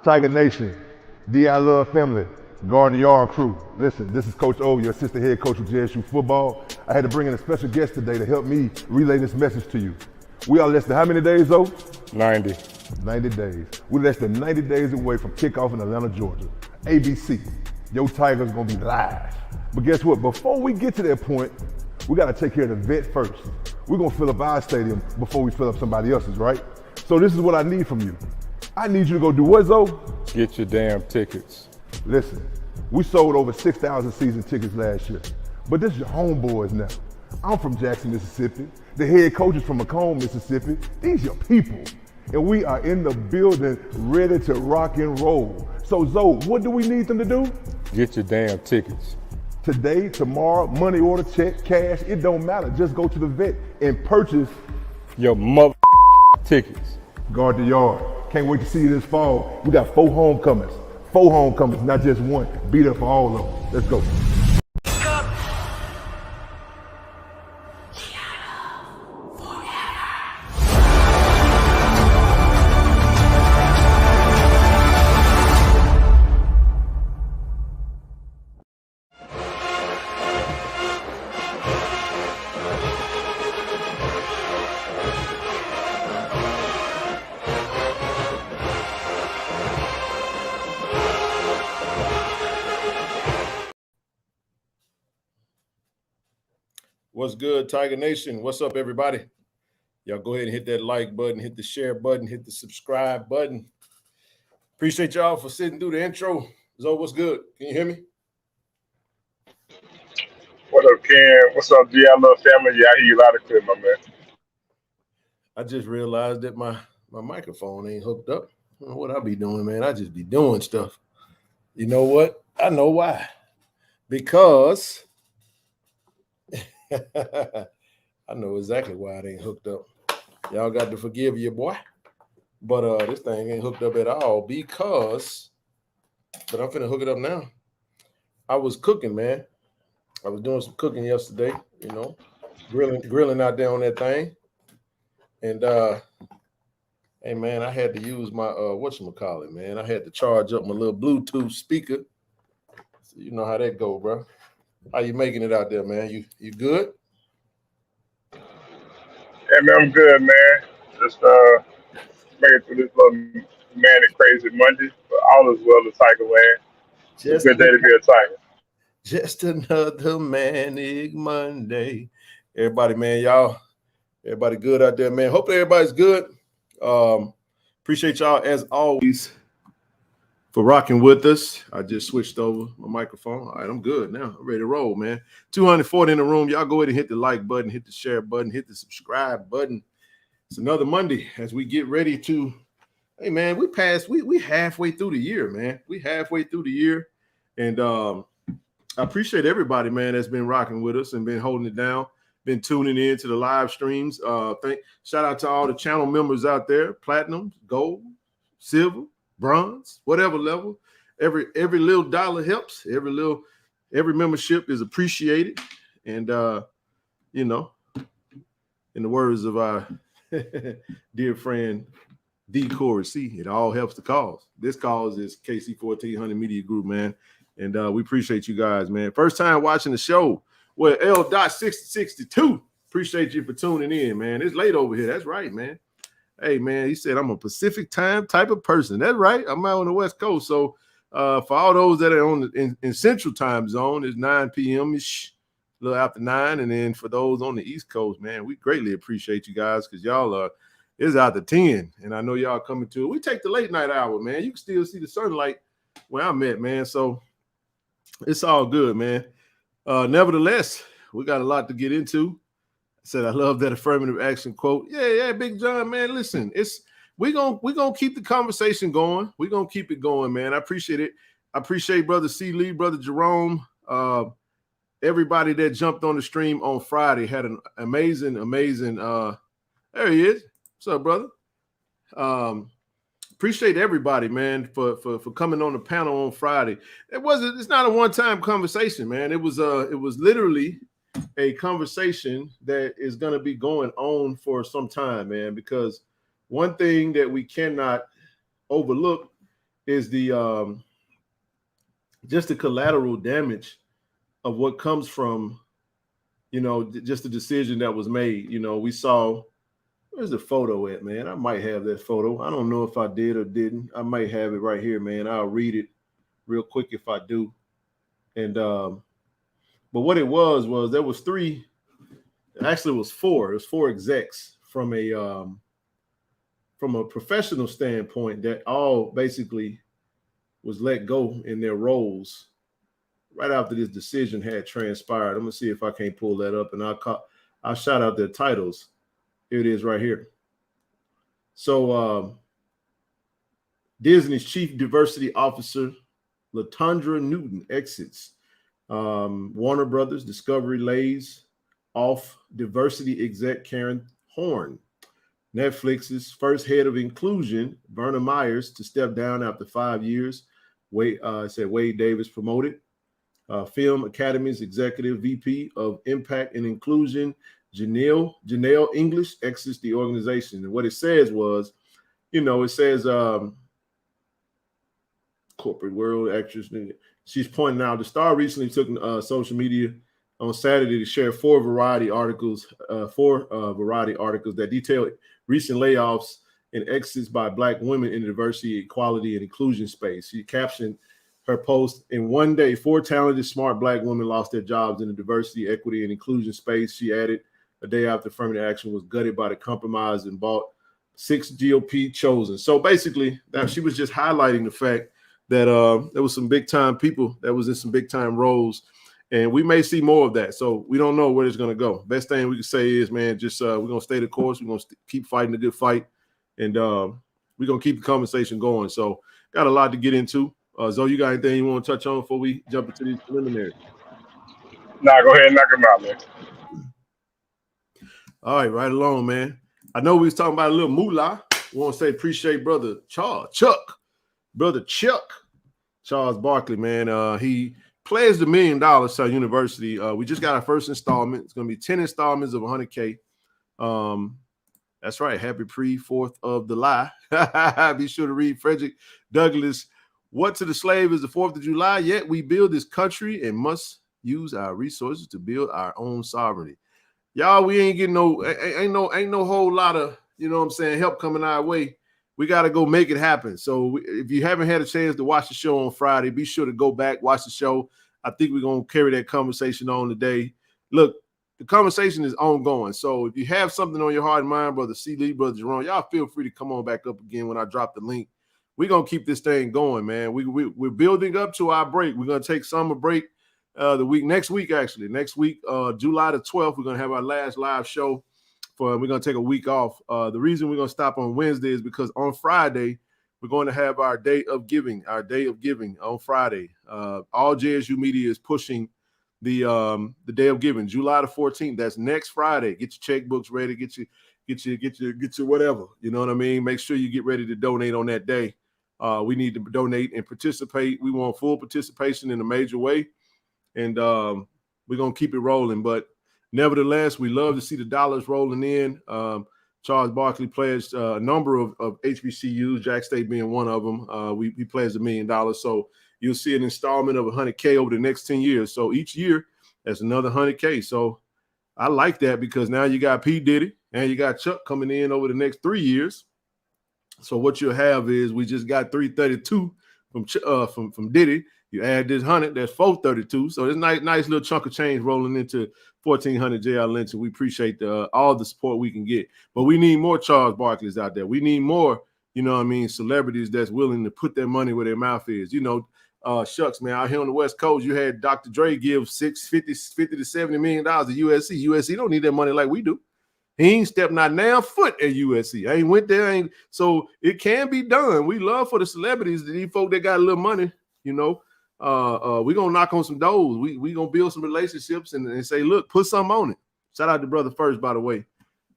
Tiger Nation, DI Love Family, Garden Yard Crew. Listen, this is Coach O, your assistant head coach of JSU football. I had to bring in a special guest today to help me relay this message to you. We are less than how many days, though? 90. 90 days. We're less than 90 days away from kickoff in Atlanta, Georgia. ABC, your Tigers gonna be live. But guess what? Before we get to that point, we gotta take care of the vet first. We're gonna fill up our stadium before we fill up somebody else's, right? So this is what I need from you. I need you to go do what, Zoe? Get your damn tickets. Listen, we sold over 6,000 season tickets last year, but this is your homeboys now. I'm from Jackson, Mississippi. The head coach is from Macomb, Mississippi. These your people. And we are in the building ready to rock and roll. So Zoe, what do we need them to do? Get your damn tickets. Today, tomorrow, money order, check, cash, it don't matter. Just go to the vet and purchase Your mother tickets. Guard the Yard. Can't wait to see you this fall. We got 4 homecomings. 4 homecomings, not just one. Be there for all of them. Let's go. What's good, Tiger Nation? What's up, everybody? Y'all go ahead and hit that like button, hit the share button, hit the subscribe button. Appreciate y'all for sitting through the intro. Zoe, what's good? Can you hear me? What up, Ken? What's up, G? I love family. Yeah, I hear you loud and clear, my man. I just realized that my microphone ain't hooked up. I don't know what I be doing, man. I just be doing stuff. You know what? I know why. Because I know exactly why it ain't hooked up. Y'all got to forgive your boy. But this thing ain't hooked up at all because, but I'm finna hook it up now. I was cooking, man. I was doing some cooking yesterday, you know, grilling out there on that thing. And hey man, I had to use my whatchamacallit, man. I had to charge up my little Bluetooth speaker. So you know how that go, bro. How you making it out there, man? You good? Yeah, man, I'm good, man. Just making through this little manic, crazy Monday, but all is well. The Tiger land. It's a good day to be a Tiger. Just another manic Monday. Everybody, man, everybody good out there, man. Hope everybody's good. Appreciate y'all as always for rocking with us. I just switched over my microphone. All right, I'm good now. I'm ready to roll, man. 240 in the room. Y'all go ahead and hit the like button, hit the share button, hit the subscribe button. It's another Monday as we get ready to, hey, man, we halfway through the year, man. We halfway through the year. And I appreciate everybody, man, that's been rocking with us and been holding it down, been tuning in to the live streams. Shout out to all the channel members out there, platinum, gold, silver, bronze, whatever level. Every little dollar helps. Every membership is appreciated. And you know, in the words of our dear friend D. Corey C, it all helps the cause. This cause is KC 1400 Media Group, man. And we appreciate you guys, man. First time watching the show. Well, L.6062. Appreciate you for tuning in, man. It's late over here. That's right, man. Hey, man, he said I'm a Pacific time type of person. That's right. I'm out on the West Coast. So for all those that are on in Central time zone, it's 9 p.m.-ish, a little after 9. And then for those on the East Coast, man, we greatly appreciate you guys because y'all it's out to 10. And I know y'all coming to it. We take the late night hour, man. You can still see the sunlight where I'm at, man. So it's all good, man. Nevertheless, we got a lot to get into. I said I love that affirmative action quote. Yeah, Big John, man. Listen, we're gonna keep the conversation going. We're gonna keep it going, man. I appreciate it. I appreciate Brother C. Lee, Brother Jerome, everybody that jumped on the stream on Friday had an amazing. There he is. What's up, brother? Appreciate everybody, man, for coming on the panel on Friday. It's not a one-time conversation, man. It was literally a conversation that is going to be going on for some time, man, because one thing that we cannot overlook is the just the collateral damage of what comes from, just the decision that was made. We saw, where's the photo at, man? I might have that photo. I don't know if I did or didn't. I might have it right here, man. I'll read it real quick if I do. And but what it was there was three, actually it was four. It was four execs from a professional standpoint that all basically was let go in their roles right after this decision had transpired. I'm gonna see if I can't pull that up, and I'll shout out their titles. Here it is right here. So Disney's Chief Diversity Officer LaTondra Newton exits. Warner Brothers Discovery lays off diversity exec Karen Horn. Netflix's first head of inclusion, Verna Myers, to step down after 5 years. Wade Davis promoted. Film Academy's Executive VP of Impact and Inclusion, Janelle English, exits the organization. And what it says was, it says corporate world actress. She's pointing out the star recently took social media on Saturday to share four variety articles that detail recent layoffs and exits by Black women in the diversity, equality, and inclusion space. She captioned her post, "In one day, 4 talented, smart Black women lost their jobs in the diversity, equity, and inclusion space." She added, a day after affirmative action was gutted by the compromise and bought 6 GOP chosen. So basically, that she was just highlighting the fact that there was some big time people that was in some big time roles, and we may see more of that. So we don't know where it's going to go. Best thing we can say is, man, just we're going to stay the course. We're going to keep fighting the good fight, and we're going to keep the conversation going. So got a lot to get into. Zoe, you got anything you want to touch on before we jump into these preliminaries? Nah, go ahead and knock them out, man. All right, right along, man. I know we was talking about a little moolah. We want to say appreciate brother Brother Chuck, Charles Barkley, man. He pledged $1 million to our university. We just got our first installment. It's going to be 10 installments of $100K. That's right. Happy pre-4th of July. Be sure to read Frederick Douglass. What to the slave is the 4th of July, yet we build this country and must use our resources to build our own sovereignty. Y'all, we ain't getting ain't no whole lot of, help coming our way. We got to go make it happen. So if you haven't had a chance to watch the show on Friday, be sure to go back, watch the show. I think we're going to carry that conversation on today. Look, the conversation is ongoing. So if you have something on your heart and mind, Brother C. Lee, Brother Jerome, y'all feel free to come on back up again when I drop the link. We're going to keep this thing going, man. We're building up to our break. We're going to take summer break next week, July the 12th, we're going to have our last live show. We're going to take a week off. The reason we're going to stop on Wednesday is because on Friday, we're going to have our day of giving on Friday. All JSU media is pushing the day of giving, July the 14th. That's next Friday. Get your checkbooks ready. Get your whatever. You know what I mean? Make sure you get ready to donate on that day. We need to donate and participate. We want full participation in a major way. And we're going to keep it rolling. But nevertheless, we love to see the dollars rolling in. Charles Barkley pledged a number of HBCUs, Jack State being one of them. We pledged $1 million. So you'll see an installment of $100K over the next 10 years. So each year, that's another $100K. So I like that because now you got P. Diddy and you got Chuck coming in over the next 3 years. So what you'll have is we just got 332 from Diddy. You add this 100, that's 432. So it's nice little chunk of change rolling into 1,400 JR Lynch. And we appreciate all the support we can get. But we need more Charles Barkleys out there. We need more, celebrities that's willing to put their money where their mouth is. Shucks, man, out here on the West Coast, you had Dr. Dre give $50 to $70 million to USC. USC don't need that money like we do. He ain't stepped not now foot at USC. I ain't went there. So it can be done. We love for the celebrities, these folk that got a little money, we're gonna knock on some doors. We gonna build some relationships and say, look, put something on it. Shout out to Brother First, by the way.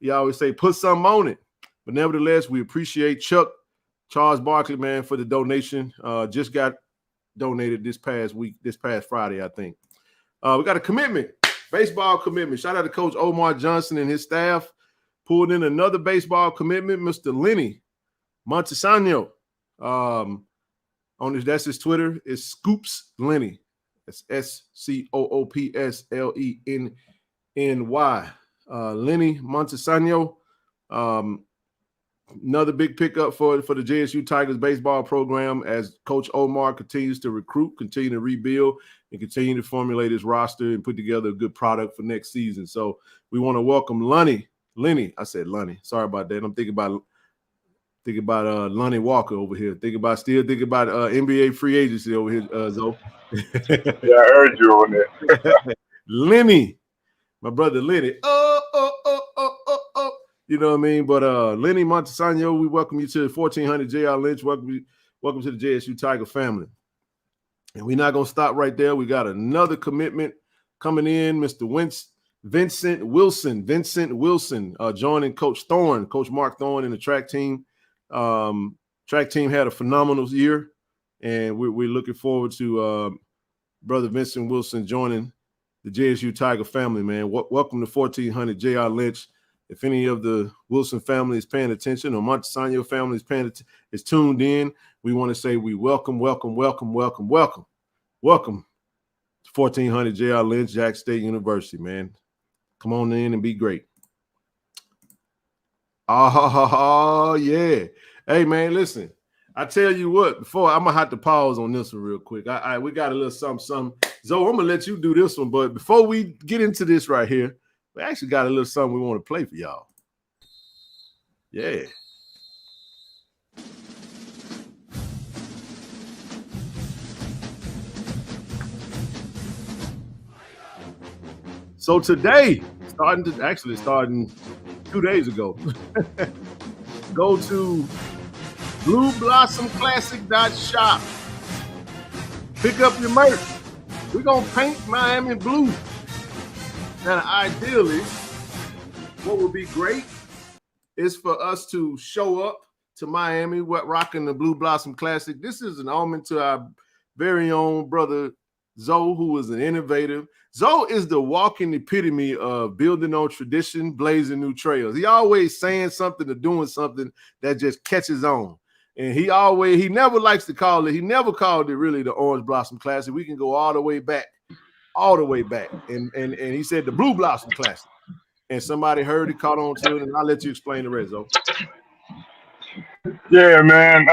He always say, put something on it. But nevertheless, we appreciate Charles Barkley, man, for the donation. Just got donated this past Friday, I think. We got a commitment. Baseball commitment. Shout out to Coach Omar Johnson and his staff. Pulled in another baseball commitment, Mr. Lenny Montesano. on this. That's his Twitter. It's Scoops Lenny. That's SCOOPSLENNY. Lenny Montesano. Another big pickup for the JSU Tigers baseball program as Coach Omar continues to recruit, continue to rebuild, and continue to formulate his roster and put together a good product for next season. So we want to welcome Lenny. I said Lenny. Sorry about that. I'm thinking about Lonnie Walker over here. Thinking about NBA free agency over here, Zoe. Yeah, I heard you on that. Lenny, my brother Lenny. You know what I mean? But Lenny Montesano, we welcome you to 1400 J.R. Lynch. Welcome to the JSU Tiger family. And we're not going to stop right there. We got another commitment coming in, Mr. Vincent Wilson, joining Coach Mark Thorne in the track team. Track team had a phenomenal year, and we're looking forward to Brother Vincent Wilson joining the JSU Tiger family, man. Welcome to 1400 J.R. Lynch. If any of the Wilson family is paying attention or Montesano family is tuned in, we want to say we welcome to 1400 J.R. Lynch, Jack State University, man. Come on in and be great. Oh, yeah. Hey, man, listen. I tell you what, before I'm going to have to pause on this one real quick. We got a little something. Zoe, I'm going to let you do this one, but before we get into this right here, we actually got a little something we want to play for y'all. Yeah. So today, starting 2 days ago, go to blueblossomclassic.shop. Pick up your merch. We're going to paint Miami blue. Now, ideally, what would be great is for us to show up to Miami rocking the Blue Blossom Classic. This is an homage to our very own brother, Zoe, who is an innovative. Zoe is the walking epitome of building on tradition, blazing new trails. He always saying something or doing something that just catches on. And he never likes to call it, he never called it really the Orange Blossom Classic. We can go all the way back. And he said the Blue Blossom Classic. And somebody heard it, caught on to it, and I'll let you explain the rest, Zoe. Yeah, man.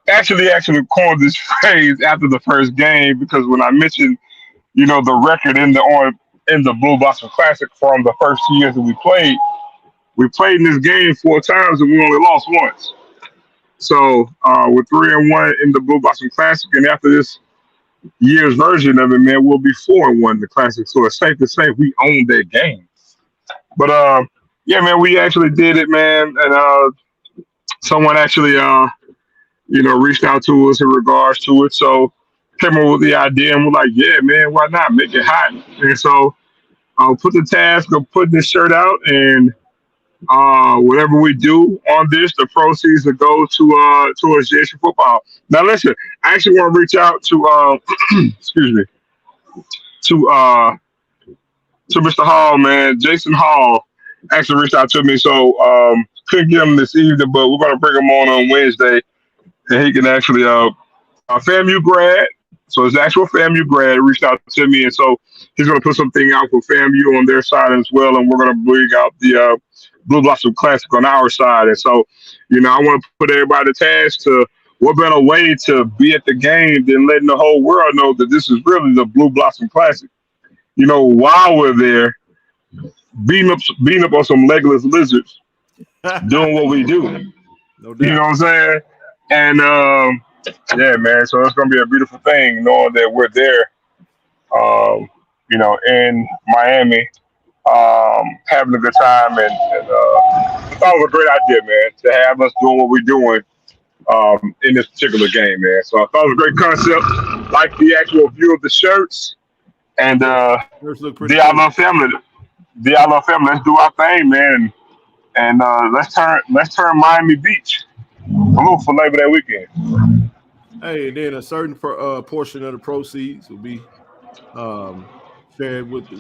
Actually coined this phrase after the first game because when I mentioned, the record in the Blue Blossom Classic from the first 2 years that we played in this game 4 times and we only lost once. So we're 3-1 in the Blue Blossom Classic, and after this year's version of it, man, we'll be 4-1 in the Classic. So it's safe to say we owned that game. But yeah, man, we actually did it, man, and someone actually reached out to us in regards to it. So came up with the idea, and we're like, yeah, man, why not make it hot? And so I'll put the task of putting this shirt out, and whatever we do on this, the proceeds will go towards JSU football. Now, listen, I actually want to reach out to to Mr. Hall, man. Jason Hall actually reached out to me, so couldn't get him this evening, but we're gonna bring him on Wednesday, and he can actually a FAMU grad. So his actual FAMU grad reached out to me, and so he's going to put something out for FAMU on their side as well, and we're going to bring out the Blue Blossom Classic on our side. And so, I want to put everybody to task to what better way to be at the game than letting the whole world know that this is really the Blue Blossom Classic. While we're there, beating up on some legless lizards, doing what we do. No doubt. You know what I'm saying? And yeah, man. So it's gonna be a beautiful thing knowing that we're there, in Miami, having a good time, and I thought it was a great idea, man, to have us doing what we're doing in this particular game, man. So I thought it was a great concept, like the actual view of the shirts, and DLO family, let's do our thing, man, and let's turn Miami Beach blue for Labor Day weekend. Hey, and then a certain portion of the proceeds will be shared with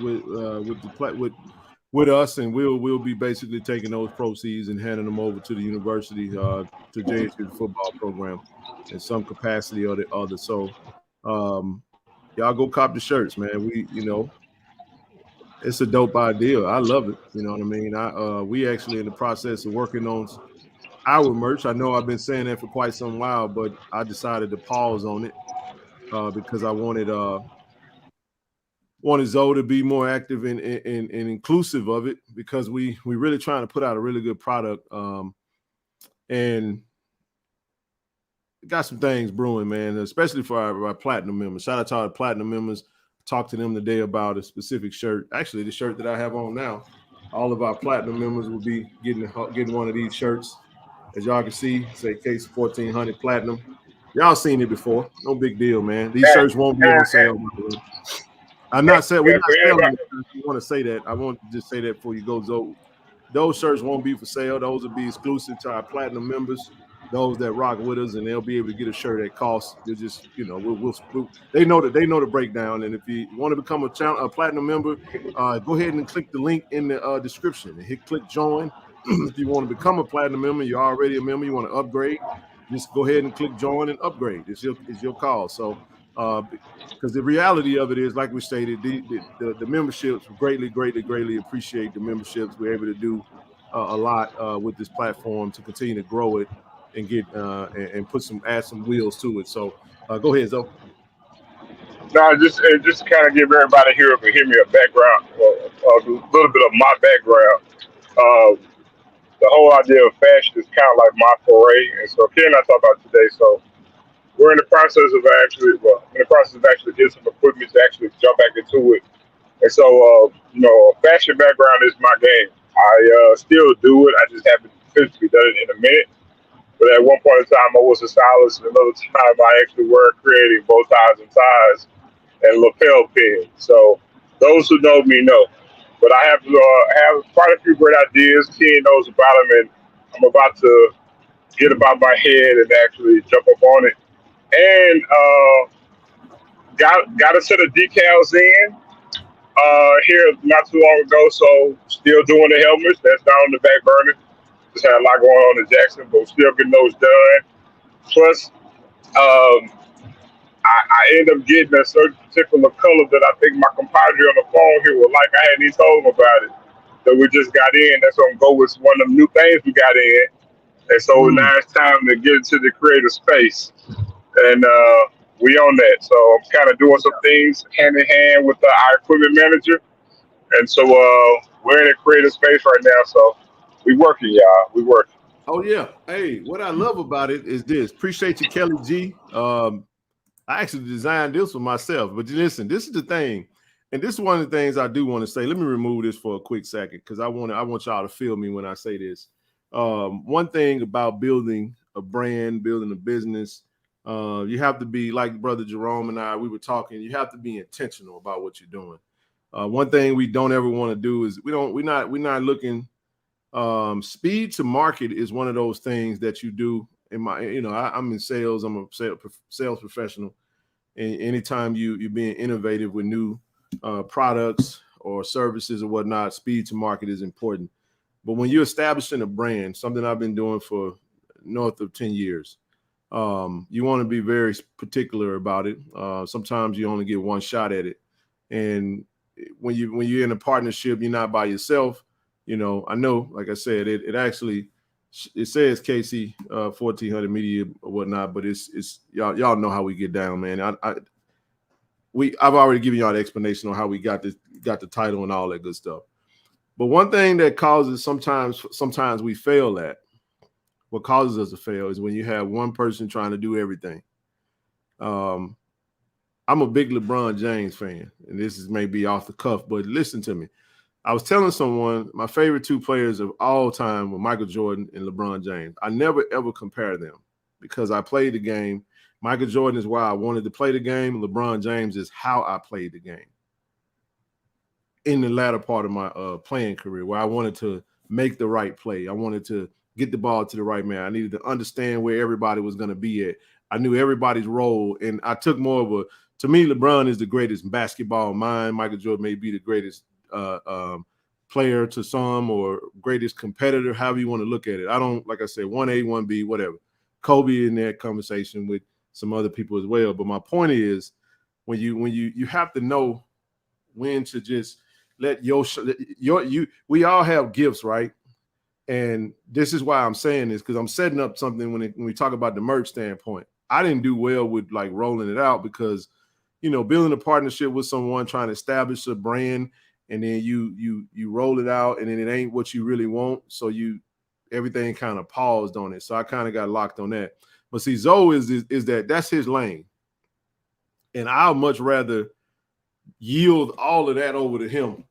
with us, and we'll be basically taking those proceeds and handing them over to the university, to JSU football program in some capacity or the other. So y'all go cop the shirts, man. It's a dope idea. I love it. You know what I mean? We actually in the process of working on our merch. I know I've been saying that for quite some while, but I decided to pause on it because I wanted Zoe to be more active and inclusive of it, because we really trying to put out a really good product, and got some things brewing, man, especially for our platinum members. Shout out to our platinum members. Talked to them today about a specific shirt. Actually, the shirt that I have on now, all of our platinum members will be getting one of these shirts. As y'all can see, say Case 1400 Platinum. Y'all seen it before. No big deal, man. These shirts won't be on sale. I'm not saying we're not selling it. I want to say that. I want to just say that before you go, Zoe. Those shirts won't be for sale. Those will be exclusive to our platinum members, those that rock with us, and they'll be able to get a shirt at cost. They'll just, they know the breakdown. And if you want to become a platinum member, go ahead and click the link in the description and click join. If you want to become a platinum member, you're already a member, you want to upgrade, just go ahead and click join and upgrade. It's your call. So because the reality of it is, like we stated, the memberships greatly appreciate the memberships. We're able to do a lot with this platform to continue to grow it and get and add some wheels to it. So go ahead, Zoe. No, just to kind of give everybody here who hear me a background, a little bit of my background. The whole idea of fashion is kind of like my foray, and so Ken and I talk about today. So we're in the process of actually getting some equipment to actually jump back into it. And so, fashion background is my game. I still do it. I just haven't physically done it in a minute. But at one point in time, I was a stylist. Another time, I actually worked creating bow ties and ties and lapel pins. So those who know me know. But I have quite a few great ideas. Ken knows about them, and I'm about to get about my head and actually jump up on it. And got a set of decals in here not too long ago. So still doing the helmets. That's down on the back burner. Just had a lot going on in Jackson, but still getting those done. Plus, I end up getting a certain particular color that I think my compadre on the phone here would like. I hadn't even told him about it. So we just got in. That's going to go with one of the new things we got in. And so now it's time to get into the creative space. And we on that. So I'm kind of doing some things hand in hand with our equipment manager. And so we're in a creative space right now. So we working, y'all. We working. Oh, yeah. Hey, what I love about it is this. Appreciate you, Kelly G. I actually designed this for myself. But listen, this is the thing. And this is one of the things I do want to say. Let me remove this for a quick second because I want y'all to feel me when I say this. One thing about building a brand, building a business, you have to be, like Brother Jerome and I, we were talking, you have to be intentional about what you're doing. One thing we don't ever want to do is we're not looking. Speed to market is one of those things that you do. I'm in sales. I'm a sales professional. And anytime you're being innovative with new products or services or whatnot, speed to market is important. But when you're establishing a brand, something I've been doing for north of 10 years, you want to be very particular about it. Sometimes you only get one shot at it. And when you're in a partnership, you're not by yourself. I know, like I said, it says KC 1400 Media or whatnot, but it's y'all know how we get down, man. I've already given y'all the explanation on how we got the title and all that good stuff. But one thing that causes sometimes we fail at, what causes us to fail is when you have one person trying to do everything. I'm a big LeBron James fan, and this is maybe off the cuff, but listen to me. I was telling someone my favorite two players of all time were Michael Jordan and LeBron James. I never, ever compare them because I played the game. Michael Jordan is why I wanted to play the game. LeBron James is how I played the game in the latter part of my playing career, where I wanted to make the right play. I wanted to get the ball to the right man. I needed to understand where everybody was going to be at. I knew everybody's role, and I took more of to me, LeBron is the greatest basketball mind. Michael Jordan may be the greatest player to some or greatest competitor, however you want to look at it. I don't, like I said, 1A, 1B, whatever. Kobe in that conversation with some other people as well. But my point is, when you have to know when to just let we all have gifts, right? And this is why I'm saying this, because I'm setting up something when we talk about the merch standpoint. I didn't do well with like rolling it out because, building a partnership with someone, trying to establish a brand, and then you roll it out and then it ain't what you really want. So everything kind of paused on it. So I kind of got locked on that. But see, Zoe is that's his lane. And I'll much rather yield all of that over to him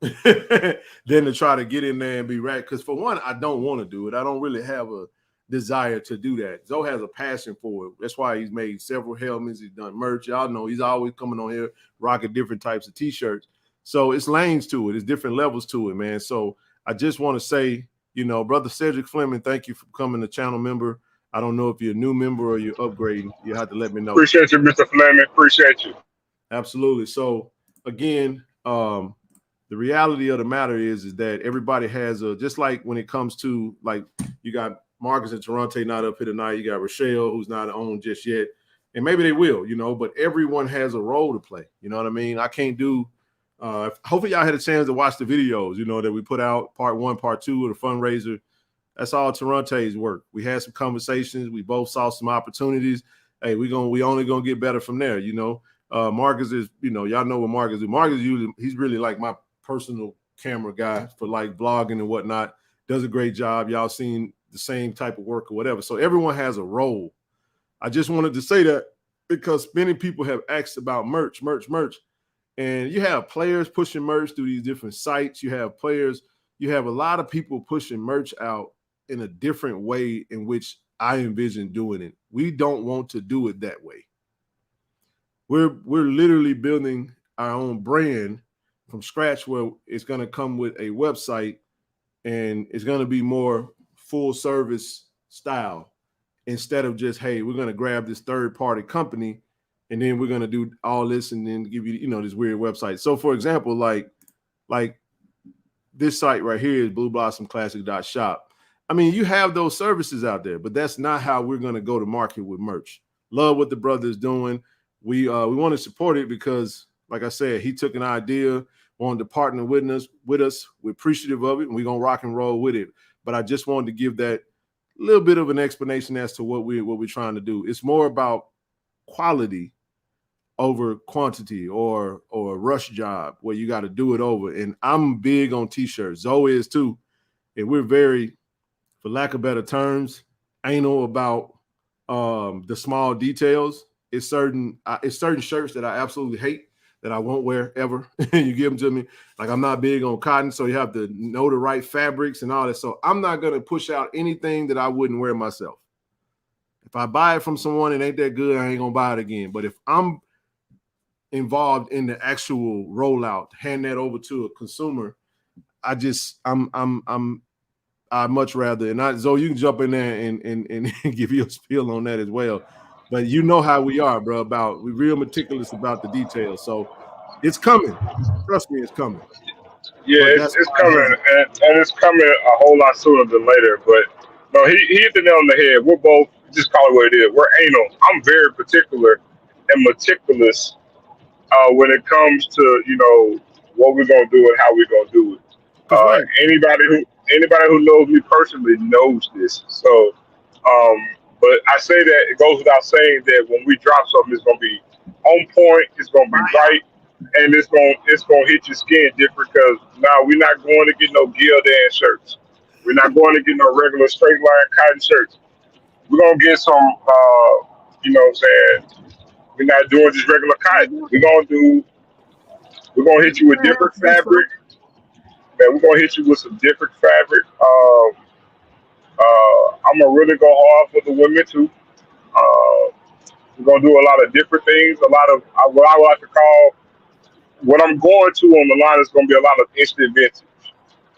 than to try to get in there and be right. Because for one, I don't want to do it. I don't really have a desire to do that. Zoe has a passion for it. That's why he's made several helmets. He's done merch. Y'all know he's always coming on here rocking different types of T-shirts. So it's lanes to it. It's different levels to it, man. So I just want to say, Brother Cedric Fleming, thank you for becoming a channel member. I don't know if you're a new member or you're upgrading. You have to let me know. Appreciate you, Mr. Fleming. Appreciate you. Absolutely. So again, the reality of the matter is that everybody has just like when it comes to, like, you got Marcus and Toronto not up here tonight. You got Rochelle, who's not on just yet. And maybe they will, but everyone has a role to play. You know what I mean? I can't do hopefully y'all had a chance to watch the videos, that we put out, part 1, part 2 of the fundraiser. That's all Toronto's work. We had some conversations. We both saw some opportunities. Hey, we only gonna get better from there. Marcus is, y'all know what Marcus is. Marcus he's really like my personal camera guy for like vlogging and whatnot. Does a great job. Y'all seen the same type of work or whatever. So everyone has a role. I just wanted to say that because many people have asked about merch. And you have players pushing merch through these different sites. You have a lot of people pushing merch out in a different way in which I envision doing it. We don't want to do it that way. We're literally building our own brand from scratch, where it's going to come with a website and it's going to be more full service style instead of just, hey, we're going to grab this third party company and then we're going to do all this and then give you, this weird website. So for example, like this site right here is blueblossomclassic.shop. I mean, you have those services out there, but that's not how we're going to go to market with merch. Love what the brother is doing. We want to support it because, like I said, he took an idea, wanted to partner with us. We're appreciative of it, and we're going to rock and roll with it. But I just wanted to give that little bit of an explanation as to what we're trying to do. It's more about quality over quantity or a rush job where you got to do it over. And I'm big on T-shirts. Zoe is too. And we're very, for lack of better terms, anal about the small details. It's certain shirts that I absolutely hate that I won't wear ever. You give them to me. Like, I'm not big on cotton, so you have to know the right fabrics and all that. So I'm not going to push out anything that I wouldn't wear myself. If I buy it from someone and ain't that good, I ain't going to buy it again. But if I'm involved in the actual rollout, hand that over to a consumer, I'd much rather, and Zoe, you can jump in there and give you a spiel on that as well. But you know how we are, bro, we're real meticulous about the details. So it's coming. Trust me, it's coming. Yeah, it's coming, and it's coming a whole lot sooner than later. But no, he hit the nail on the head. We're both, just call it what it is. We're anal. I'm very particular and meticulous when it comes to what we're gonna do and how we're gonna do it. Anybody who knows me personally knows this. So, but I say that it goes without saying that when we drop something, it's gonna be on point. It's gonna be right, and it's gonna hit your skin different. Because now we're not going to get no Gildan shirts. We're not going to get no regular straight line cotton shirts. We're gonna get some, what I'm saying. We're not doing just regular cotton. We're gonna hit you with different fabric. Man, we're gonna hit you with some different fabric. I'm gonna really go hard for the women too. We're gonna do a lot of different things. A lot of what I like to call, what I'm going to on the line is gonna be a lot of instant vintage.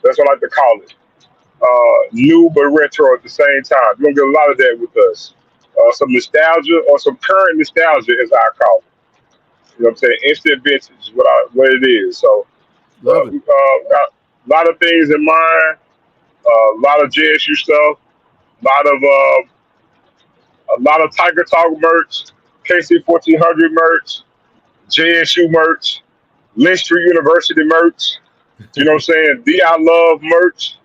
That's what I like to call it. New but retro at the same time. You're gonna get a lot of that with us. Some nostalgia or some current nostalgia, as I call it. You know what I'm saying? Instant vintage is what it is. So we're lot of things in mind. A lot of JSU stuff. A lot of Tiger Talk merch, KC 1400 merch, JSU merch, Lynch Street University merch. You know what I'm saying? DI Love merch.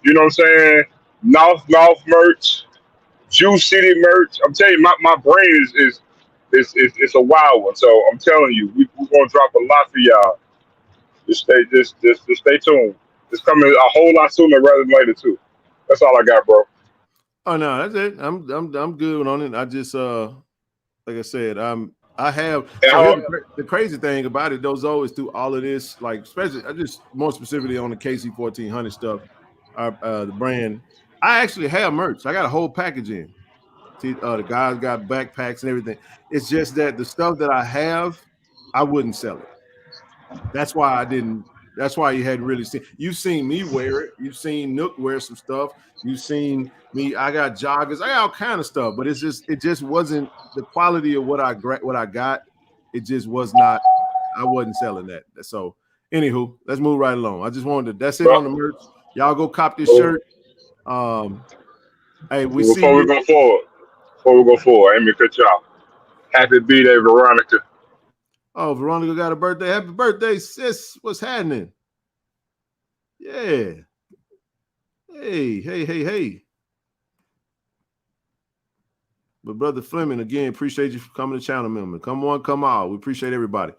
You know what I'm saying? North merch, Juice City merch. I'm telling you, my brain is it's a wild one. So I'm telling you, we're gonna drop a lot for y'all. Just stay tuned. It's coming a whole lot sooner rather than later too. That's all I got, bro. Oh no, that's it. I'm good on it. I just like I said, I have. So here's the crazy thing about it, though, is through all of this, like especially I just more specifically on the KC 1400 stuff, the brand. I actually have merch. I got a whole package in. The guys got backpacks and everything. It's just that the stuff that I have, I wouldn't sell it. That's why I didn't. That's why you hadn't really seen. You've seen me wear it. You've seen Nook wear some stuff. You've seen me. I got joggers. I got all kind of stuff. But it just wasn't the quality of what I got. It just was not. I wasn't selling that. So, anywho, let's move right along. I just wanted to. That's it on the merch. Y'all go cop this shirt. Hey, before we go forward, let me cut you off. Happy B-Day, Veronica. Oh, Veronica got a birthday. Happy birthday, sis. What's happening? Yeah. Hey. But Brother Fleming, again, appreciate you for coming to channel, member. Come on, come out. We appreciate everybody.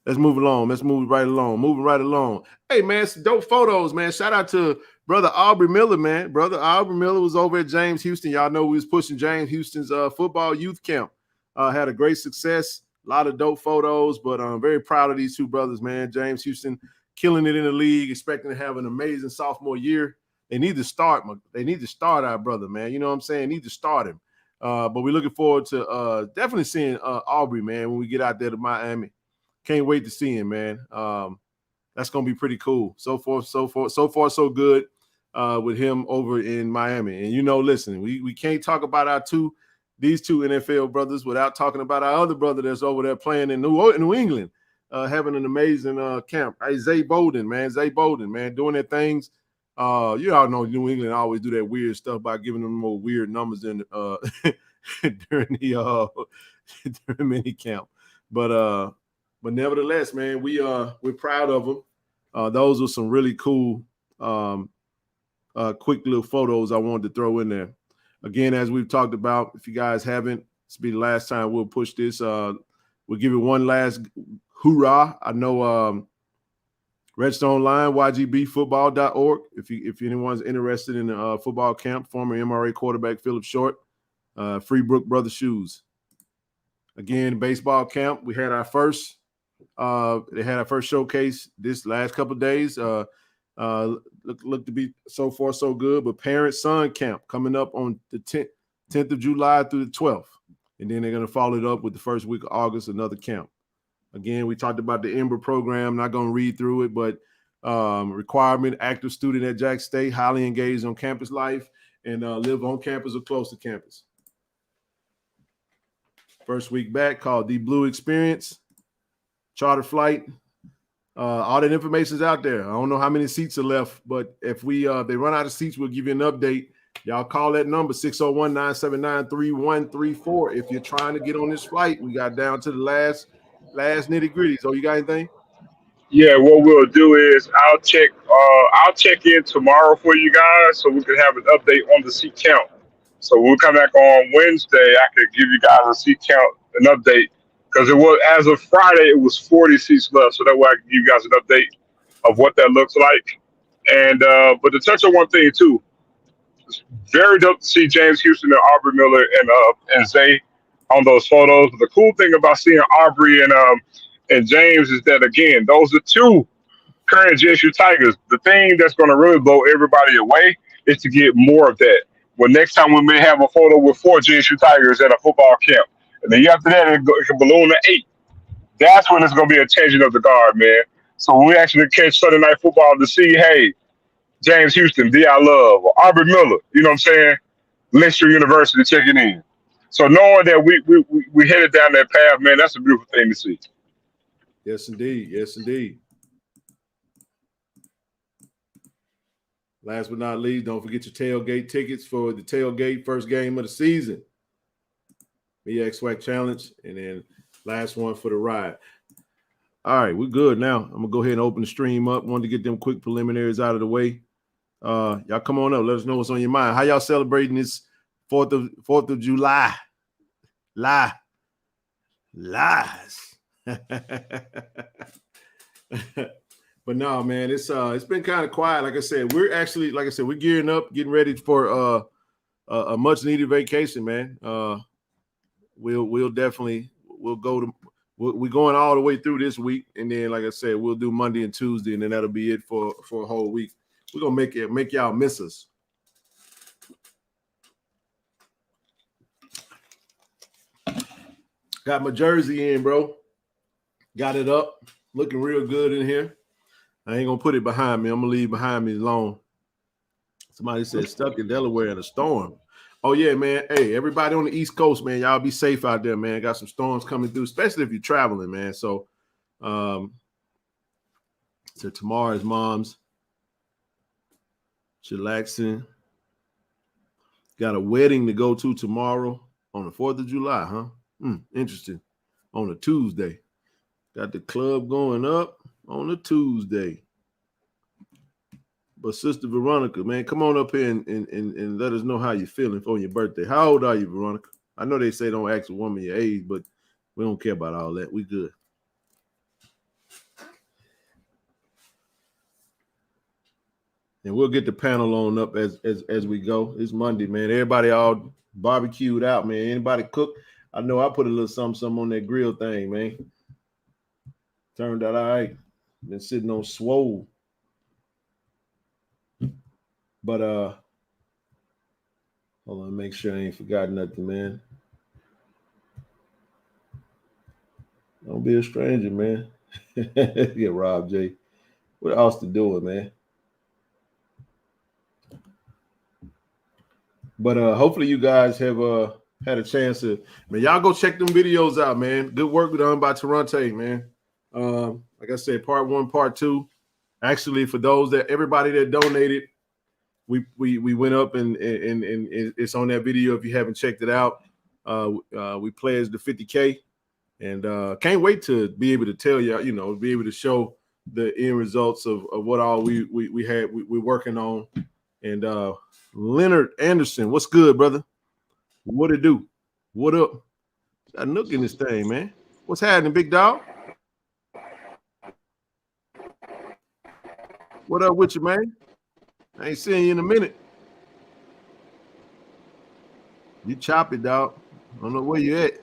Let's move along. Let's move right along. Moving right along. Hey, man, some dope photos, man. Shout out to Brother Aubrey Miller, man. Brother Aubrey Miller was over at James Houston. Y'all know we was pushing James Houston's football youth camp. Had a great success. A lot of dope photos, but I'm very proud of these two brothers, man. James Houston killing it in the league, expecting to have an amazing sophomore year. They need to start our brother, man. You know what I'm saying? Need to start him. But we're looking forward to definitely seeing Aubrey, man, when we get out there to Miami. Can't wait to see him, man. That's gonna be pretty cool. So far, so good with him over in Miami. And listen, we can't talk about these two NFL brothers without talking about our other brother that's over there playing in New England, having an amazing camp. Hey, Zay Bolden, man, doing their things. You all know New England always do that weird stuff by giving them more weird numbers in during during mini camp. But nevertheless, man, we're proud of them. Those are some really cool, quick little photos I wanted to throw in there. Again, as we've talked about, if you guys haven't, this will be the last time we'll push this. We'll give it one last hoorah. I know Redstone Line, YGBfootball.org. If anyone's interested in the football camp, former MRA quarterback Philip Short, Free Brook Brothers shoes. Again, baseball camp. We had our first. They had our first showcase this last couple of days. Look to be so far so good. But parent-son camp coming up on the 10th of July through the 12th. And then they're going to follow it up with the first week of August, another camp. Again, we talked about the Ember program. Not going to read through it, but requirement, active student at Jack State, highly engaged on campus life, and live on campus or close to campus. First week back called the Blue Experience, charter flight. All that information is out there. I don't know how many seats are left, but if they run out of seats, we'll give you an update. Y'all call that number 601-979-3134 if you're trying to get on this flight. We got down to the last nitty gritty. So you got anything? Yeah, what we'll do is I'll check in tomorrow for you guys so we can have an update on the seat count. So we'll come back on Wednesday. I could give you guys a seat count, an update, because it was, as of Friday, it was 40 seats left. So that way I can give you guys an update of what that looks like. And but to touch on one thing too, it's very dope to see James Houston and Aubrey Miller and Zay on those photos. But the cool thing about seeing Aubrey and James is that, again, those are two current JSU Tigers. The thing that's going to really blow everybody away is to get more of that. Well, next time we may have a photo with 4 JSU Tigers at a football camp. And then after that, it can balloon to 8. That's when it's going to be a changing of the guard, man. So when we actually catch Sunday Night Football to see, hey, James Houston, D.I. Love, or Aubrey Miller, you know what I'm saying? Lynch Street University checking in. So knowing that we headed down that path, man, that's a beautiful thing to see. Yes, indeed. Yes, indeed. last but not least, don't forget your tailgate tickets for the tailgate first game of the season. BX Swag Challenge, and then last one for the ride. All right, we're good now. I'm gonna go ahead and open the stream up. Wanted to get them quick preliminaries out of the way. Y'all come on up. Let us know what's on your mind. How y'all celebrating this 4th of July? Lies. But no, man, it's been kind of quiet. Like I said, we're gearing up, getting ready for a much needed vacation, man. We're going all the way through this week, and then like I said, we'll do Monday and Tuesday, and then that'll be it for a whole week. We're gonna make y'all miss us. Got my jersey in, bro. Got it up. Looking real good in here. I ain't gonna put it behind me. I'm gonna leave behind me alone. Somebody said stuck in Delaware in a storm. Oh yeah, man. Hey, everybody on the East Coast, man. Y'all be safe out there, man. Got some storms coming through, especially if you're traveling, man. So tomorrow's mom's chillaxing. Got a wedding to go to tomorrow on the 4th of July, huh? Interesting. On a Tuesday. Got the club going up on a Tuesday. But Sister Veronica, man, come on up here and let us know how you're feeling for your birthday. How old are you, Veronica? I know they say don't ask a woman your age, but we don't care about all that. We good. And we'll get the panel on up as we go. It's Monday, man. Everybody all barbecued out, man. Anybody cook? I know I put a little something on that grill thing, man. Turned out all right. Been sitting on swole. But hold on, make sure I ain't forgot nothing, man. Don't be a stranger, man. Yeah, Rob J. What else to do it, man? But hopefully you guys have had a chance to, man, y'all go check them videos out, man. Good work done by Toronto, man. Like I said, part 1, part 2. Actually, for everybody that donated, we went up and it's on that video if you haven't checked it out. We pledged the 50K, and can't wait to be able to tell you, be able to show the end results of what all we're working on. And Leonard Anderson, what's good, brother? What it do? What up? Got a nook in this thing, man. What's happening, big dog? What up with you, man? I ain't seeing you in a minute. You choppy, dog. I don't know where you at.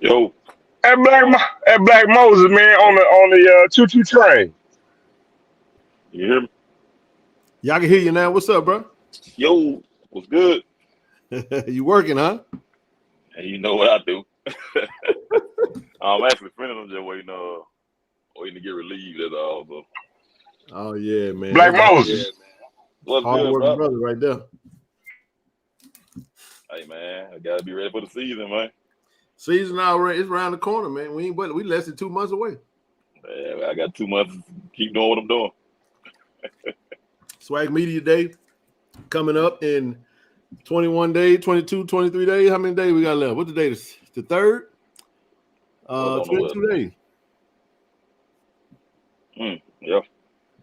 Yo, at Black Moses, man, on the choo-choo train. You hear me? Y'all can hear you now. What's up, bro? Yo, what's good? You working, huh? And you know what I do. I'm actually finished. I'm just waiting to get relieved. That's all. So. Oh yeah, man. Black Moses. What's hard good, working bro? brother right there. Hey man, I gotta be ready for the season, man. Season already, it's around the corner, man. We less than 2 months away. Man, I got 2 months to keep doing what I'm doing. Swag Media Day coming up in 21 days, 22, 23 days. How many days we got left? What the date is? The 3rd? 22 days. Yeah.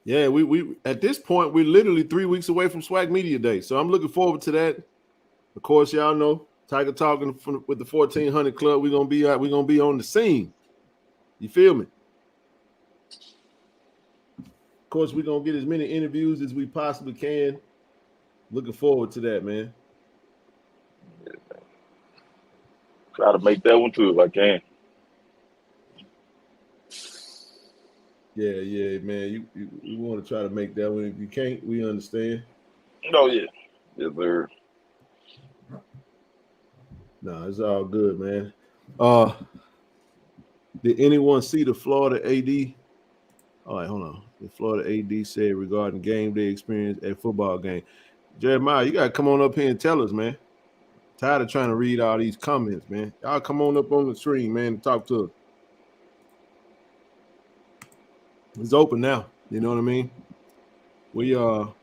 Yeah, we at this point we're literally 3 weeks away from Swag Media Day. So I'm looking forward to that. Of course, y'all know Tiger Talking with the 1400 Club. We're gonna be on the scene. You feel me? Of course, we're gonna get as many interviews as we possibly can. Looking forward to that, man. Try to make that one too if I can. Yeah, man. You want to try to make that one. If you can't, we understand. Oh yeah. Yes, sir. No, it's all good, man. Did anyone see the Florida AD? All right, hold on. The Florida AD said regarding game day experience at football game. Jeremiah, you gotta come on up here and tell us, man. Tired of trying to read all these comments, man. Y'all come on up on the stream, man, and talk to us. It's open now. You know what I mean? We got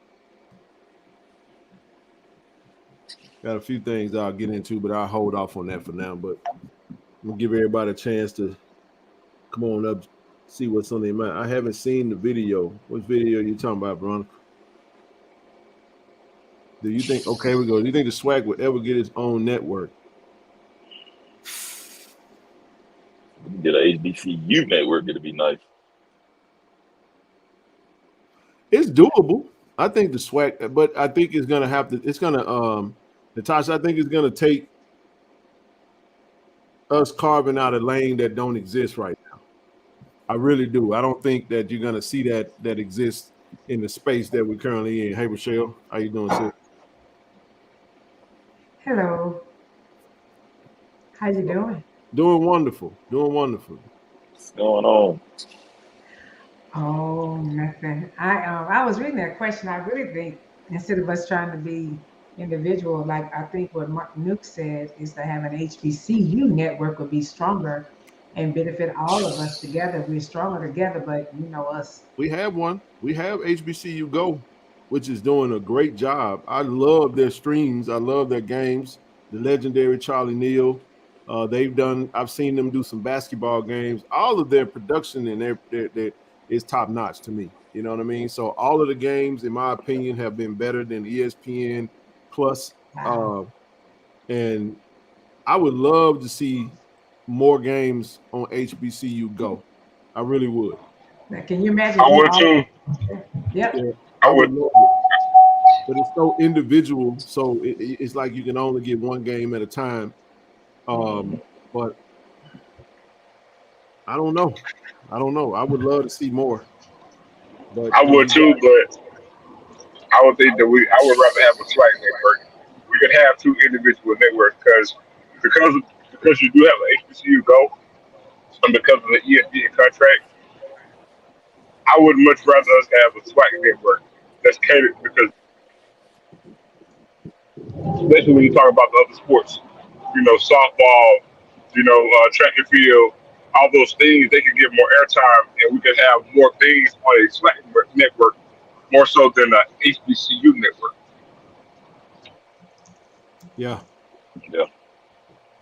a few things I'll get into, but I'll hold off on that for now. But I'm gonna give everybody a chance to come on up, see what's on their mind. I haven't seen the video. What video are you talking about, Veronica? Do you think? Okay, we go. Do you think the swag will ever get its own network? Get a HBCU network, it'd be nice. It's doable. I think the swag, but I think it's gonna have to. It's gonna Natasha. I think it's gonna take us carving out a lane that don't exist right now. I really do. I don't think that you're gonna see that exists in the space that we're currently in. Hey, Rochelle, how you doing, sis? Hello. How you doing? Doing wonderful. Doing wonderful. What's going on? Oh, nothing. I was reading that question. I really think instead of us trying to be individual, like I think what Mark Nuke said is to have an HBCU network would be stronger and benefit all of us together. We're stronger together, but you know us. We have one. We have HBCU Go, which is doing a great job. I love their streams. I love their games. The legendary Charlie Neal. I've seen them do some basketball games. All of their production and their is top notch to me. You know what I mean? So all of the games, in my opinion, have been better than ESPN Plus. And I would love to see more games on HBCU Go. I really would. Now, can you imagine? I would too. Yep. Yeah, I would. love it. But it's so individual, so it's like you can only get one game at a time. But I don't know. I would love to see more. But I would too, but I would think that I would rather have a swag network. We could have two individual networks because you do have an HBCU Go, and because of the ESPN contract, I would much rather us have a swag network that's catered because, especially when you talk about the other sports, softball, track and field, all those things, they can get more airtime, and we could have more things on a swag network more so than a HBCU network. Yeah. Yeah.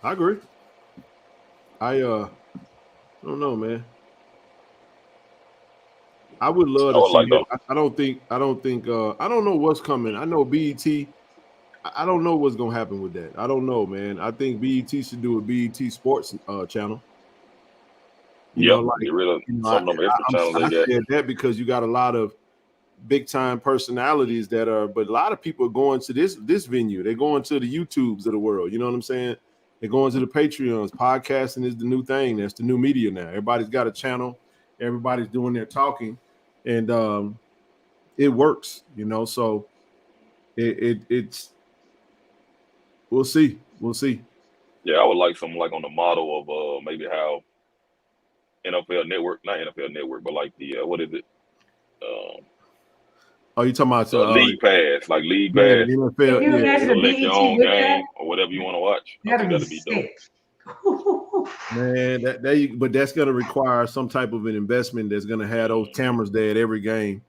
I agree. I don't know, man. I would love to see it. I don't know what's coming. I know BET. I don't know what's gonna happen with that. I don't know, man. I think BET should do a BET Sports channel. Get rid of some of them extra channels they got. I said that because you got a lot of big time personalities but a lot of people are going to this venue. They're going to the YouTubes of the world. You know what I'm saying? They're going to the Patreons. Podcasting is the new thing. That's the new media now. Everybody's got a channel. Everybody's doing their talking, and it works. So it's we'll see. Yeah, I would like something like on the model of maybe how NFL Network, not NFL Network, but like the what is it? You talking about League Pass, like League Pass? NFL, Can you imagine a select your BET own with game that? or whatever you want to watch. That'd be dope. Man, but that's going to require some type of an investment that's going to have those cameras there at every game,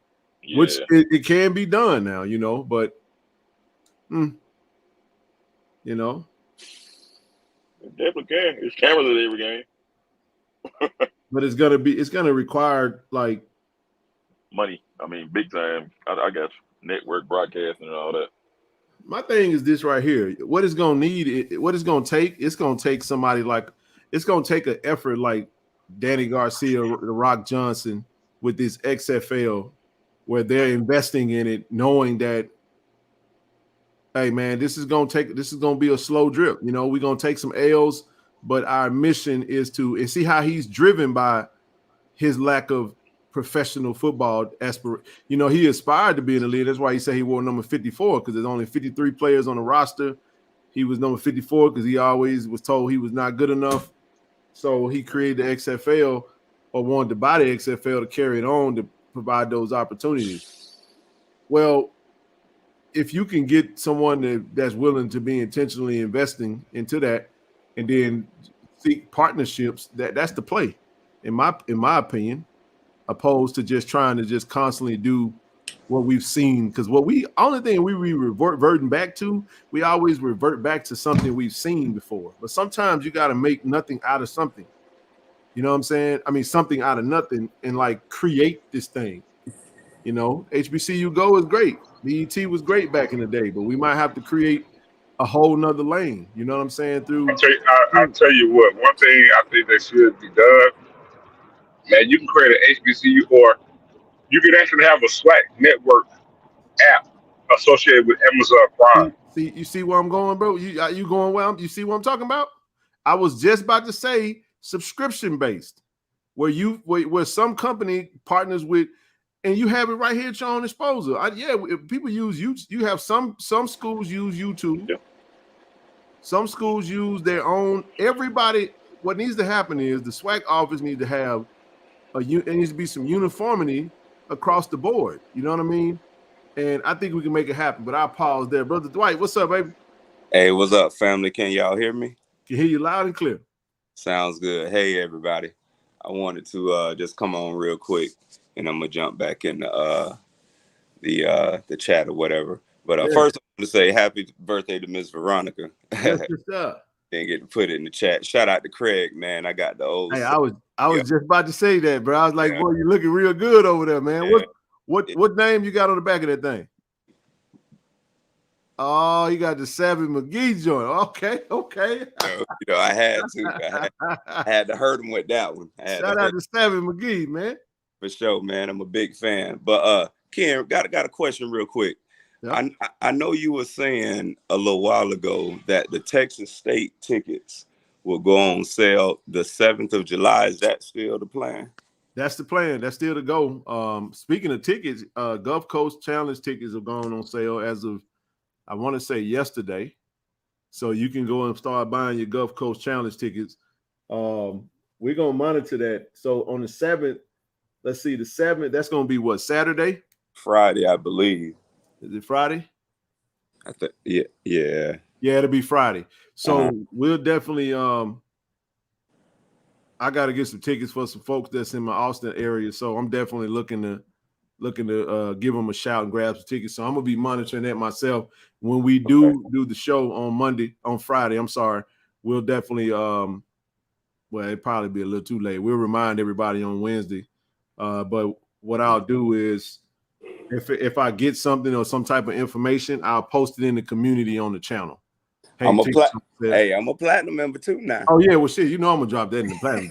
which it can be done now, but it definitely can. There's cameras at every game. But it's going to require like money. I mean, big time. I got network broadcasting and all that. My thing is this right here. What it's going to need, what it's going to take, it's going to take somebody like, it's going to take an effort like Danny Garcia, The Rock Johnson with this XFL, where they're investing in it, knowing that, hey man, this is going to be a slow drip. We're going to take some L's, but our mission is and see how he's driven by his lack of professional football aspirate. He aspired to be in the league. That's why he said he wore number 54, because there's only 53 players on the roster. He was number 54 because he always was told he was not good enough. So he created the XFL, or wanted to buy the XFL to carry it on to provide those opportunities. Well, if you can get someone that's willing to be intentionally investing into that and then seek partnerships, that's the play, in my opinion. opposed to just trying to just constantly do what we've seen. Because only thing we reverting back to, we always revert back to something we've seen before. But sometimes you got to make nothing out of something. You know what I'm saying? I mean, something out of nothing and like create this thing. You know, HBCU Go is great. BET was great back in the day, but we might have to create a whole nother lane. You know what I'm saying? I'll tell you what. One thing I think that should be done, man. You can create an HBCU, or you can actually have a Slack network app associated with Amazon Prime. You see where I'm going, bro? You going well? You see what I'm talking about? I was just about to say subscription based, where some company partners with. And you have it right here at your own disposal. If people use YouTube. You have some schools use YouTube. Yep. Some schools use their own. Everybody, what needs to happen is the SWAC office needs to have there needs to be some uniformity across the board. You know what I mean? And I think we can make it happen. But I'll pause there, brother Dwight. What's up, baby? Hey, what's up, family? Can y'all hear me? Can hear you loud and clear. Sounds good. Hey, everybody. I wanted to just come on real quick, and I'm gonna jump back in the chat or whatever. But first, I want to say happy birthday to Miss Veronica. Yes, what's up? Didn't get to put it in the chat. Shout out to Craig, man. I got the old. Hey, I was just about to say that, bro. I was like, boy, you're looking real good over there, man. Yeah. What name you got on the back of that thing? Oh, you got the Savvy McGee joint. Okay. I had to. I had to hurt him with that one. Shout out to Savvy McGee, man. For sure, man. I'm a big fan. But Ken, got a question real quick. Yep. I know you were saying a little while ago that the Texas State tickets will go on sale the 7th of July. Is that still the plan? That's the plan. That's still the go. Speaking of tickets, Gulf Coast Challenge tickets are going on sale as of, I want to say yesterday. So you can go and start buying your Gulf Coast Challenge tickets. We're going to monitor that. So on the 7th, let's see, the 7th, that's going to be what, Saturday? Friday, I believe. Is it Friday? I think, yeah. Yeah, it'll be Friday. So we'll definitely, I got to get some tickets for some folks that's in my Austin area. So I'm definitely looking to give them a shout and grab some tickets. So I'm going to be monitoring that myself. When we do the show on Friday, we'll definitely, well, it'd probably be a little too late. We'll remind everybody on Wednesday. But what I'll do is, if I get something or some type of information, I'll post it in the community on the channel. Hey, I'm a platinum member too now. Oh yeah, well shit, I'm gonna drop that in the platinum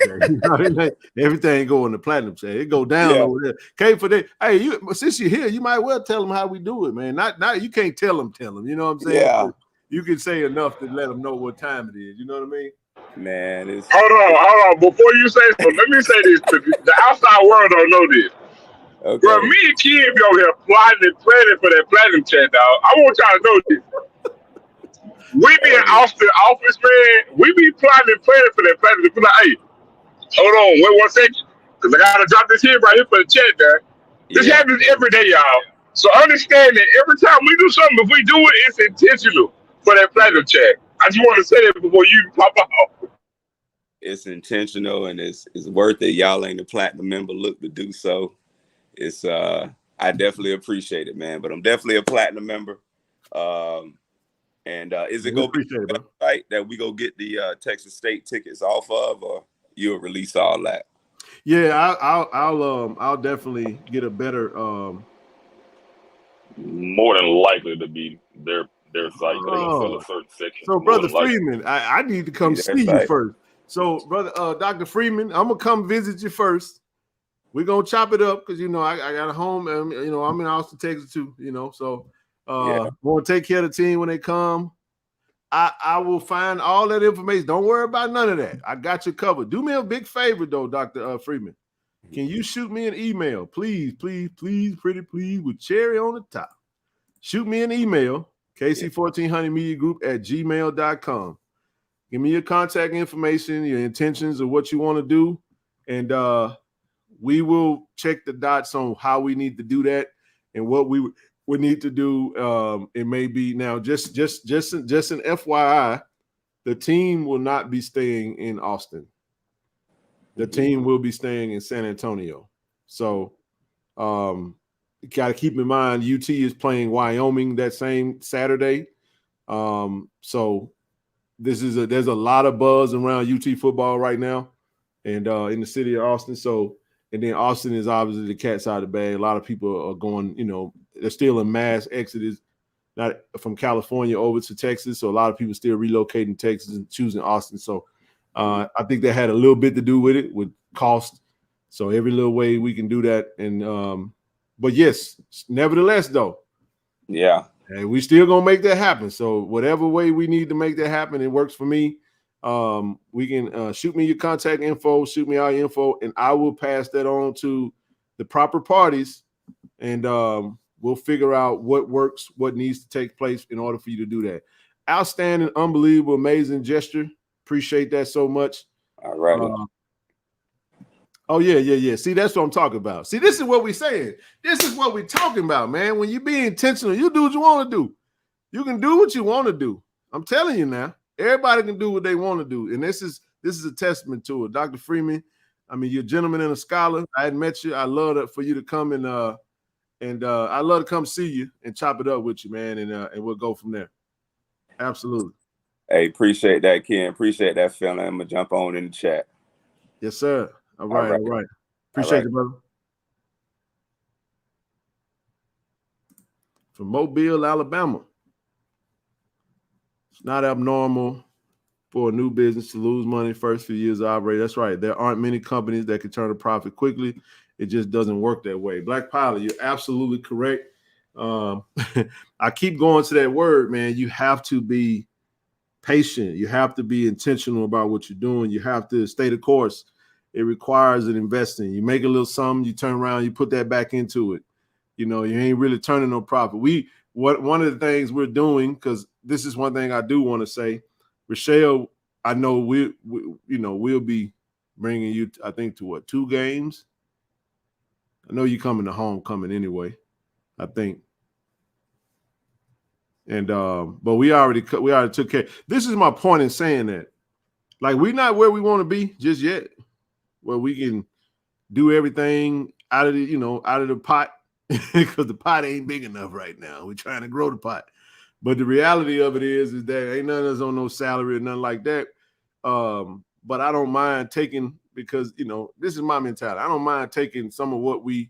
chat. Everything go in the platinum chat. It go down over there. Okay, for that. Hey, since you're here, you might well tell them how we do it, man. Not you can't tell them. You know what I'm saying? Yeah. You can say enough to let them know what time it is. You know what I mean? Man, hold on. Before you say so, let me say this to the outside world don't know this. Okay. Bro, me and Kim be over here plotting and planning for that platinum chat, dog. I want y'all to know this. We be in Austin office, man. We be plotting and planning for that platinum. Be like, hey, hold on, wait 1 second, because I gotta drop this here right here for the chat, dog. This happens every day, y'all. So understand that every time we do something, if we do it, it's intentional for that platinum chat. I just want to say that before you pop out. It's intentional and it's worth it. Y'all ain't a platinum member. Look to do so. It's I definitely appreciate it, man. But I'm definitely a platinum member. Is it gonna be the website that we go get the Texas State tickets off of, or you'll release all that? Yeah, I'll definitely get a better. More than likely to be their site. They're gonna fill a certain section. So, Brother Freeman, I need to come see you first. So, brother, Dr. Freeman, I'm gonna come visit you first. We're gonna chop it up because I got a home and I'm in Austin, Texas too. So want to take care of the team when they come. I will find all that information. Don't worry about none of that. I got you covered. Do me a big favor though, Dr. Freeman. Can you shoot me an email, please, pretty please, with cherry on the top? Shoot me an email, kc1400mediagroup@gmail.com. Give me your contact information, your intentions of what you want to do, and we will check the dots on how we need to do that and what we would need to do. It may be now just an FYI, the team will not be staying in Austin. The team will be staying in San Antonio. So you got to keep in mind UT is playing Wyoming that same Saturday. So there's a lot of buzz around UT football right now, and in the city of Austin. So, and then Austin is obviously the cat's out of the bag. A lot of people are going, they're still in mass exodus, not from California over to Texas. So a lot of people still relocating to Texas and choosing Austin. So I think that had a little bit to do with it, with cost. So every little way we can do that. And but yes, nevertheless though. Yeah. Hey, we still gonna make that happen. So whatever way we need to make that happen, it works for me. We can shoot me your contact info, shoot me our info, and I will pass that on to the proper parties, and we'll figure out what works, what needs to take place in order for you to do that. Outstanding, unbelievable, amazing gesture. Appreciate that so much. All right. Oh, yeah. See, that's what I'm talking about. See, this is what we're saying. This is what we're talking about, man. When you be intentional, you do what you want to do. You can do what you want to do. I'm telling you now. Everybody can do what they want to do. And this is a testament to it. Dr. Freeman, I mean, you're a gentleman and a scholar. I hadn't met you. I love it for you to come and I love to come see you and chop it up with you, man. And we'll go from there. Absolutely. Hey, appreciate that, Ken. Appreciate that feeling. I'm going to jump on in the chat. Yes, sir. All right. Appreciate it, brother. From Mobile, Alabama. It's not abnormal for a new business to lose money first few years of operation. That's right. There aren't many companies that can turn a profit quickly. It just doesn't work that way. Black Pilot, you're absolutely correct. I keep going to that word, man. You have to be patient. You have to be intentional about what you're doing. You have to stay the course. It requires an investing. You make a little something, you turn around, you put that back into it. You ain't really turning no profit. One of the things we're doing, because this is one thing I do want to say, Rochelle, I know we'll be bringing you, I think, to 2 games. I know you're coming to homecoming anyway, I think. And but we already took care. This is my point in saying that, like, we're not where we want to be just yet, where we can do everything out of the pot, because the pot ain't big enough right now. We're trying to grow the pot. But the reality of it is that ain't none of us on no salary or nothing like that. But I don't mind taking, because this is my mentality. I don't mind taking some of what we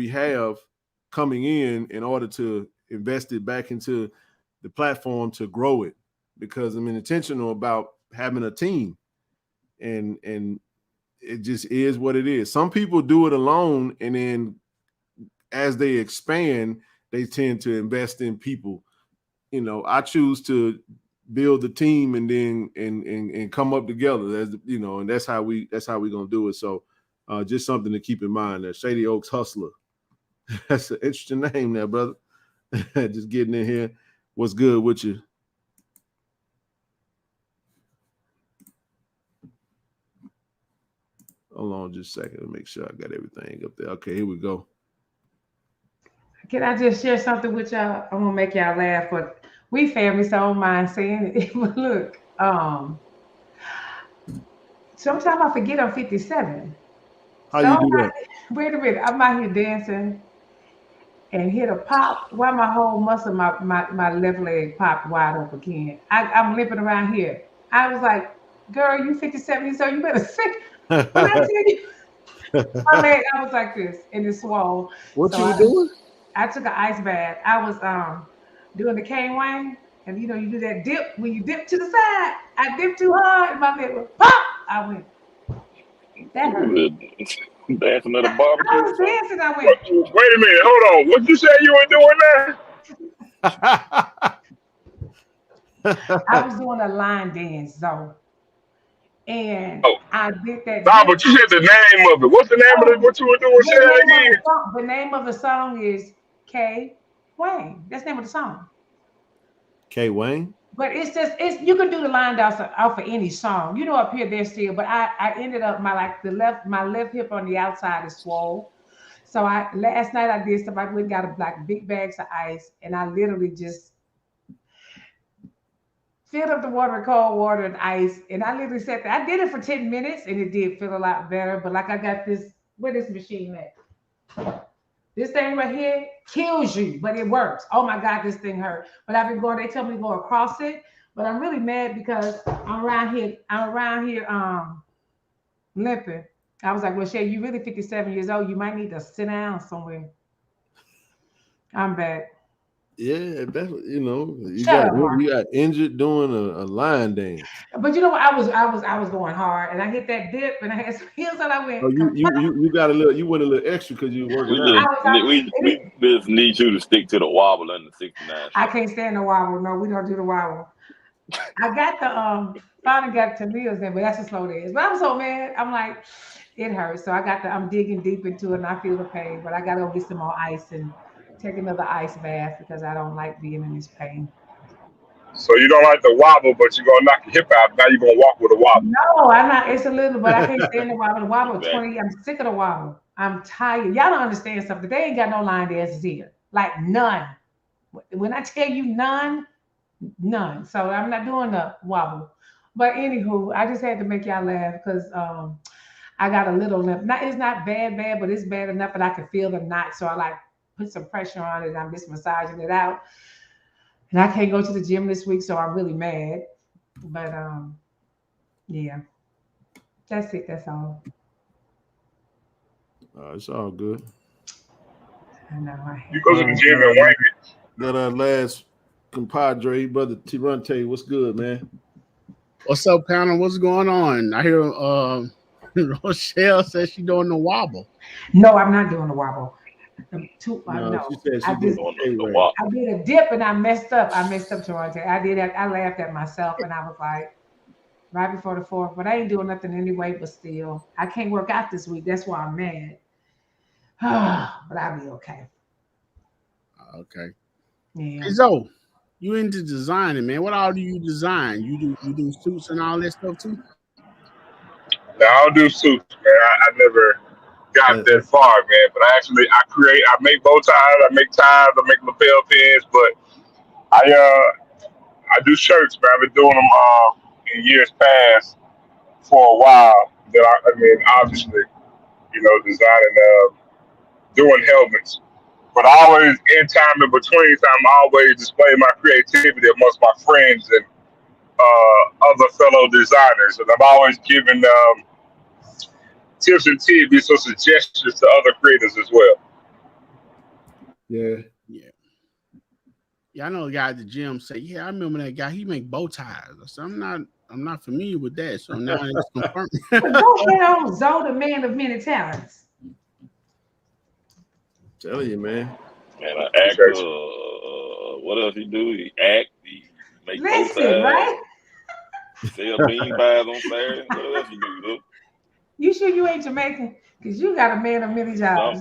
have coming in order to invest it back into the platform to grow it, because I'm intentional about having a team, and it just is what it is. Some people do it alone, and then as they expand, they tend to invest in people. I choose to build the team and then and come up together, as and that's how we're gonna do it. So just something to keep in mind there. Shady Oaks Hustler. That's an interesting name there, brother. Just getting in here. What's good with you? Hold on just a second to make sure I got everything up there. Okay, here we go. Can I just share something with y'all? I'm gonna make y'all laugh, but we family, so I don't mind saying it. But look, sometimes I forget I'm 57. How you do that? Wait a minute, I'm out here dancing and hit a pop. Why my whole muscle, my left leg popped wide open again. I'm limping around here. I was like, girl, you 57 years old, you better sit. When I tell you, my leg, I was like this, and it swole. What you were doing? I took an ice bath. I was doing the cane wang, and you do that dip when you dip to the side. I dipped too hard, and my leg was pop. I went. That hurt. Dancing at a barbecue. I was dancing. I went. Wait a minute, hold on. What you say you were doing there? I was doing a line dance, though. And I did that. Nah, but you said the name of it. What's the name of it? What you were doing? Say that again. The name of the song is K. Wayne. That's the name of the song. K. Wayne? But it's you can do the line dance off of any song. Up here there still, but I ended up my left hip on the outside is swole. So last night I did stuff. I went and got big bags of ice, and I literally just filled up the water with cold water and ice, and I literally sat there. I did it for 10 minutes, and it did feel a lot better. But like I got this Where this machine at? This thing right here kills you, but it works. Oh my God, this thing hurt. But I've been going, they tell me to go across it, but I'm really mad because I'm around here limping. I was like, well, Shay, you really 57 years old. You might need to sit down somewhere. I'm back. Yeah, that's you Shut up, you got injured doing a line dance. But you know what? I was going hard, and I hit that dip, and I had some heels, and I went. Oh, you got you went a little extra because you were working out. We just need you to stick to the wobble and the 69. I can't stand the wobble. No, we don't do the wobble. I got the finally got to meals in, but that's a slow dance. But I'm so mad. I'm like, it hurts. So I'm digging deep into it, and I feel the pain. But I gotta go get some more ice and take another ice bath because I don't like being in this pain. So you don't like the wobble, but you're gonna knock your hip out. Now you're gonna walk with a wobble. No, I'm not. It's a little, but I can't stand the wobble. The wobble 20. I'm sick of the wobble. I'm tired. Y'all don't understand something. They ain't got no line dances here. Like none. When I tell you none. So I'm not doing the wobble. But anywho, I just had to make y'all laugh because I got a little limp. It's not bad, but it's bad enough that I can feel the knot. So I like put some pressure on it and I'm just massaging it out. And I can't go to the gym this week, so I'm really mad. But yeah. That's it, that's all. It's all good. I know you go to the gym and wang it. Got our last compadre, brother Tirante. What's good, man? What's up, panel? What's going on? I hear Rochelle says she's doing the wobble. No, I'm not doing the wobble. She said she did I did a dip and I messed up. Toronto. I laughed at myself and I was like, right before the 4th, but I ain't doing nothing anyway, but still. I can't work out this week. That's why I'm mad. But I'll be okay. Okay. Yeah. Hey, Zoe, you into designing, man. What all do you design? You do suits and all that stuff too? No, I don't do suits, man. I never got that far, man. But I make bow ties, I make ties, I make lapel pins, but I do shirts, man. I've been doing them in years past for a while. Obviously, designing, doing helmets. But I always, in time in between time, I always display my creativity amongst my friends and other fellow designers. And I've always given tips and tidbits or suggestions to other creators as well. Yeah. I know a guy at the gym say, yeah, I remember that guy. He make bow ties. I said, I'm not familiar with that. So now it's confirmed. Go tell Zoe, the man of many talents. Tell you, man. Man, an actor. What else he do? He act. He make bow ties. Right? Sell bean pies on Saturday. What else you do, though? You sure you ain't Jamaican? Because you got a man of many jobs.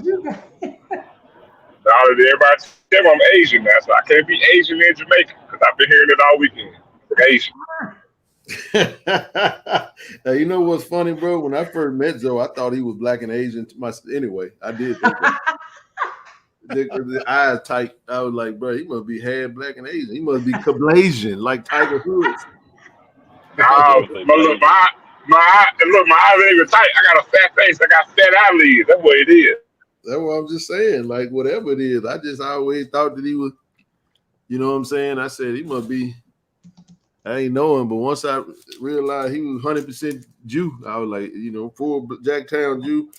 Everybody tell me I'm Asian now, so I can't be Asian in Jamaica because I've been hearing it all weekend. I'm Asian. Now, you know what's funny, bro? When I first met Joe, I thought he was black and Asian. Anyway, I did think that. The eyes tight. I was like, bro, he must be half black and Asian. He must be Kablasian, like Tiger Woods. My eyes ain't even tight. I got a fat face. I got fat eyelids. That's what it is. That's what I'm just saying. Like, whatever it is, I just always thought that he was, you know what I'm saying? I said, he must be, I ain't know him, but once I realized he was 100% Jew, I was like, full Jacktown Jew,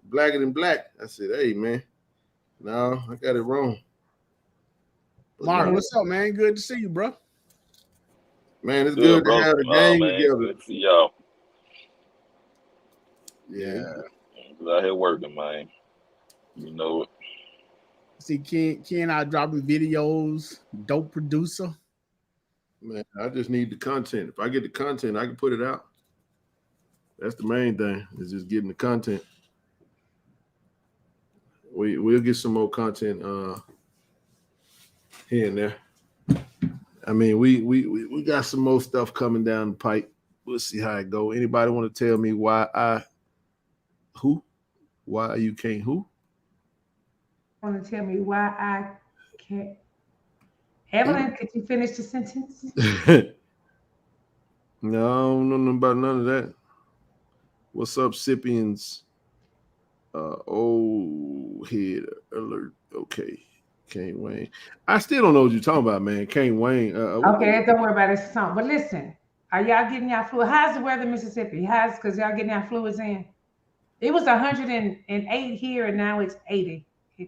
blacker than black. I said, hey, man, no, I got it wrong. Mark, what's up, man? Good to see you, bro. Man, it's good to have the gang together. Good to see y'all. Yeah. Out here working, man. You know it. See, Ken out dropping videos, dope producer. Man, I just need the content. If I get the content, I can put it out. That's the main thing, is just getting the content. We'll get some more content here and there. I mean, we got some more stuff coming down the pipe. We'll see how it go. Anybody want to tell me why you can't who? Want to tell me why I can't? Evelyn, could you finish the sentence? No, I don't know nothing about none of that. What's up, Sipians? Oh, head alert. Okay. Kane Wayne. I still don't know what you're talking about, man. Kane Wayne. Okay, don't worry about it. It's a song. But listen, are y'all getting y'all fluid? How's the weather in Mississippi? How's because y'all getting y'all fluids in? It was 108 here, and now it's 80.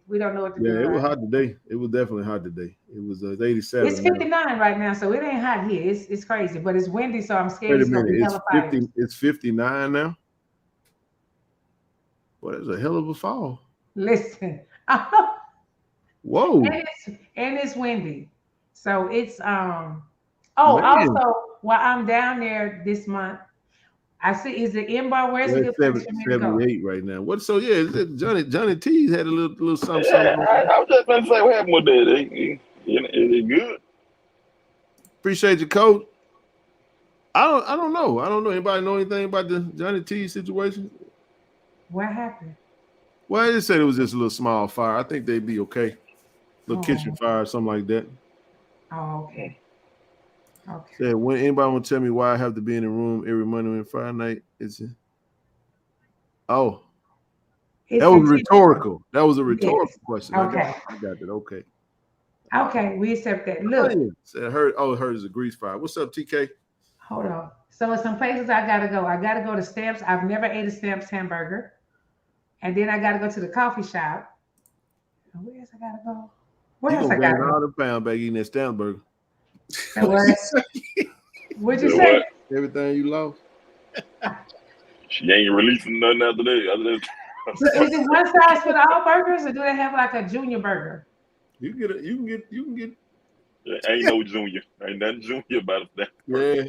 We don't know what to do. Yeah, it was Right? hot today. It was definitely hot today. It was 87. It's 59 right now, so it ain't hot here. It's crazy, but it's windy, so I'm scared Wait a it's gonna minute. be It's hella 50. fires. It's 59 now. Boy, that's a hell of a fall. Listen, Whoa, and it's windy, so it's Oh, man. also while I'm down there this month, I see is the inbar. Where's a Well, good it's place for me to go? 78 right now. What? So yeah, Johnny T's had a little something. Yeah, something. I was just about to say what happened with that. It good. Appreciate you, coach. I don't know. I don't know. Anybody know anything about the Johnny T situation? What happened? Well, they said it was just a little small fire. I think they'd be okay. Little kitchen fire, or something like that. Oh, okay. Okay. Said, when anybody want to tell me why I have to be in the room every Monday and Friday night? That was rhetorical. That was a rhetorical question. Okay. I got that. Okay. Okay, we accept that. Look, Said hers is a grease fire. What's up, TK? hold on. So in some places I gotta go. I gotta go to Stamps. I've never ate a Stamps hamburger. And then I gotta go to the coffee shop. Where else I gotta go? Where else I gotta go? All the pound back eating that Stamp burger. What'd you say? Everything you lost. She ain't releasing nothing after that. So is it one size for all burgers, or do they have like a junior burger? You can get. Ain't no junior. Ain't nothing junior about that. Yeah.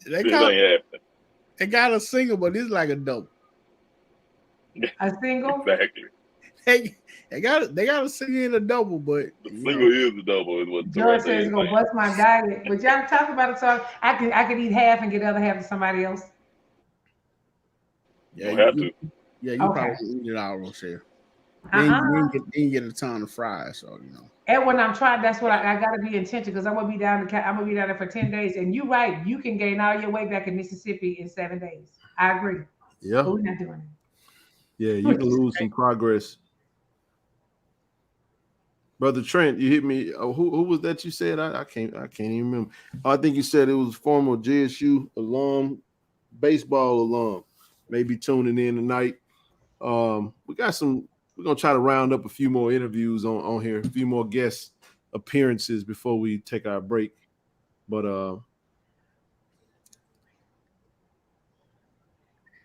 They got a single, but it's like a double. A single? Exactly. They got a single and a double, but the single is the double. Is what George says it's gonna bust my diet. But y'all talk about it, so I could eat half and get the other half to somebody else. Yeah, you have to. Yeah, you Okay. probably eat it all, Rochelle. Then you get a ton of fries, so you know. And when I'm trying, that's what I gotta be intentional because I'm gonna be down there for 10 days. And you're right, you can gain all your weight back in Mississippi in 7 days. I agree. Yeah. But we're not doing it. Yeah, you can lose some progress. Brother Trent, you hit me. Who was that you said? I can't even remember. I think you said it was former JSU alum, baseball alum. Maybe tuning in tonight. We're gonna try to round up a few more interviews on here, a few more guest appearances before we take our break. But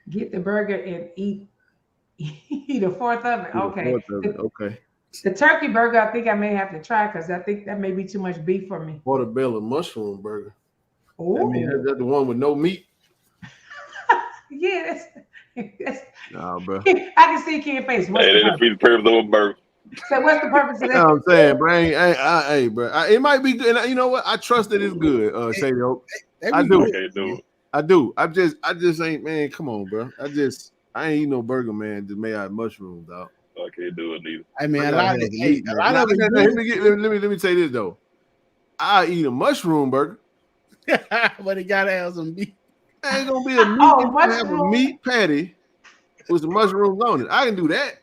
get the burger and eat a fourth of it. Okay. Okay. The turkey burger, I think I may have to try because I think that may be too much beef for me. Portobello mushroom burger. Oh, I mean, that's the one with no meat. Yeah, that's Nah, bro. I can see Ken's face. What's the purpose? The purpose of a burger. So what's the purpose of that? You know what I'm saying, bro. Hey, bro. It might be good. And you know what? I trust that it's good. Shady Oak. I do. I do. I just ain't, man. Come on, bro. I ain't eat no burger, man. Just made out of mushrooms, dog. I can't do it neither. I mean, a lot of it. Let me say this though. I eat a mushroom burger, but it gotta have some meat. Ain't gonna be a meat. Have a meat patty with some mushrooms on it. I can do that.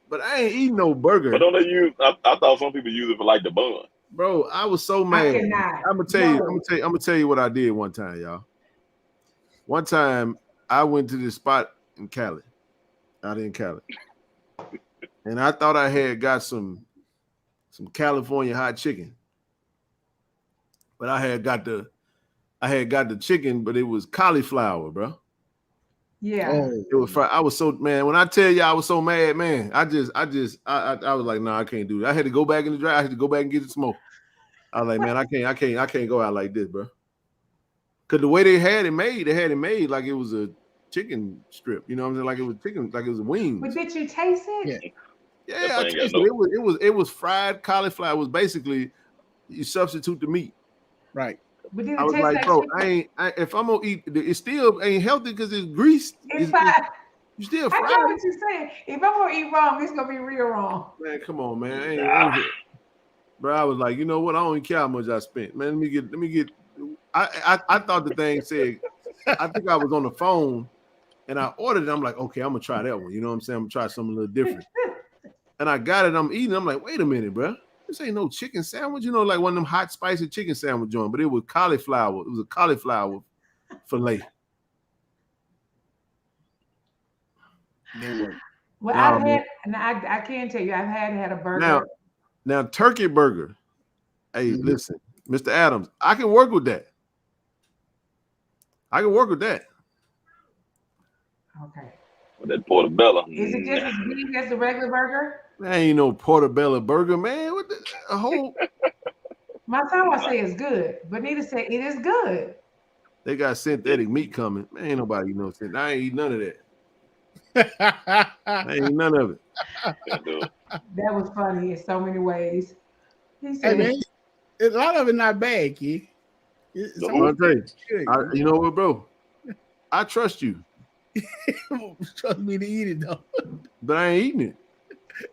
But I ain't eating no burger. But don't they use? I thought some people use it for like the bun. Bro, I was so mad. I'm gonna tell you what I did one time, y'all. One time I went to this spot in Cali, out in Cali, and I thought I had got some California hot chicken, but I had got the chicken, but it was cauliflower, bro. Yeah. It was fried. I was so, man, when I tell you I was so mad, man, I was like, nah, I can't do that. I had to go back in the dry. I had to go back and get the smoke. I was like, man, I can't go out like this, bro. Cause the way they had it made like it was a chicken strip. You know what I'm saying? Like it was chicken, like it was wings. But did you taste it? Yeah, I tasted it. It was fried cauliflower. It was basically you substitute the meat. Right. But did it I was taste like, like bro, chicken? if I'm gonna eat it still ain't healthy because it's greased. It's fried. You still I fried. know what you're saying. If I'm gonna eat wrong, it's gonna be real wrong. Man, come on, man. Bro, I was like, you know what? I don't even care how much I spent. Man, let me get. I thought the thing said. I think I was on the phone, And I ordered it. I'm like, okay, I'm gonna try that one. You know what I'm saying? I'm gonna try something a little different. And I got it. I'm eating. I'm like, wait a minute, bro. This ain't no chicken sandwich. You know, like one of them hot, spicy chicken sandwich joint. But it was cauliflower. It was a cauliflower fillet. Well, I've had, and I can tell you, I've had a burger. Now turkey burger. Hey, listen, Mr. Adams, I can work with that. Okay. With that portobello. Is it just as big as the regular burger? There ain't no portobello burger, man. What a whole. My time say it's good, but Nita said it is good. They got synthetic meat coming. Man, ain't nobody knows that. I ain't eat none of that. I ain't none of it. That was funny in so many ways. He said, hey, man, a lot of it not bad, kid. You know what, bro? I trust you. Trust me to eat it though. But I ain't eating it.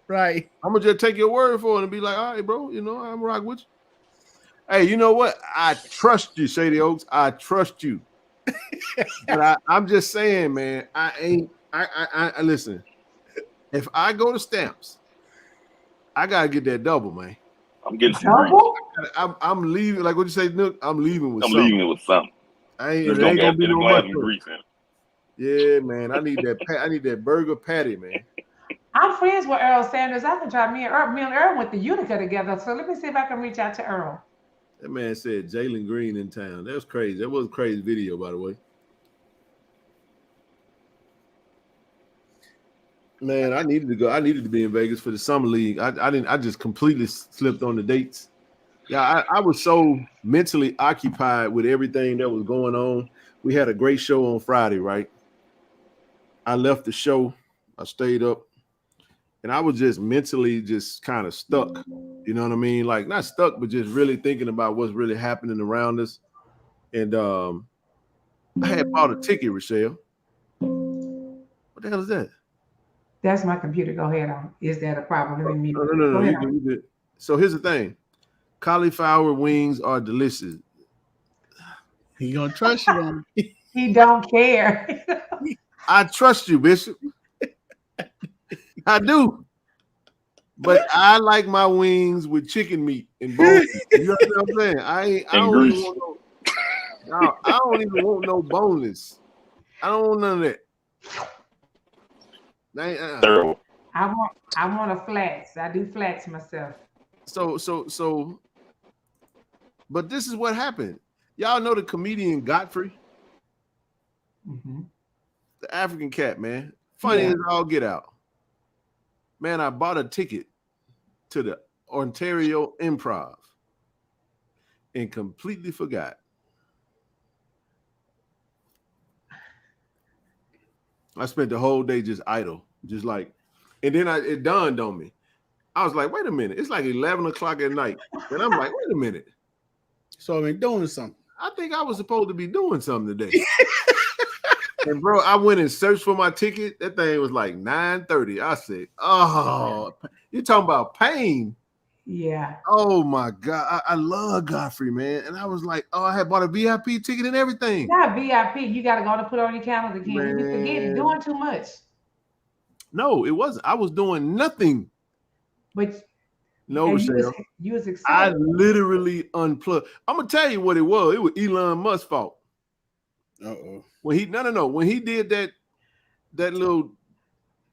Right. I'm gonna just take your word for it and be like, all right, bro, you know, I'm rock with you. Hey, you know what? I trust you, Shady Oaks. I trust you. But I'm just saying, man, I listen. If I go to Stamps, I gotta get that double, man. I'm getting double. I'm leaving. Like what you say, Nook? I'm leaving with something. Leaving it with something. Ain't gonna be no much. Grease in it. Yeah, man. I need that. I need that burger patty, man. I'm friends with Earl Sanders. I can try me and Earl went to Utica together. So let me see if I can reach out to Earl. That man said Jalen Green in town. That was crazy. That was a crazy video, by the way. Man, I needed to go. I needed to be in Vegas for the summer league. I didn't. I just completely slipped on the dates. Yeah, I was so mentally occupied with everything that was going on. We had a great show on Friday, right? I left the show. I stayed up, and I was just mentally just kind of stuck. You know what I mean? Like not stuck, but just really thinking about what's really happening around us. And I had bought a ticket, Rochelle. What the hell is that? That's my computer. Go ahead on. Is that a problem? Let me mute. No. You did. So here's the thing. Cauliflower wings are delicious. He gonna trust you on. He don't care. I trust you, Bishop. I do. But I like my wings with chicken meat and bones. You know what I'm saying? I don't even want no boneless. I don't want none of that. I want a flats. I do flats myself. So but this is what happened. Y'all know the comedian Godfrey? Mm-hmm. The African cat, man. Funny as all get out. Man, I bought a ticket to the Ontario Improv and completely forgot. I spent the whole day just idle, just like, and then it dawned on me. I was like, wait a minute. It's like 11 o'clock at night. And I'm like, wait a minute. So I've been doing something. I think I was supposed to be doing something today. And bro, I went and searched for my ticket. That thing was like 9:30. I said, oh, you're talking about pain. Yeah. Oh my God. I love Godfrey, man. And I was like, oh, I had bought a VIP ticket and everything. Not VIP. You got to go to put on your calendar again. You be forgetting, doing too much. No, it wasn't. I was doing nothing. But no, Michelle. You was excited. I literally unplugged. I'm gonna tell you what it was. It was Elon Musk's fault. When he when he did that little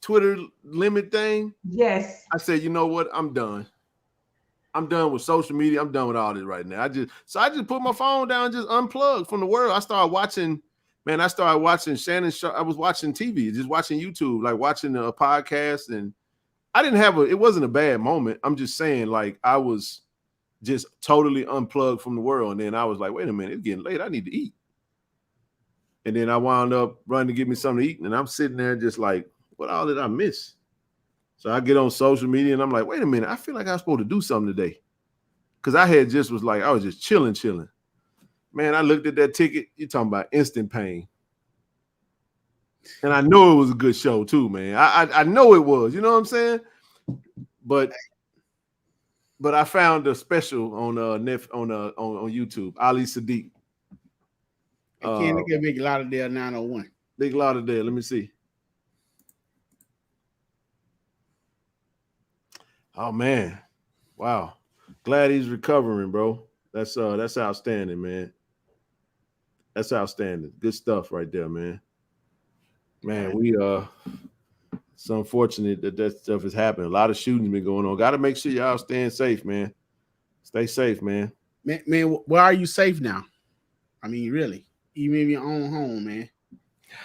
Twitter limit thing. Yes. I said, you know what? I'm done. I'm done with social media. I'm done with all this right now. I just put my phone down, and just unplugged from the world. I started watching Shannon Sharp. I was watching TV, just watching YouTube, like watching a podcast, and I didn't have it wasn't a bad moment. I'm just saying, like, I was just totally unplugged from the world. And then I was like, wait a minute, it's getting late. I need to eat. And then I wound up running to get me something to eat. And I'm sitting there just like, what all did I miss? So I get on social media and I'm like, wait a minute, I feel like I was supposed to do something today. Because I was just chilling. Man, I looked at that ticket. You're talking about instant pain. And I know it was a good show too, man. I know it was. You know what I'm saying? But I found a special on YouTube. Ali Sadiq. I can't make Lauderdale 901. Big Lauderdale. Let me see. Oh man, wow. Glad he's recovering, bro. That's outstanding, man. That's outstanding. Good stuff right there, man. Man, it's unfortunate that stuff is happening. A lot of shootings been going on. Got to make sure y'all staying safe, man. Stay safe, man. Man, where are you safe now? I mean, really, even in your own home, man.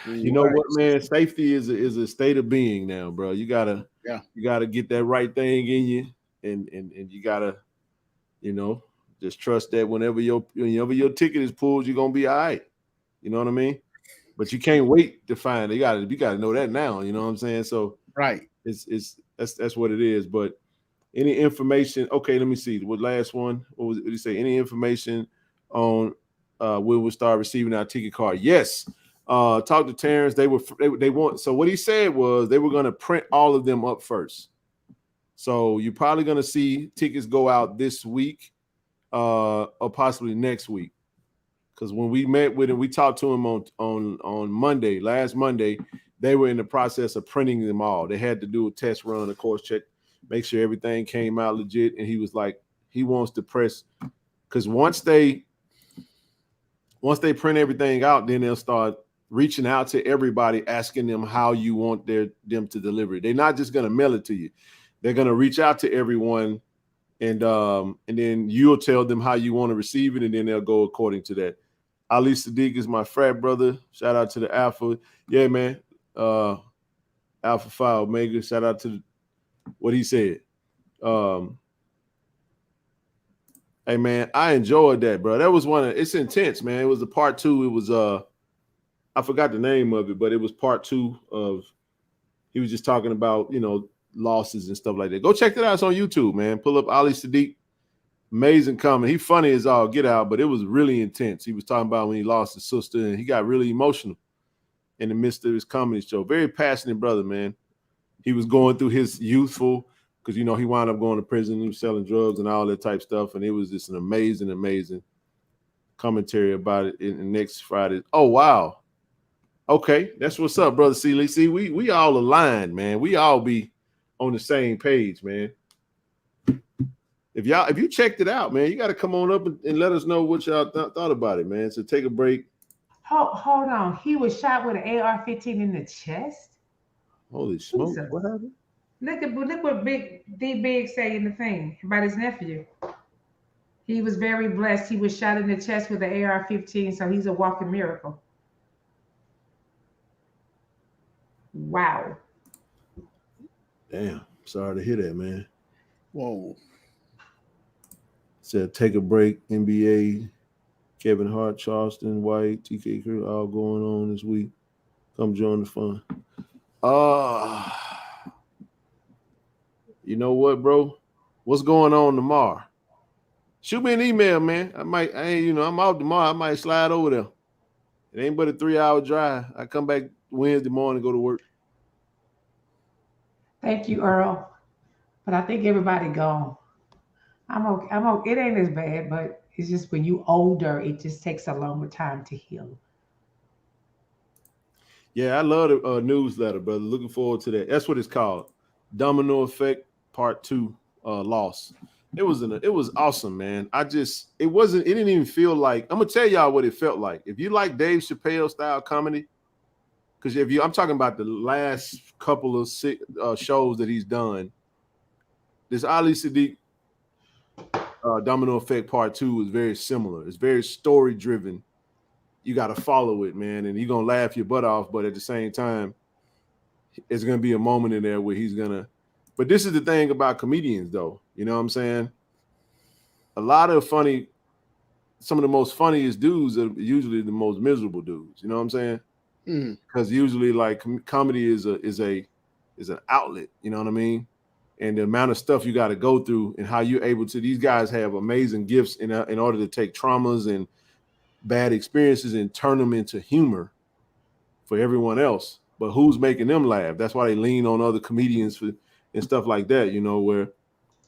You know what, man? Safety is a state of being now, bro. You gotta get that right thing in you, and you gotta, just trust that whenever your ticket is pulled, you're gonna be all right. You know what I mean? But you can't wait to find it. You gotta know that now. You know what I'm saying? So right, that's what it is. But any information? Okay, let me see. What last one? What did he say? Any information on we will start receiving our ticket card? Yes. Talk to Terrence. They want. So what he said was they were going to print all of them up first. So you're probably going to see tickets go out this week, or possibly next week. Because when we met with him, we talked to him on Monday, last Monday. They were in the process of printing them all. They had to do a test run, of course, check, make sure everything came out legit. And he was like, he wants to press, because once they print everything out, then they'll start reaching out to everybody, asking them how you want them to deliver it. They're not just going to mail it to you. They're going to reach out to everyone, and then you'll tell them how you want to receive it, and then they'll go according to that. Ali Sadiq is my frat brother. Shout out to the Alpha. Yeah, man. Alpha Phi Omega. Shout out to what he said. Hey, man, I enjoyed that, bro. That was it's intense, man. It was the part 2. It was I forgot the name of it, but it was part 2 of, he was just talking about, losses and stuff like that. Go check that out. It's on YouTube, man. Pull up Ali Sadiq. Amazing comment. He funny as all get out, but it was really intense. He was talking about when he lost his sister, and he got really emotional in the midst of his comedy show. Very passionate brother, man. He was going through his youthful, because, he wound up going to prison. He was selling drugs and all that type stuff, and it was just an amazing commentary about it in next Friday. Oh, wow. Okay, that's what's up, brother Seeley. See, we all aligned, man. We all be on the same page, man. If you checked it out, man, you got to come on up and let us know what y'all thought about it, man. So take a break. Hold on. He was shot with an AR-15 in the chest. Holy smoke! Jesus. What happened? Look what Big say in the thing about his nephew. He was very blessed. He was shot in the chest with an AR-15, so he's a walking miracle. Wow. Damn. Sorry to hear that, man. Whoa. Said take a break. NBA, Kevin Hart, Charleston, White, TK Crew, all going on this week. Come join the fun. You know what, bro? What's going on tomorrow? Shoot me an email, man. I'm out tomorrow. I might slide over there. It ain't but a 3-hour drive. I come back Wednesday morning, go to work. Thank you, Earl. But I think everybody gone. I'm okay. It ain't as bad, but it's just when you older, it just takes a longer time to heal. Yeah, I love the newsletter, brother. Looking forward to that. That's what it's called. Domino Effect Part 2 Loss. It was awesome, man. It didn't even feel like, I'm gonna tell y'all what it felt like. If you like Dave Chappelle style comedy, because I'm talking about the last couple of shows that he's done, this Ali Sadiq Domino Effect Part 2 is very similar. It's very story driven. You got to follow it, man, and you're gonna laugh your butt off, but at the same time, it's gonna be a moment in there where he's gonna. But this is the thing about comedians, though. You know what I'm saying? A lot of some of the most funniest dudes are usually the most miserable dudes. You know what I'm saying? Because usually, like, comedy is an outlet. You know what I mean? And the amount of stuff you got to go through, and how you're able to. These guys have amazing gifts in order to take traumas and bad experiences and turn them into humor for everyone else. But who's making them laugh? That's why they lean on other comedians and stuff like that, where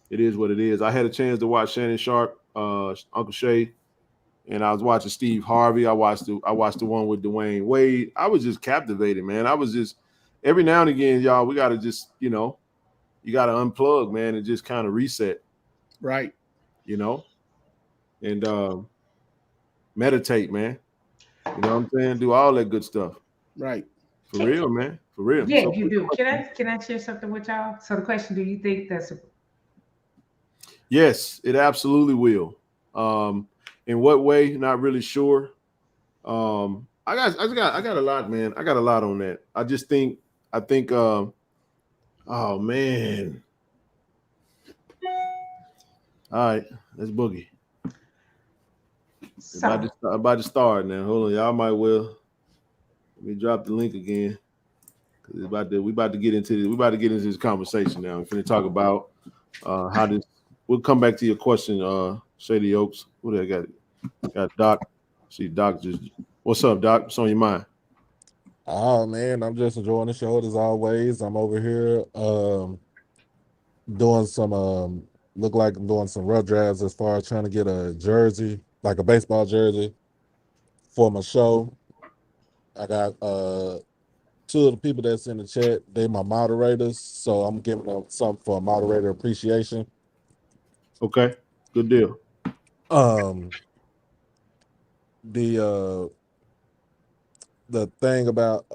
it is what it is. I had a chance to watch Shannon Sharp, Uncle Shay, and I was watching Steve Harvey. I watched the one with Dwayne Wade. I was just captivated, man. I was just every now and again, y'all, we gotta just, you gotta unplug, man, and just kind of reset. Right. And meditate, man. You know what I'm saying? Do all that good stuff. Right. For real, man. For real. Yeah, So, you do. Can I share something with y'all? So the question: do you think that's yes, it absolutely will. In what way? Not really sure. I got a lot, man. I got a lot on that. I think oh man. All right, let's boogie. so? About to start now. Hold on, y'all might well let me drop the link again. We about to get into this conversation now. We're going to talk about how this. We'll come back to your question, Shady Oaks. What do I got? Got Doc. See, Doc just. What's up, Doc? What's on your mind? Oh man, I'm just enjoying the show as always. I'm over here doing some look like I'm doing some rough drafts as far as trying to get a jersey, like a baseball jersey for my show. I got two of the people that's in the chat, they my moderators, so I'm giving them something for moderator appreciation. Okay, good deal. The thing about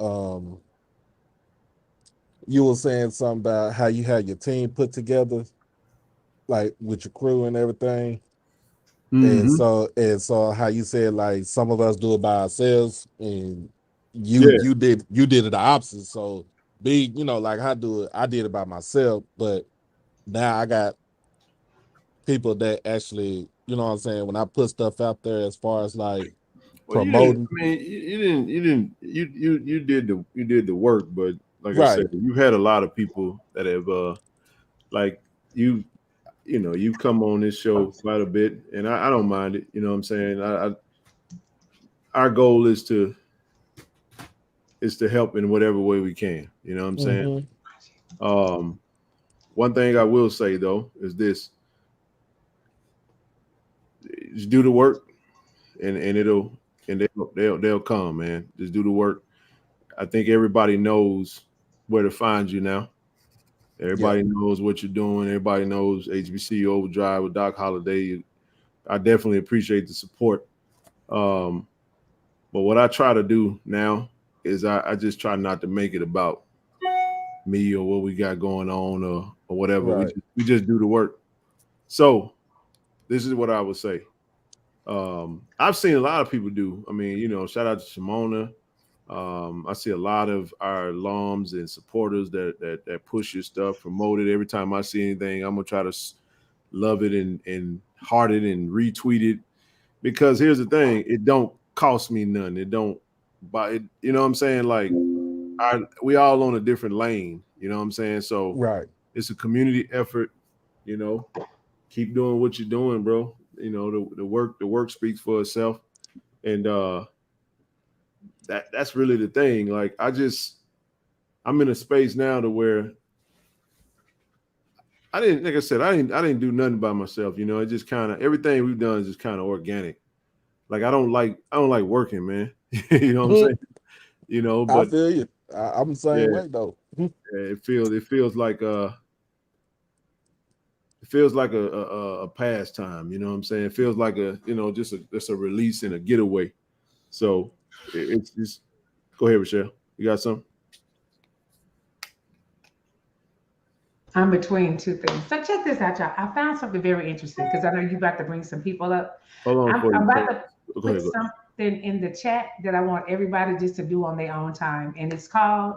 you were saying something about how you had your team put together, like with your crew and everything. Mm-hmm. And so how you said like some of us do it by ourselves, and you did it the opposite. So like I did it by myself, but now I got people that actually, you know what I'm saying, when I put stuff out there as far as like promoting. You did the work, but like I Right. said, you had a lot of people that have like you've come on this show quite a bit, and I don't mind it. You know what I'm saying? Our goal is to help in whatever way we can. You know what I'm saying? One thing I will say though is this: just do the work, and they'll come, man. Just do the work. I think everybody knows where to find you now. Everybody knows what you're doing. Everybody knows HBCU Overdrive with Doc Holliday. I definitely appreciate the support. But what I try to do now is I just try not to make it about me or what we got going on or whatever. Right. We just do the work. So this is what I would say. I've seen a lot of people do. I mean, shout out to Shimona. I see a lot of our alums and supporters that push your stuff, promote it. Every time I see anything, I'm gonna try to love it and heart it and retweet it, because here's the thing: it don't cost me nothing. It don't buy it. You know what I'm saying? Like we all on a different lane. You know what I'm saying? So right, it's a community effort. Keep doing what you're doing, bro. The work speaks for itself, and that's really the thing. Like I'm in a space now to where I didn't do nothing by myself. It just kind of everything we've done is just kind of organic. Like I don't like working, man. You know what I'm saying? But I feel you. I'm the same way though. It feels like a pastime. You know what I'm saying? It feels like just a release and a getaway. So it's just go ahead, Rochelle. You got something? I'm between two things. So check this out, y'all. I found something very interesting because I know you about to bring some people up. Hold on. I'm about to Go ahead. something in the chat that I want everybody just to do on their own time, and it's called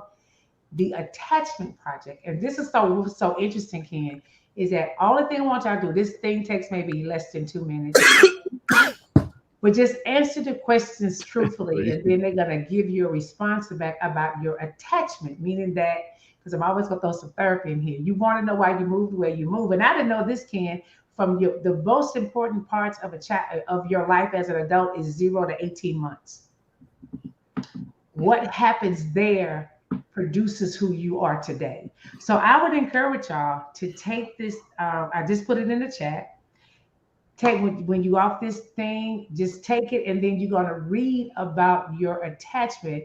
the Attachment Project. And this is so interesting, Ken, is that only thing I want y'all to do, this thing takes maybe less than 2 minutes, but just answer the questions truthfully, and then they're gonna give you a response back about your attachment, meaning that, because I'm always gonna throw some therapy in here. You want to know why you move the way you move, and I didn't know this, Ken. From the most important parts of of your life as an adult is 0 to 18 months. What happens there produces who you are today. So I would encourage y'all to take this. I just put it in the chat. when you off this thing, just take it, and then you're gonna read about your attachment.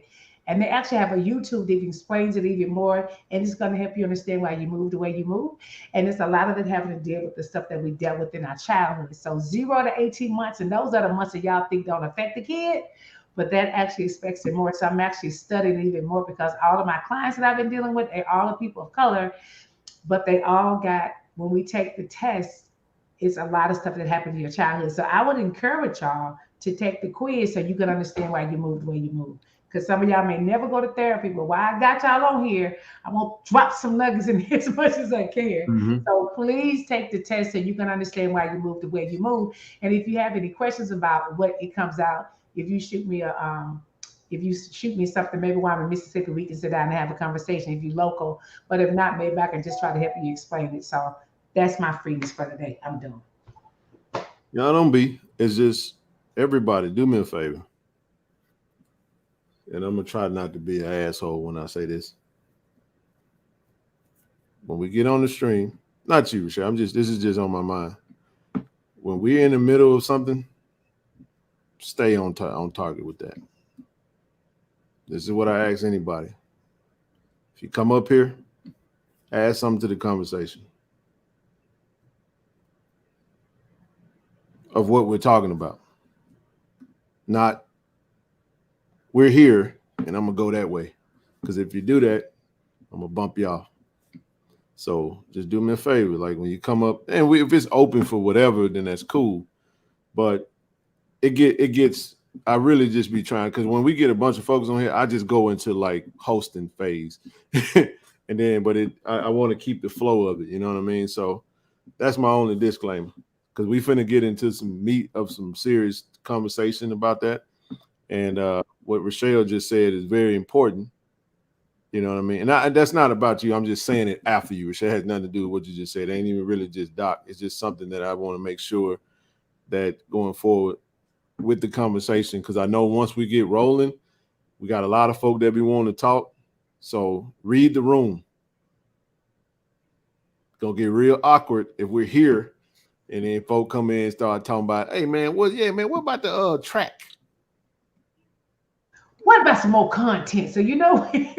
And they actually have a YouTube that explains it even more, and it's gonna help you understand why you move the way you move. And it's a lot of it having to deal with the stuff that we dealt with in our childhood. So 0 to 18 months, and those are the months that y'all think don't affect the kid, but that actually affects it more. So I'm actually studying even more because all of my clients that I've been dealing with, they're all the people of color, but they all got, when we take the test, it's a lot of stuff that happened in your childhood. So I would encourage y'all to take the quiz so you can understand why you move the way you move. Because some of y'all may never go to therapy, but while I got y'all on here, I'm going to drop some nuggets in here as much as I can. Mm-hmm. So please take the test so you can understand why you move the way you move. And if you have any questions about what it comes out, if you shoot me something, maybe while I'm in Mississippi, we can sit down and have a conversation if you're local. But if not, maybe I can just try to help you explain it. So that's my freeness for today. I'm done. Y'all don't be. It's just everybody do me a favor. And I'm gonna try not to be an asshole when I say this. When we get on the stream, not you, Rochelle, this is just on my mind. When we're in the middle of something, stay on target with that. This is what I ask anybody. If you come up here, add something to the conversation of what we're talking about. Not, we're here and I'm gonna go that way. Because if you do that, I'm gonna bump you off. So just do me a favor. Like when you come up, and if it's open for whatever, then that's cool. But it gets, I really just be trying, because when we get a bunch of folks on here, I just go into like hosting phase. And then, but I want to keep the flow of it, you know what I mean? So that's my only disclaimer, because we finna get into some meat of some serious conversation about that. And what Rochelle just said is very important. You know what I mean? And that's not about you. I'm just saying it after you. Rochelle has nothing to do with what you just said. It ain't even really just Doc. It's just something that I want to make sure that going forward with the conversation, because I know once we get rolling, we got a lot of folk that be wanting to talk. So read the room. It's gonna get real awkward if we're here and then folk come in and start talking about, hey man, what about the track? What about some more content? So you know, I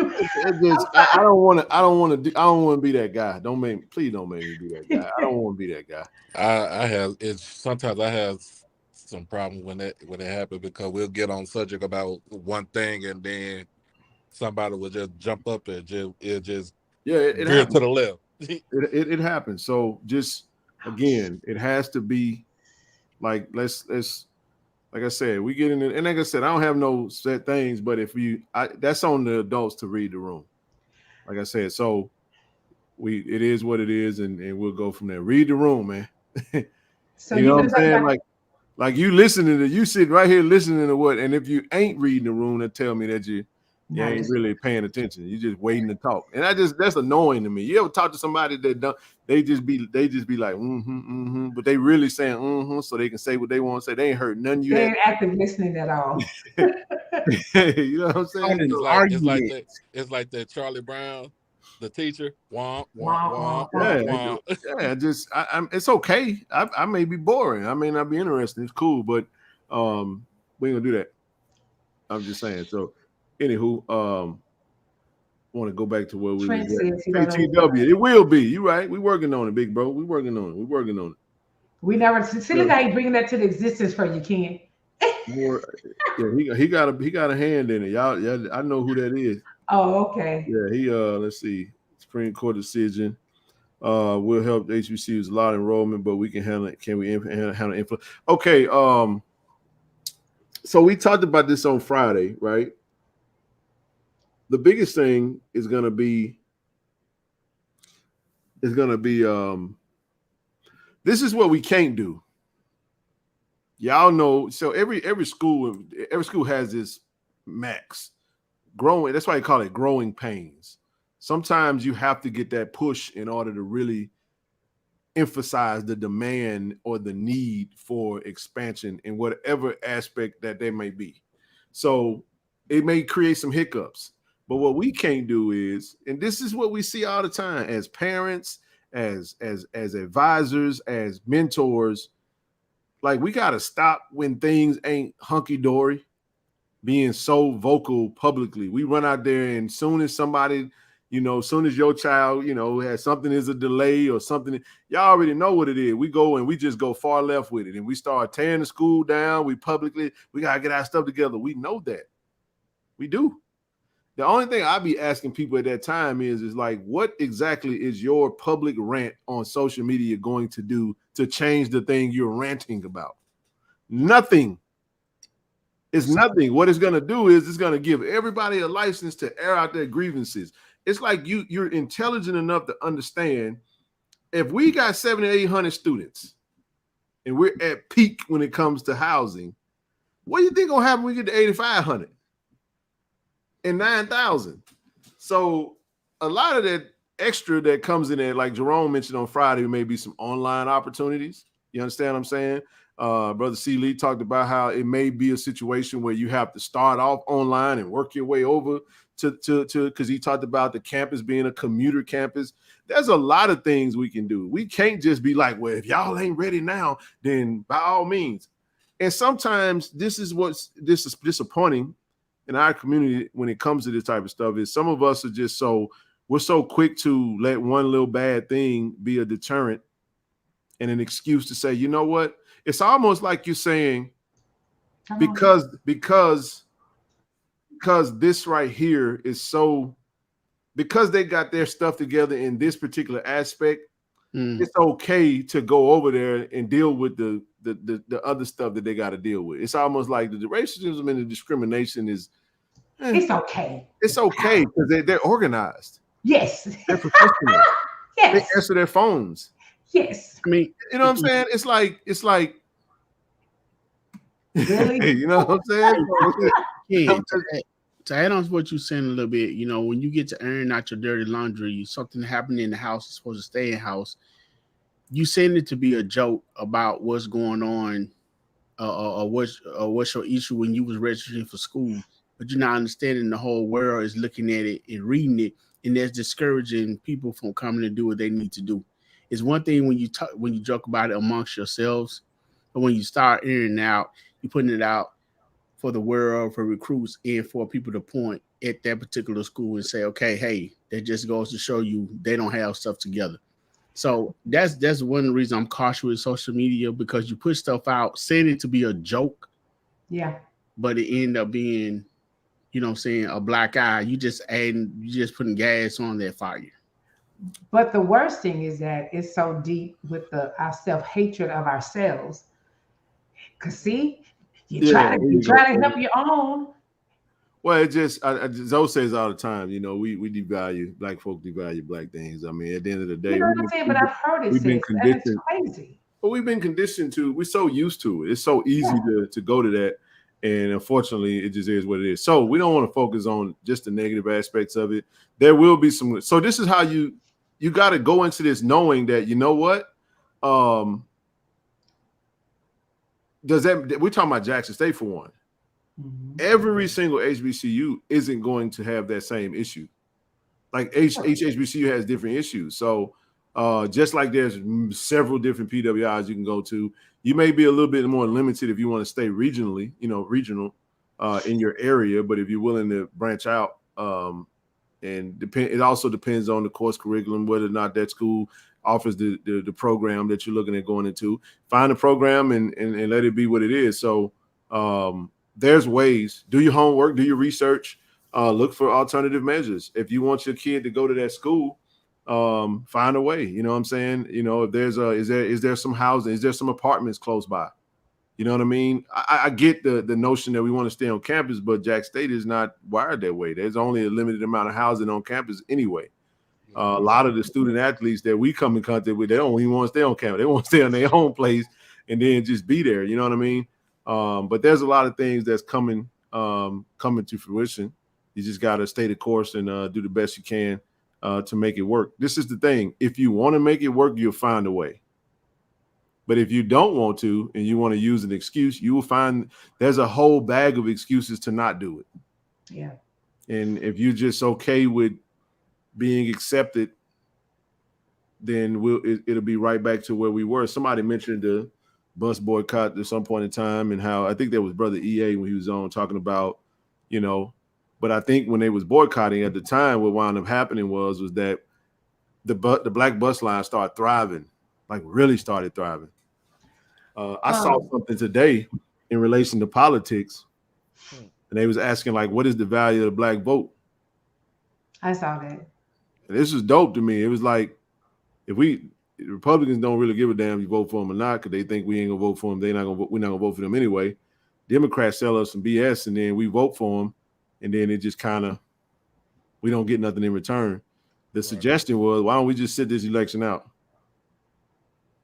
don't want to be that guy. Please don't make me be that guy. I don't want to be that guy. Sometimes I have some problem when it happens, because we'll get on subject about one thing and then somebody will just jump up and it veer to the left. It happens. So just again, it has to be like let's like I said, we get in it, and like I said, I don't have no set things, but that's on the adults to read the room. Like I said, so it is what it is, and we'll go from there. Read the room, man. So you know what I'm saying? Like you listening to, you sit right here listening to what, and if you ain't reading the room, that tell me that you ain't really paying attention. You just waiting to talk, and that's annoying to me. You ever talk to somebody that don't? They just be like but they really saying so they can say what they want to say. They ain't heard none. They ain't active listening at all. You know what I'm saying? It's like that Charlie Brown, the teacher. Womp, Womp, womp, womp, womp. Yeah, just it's okay. I may be boring. I may not be interested. It's cool, but we ain't gonna do that. I'm just saying. So, anywho, want to go back to where we was at. ATW. It will be. You right. We working on it, big bro. We working on it. We never see. Look how you bringing that to the existence for you, Ken. Yeah, he got a hand in it. Y'all, I know who that is. Oh, okay. Yeah, he let's see, Supreme Court decision. Will help HBCUs a lot of enrollment, but we can handle it. Can we handle influence? Okay. So we talked about this on Friday, right? The biggest thing is gonna be this is what we can't do. Y'all know, so every school has this max growing. That's why they call it growing pains. Sometimes you have to get that push in order to really emphasize the demand or the need for expansion in whatever aspect that they may be. So it may create some hiccups. But what we can't do is, and this is what we see all the time as parents, as advisors, as mentors, Like, we got to stop when things ain't hunky-dory, being so vocal publicly. We run out there, and soon as somebody, soon as your child, has something is a delay or something, y'all already know what it is. We go and we just go far left with it, and we start tearing the school down. We got to get our stuff together. We know that. We do. The only thing I be asking people at that time is like, what exactly is your public rant on social media going to do to change the thing you're ranting about? Nothing. It's nothing. What it's going to do is it's going to give everybody a license to air out their grievances. It's like you're intelligent enough to understand if we got 700 to 800 students and we're at peak when it comes to housing, what do you think going to happen when we get to 8,500 and 9,000? So a lot of that extra that comes in there, like Jerome mentioned on Friday, may be some online opportunities. You understand what I'm saying? Brother C. Lee talked about how it may be a situation where you have to start off online and work your way over to because he talked about the campus being a commuter campus. There's a lot of things we can do. We can't just be like, well, if y'all ain't ready now, then by all means. And sometimes this is disappointing in our community when it comes to this type of stuff is some of us are just we're so quick to let one little bad thing be a deterrent and an excuse to say, you know what? It's almost like you're saying because this right here is so, because they got their stuff together in this particular aspect, it's okay to go over there and deal with the other stuff that they got to deal with. It's almost like the racism and the discrimination is it's okay. It's okay because they're organized. Yes. They're professional. Yes. They answer their phones. Yes. I mean, you know what I'm saying? It's like really? You know what I'm saying? To add on to what you're saying a little bit, when you get to airing out your dirty laundry, something happened in the house is supposed to stay in house. You saying it to be a joke about what's going on, or what's your issue when you was registering for school, but you're not understanding the whole world is looking at it and reading it, and that's discouraging people from coming to do what they need to do. It's one thing when you joke about it amongst yourselves, but when you start airing out, you're putting it out for the world, for recruits, and for people to point at that particular school and say, okay, hey, that just goes to show you they don't have stuff together. So that's one reason I'm cautious with social media, because you put stuff out saying it to be a joke. Yeah. But it end up being, a black eye. You just putting gas on that fire. But the worst thing is that it's so deep with our self-hatred of ourselves. Because see, you try to help your own. Well, it just Zoe says all the time, we devalue black folk, devalue black things. I mean, at the end of the day, you know what I'm saying? But I've heard it said, and it's crazy. But we've been conditioned to. We're so used to it. It's so easy to go to that, and unfortunately, it just is what it is. So we don't want to focus on just the negative aspects of it. There will be some. So this is how you got to go into this knowing that, you know what, we're talking about Jackson State for one. Mm-hmm. Every single HBCU isn't going to have that same issue. Like each HBCU has different issues. So just like there's several different PWIs you can go to, you may be a little bit more limited if you want to stay regional in your area. But if you're willing to branch out, it also depends on the course curriculum, whether or not that school offers the program that you're looking at going into. Find a program and let it be what it is. So there's ways. Do your homework, do your research, look for alternative measures. If you want your kid to go to that school, find a way. You know what I'm saying? If there's is there some housing? Is there some apartments close by? You know what I mean? I get the notion that we want to stay on campus, but Jack State is not wired that way. There's only a limited amount of housing on campus anyway. A lot of the student athletes that we come in contact with, they don't even want to stay on campus. They want to stay in their own place and then just be there. You know what I mean? But there's a lot of things that's coming to fruition. You just got to stay the course and do the best you can to make it work. This is the thing. If you want to make it work, you'll find a way. But if you don't want to and you want to use an excuse, you will find there's a whole bag of excuses to not do it. Yeah. And if you're just okay with being accepted, then it'll be right back to where we were. Somebody mentioned bus boycott at some point in time, and how I think there was Brother EA when he was on talking about, but I think when they was boycotting at the time, what wound up happening was that the black bus line started thriving, like really started thriving. I saw something today in relation to politics, and they was asking like, what is the value of the black vote? I saw that. And this was dope to me. It was like, Republicans don't really give a damn if you vote for them or not, because they think we ain't gonna vote for them. We're not gonna vote for them anyway. Democrats sell us some BS, and then we vote for them, and then it just kind of, we don't get nothing in return. The suggestion was, why don't we just sit this election out?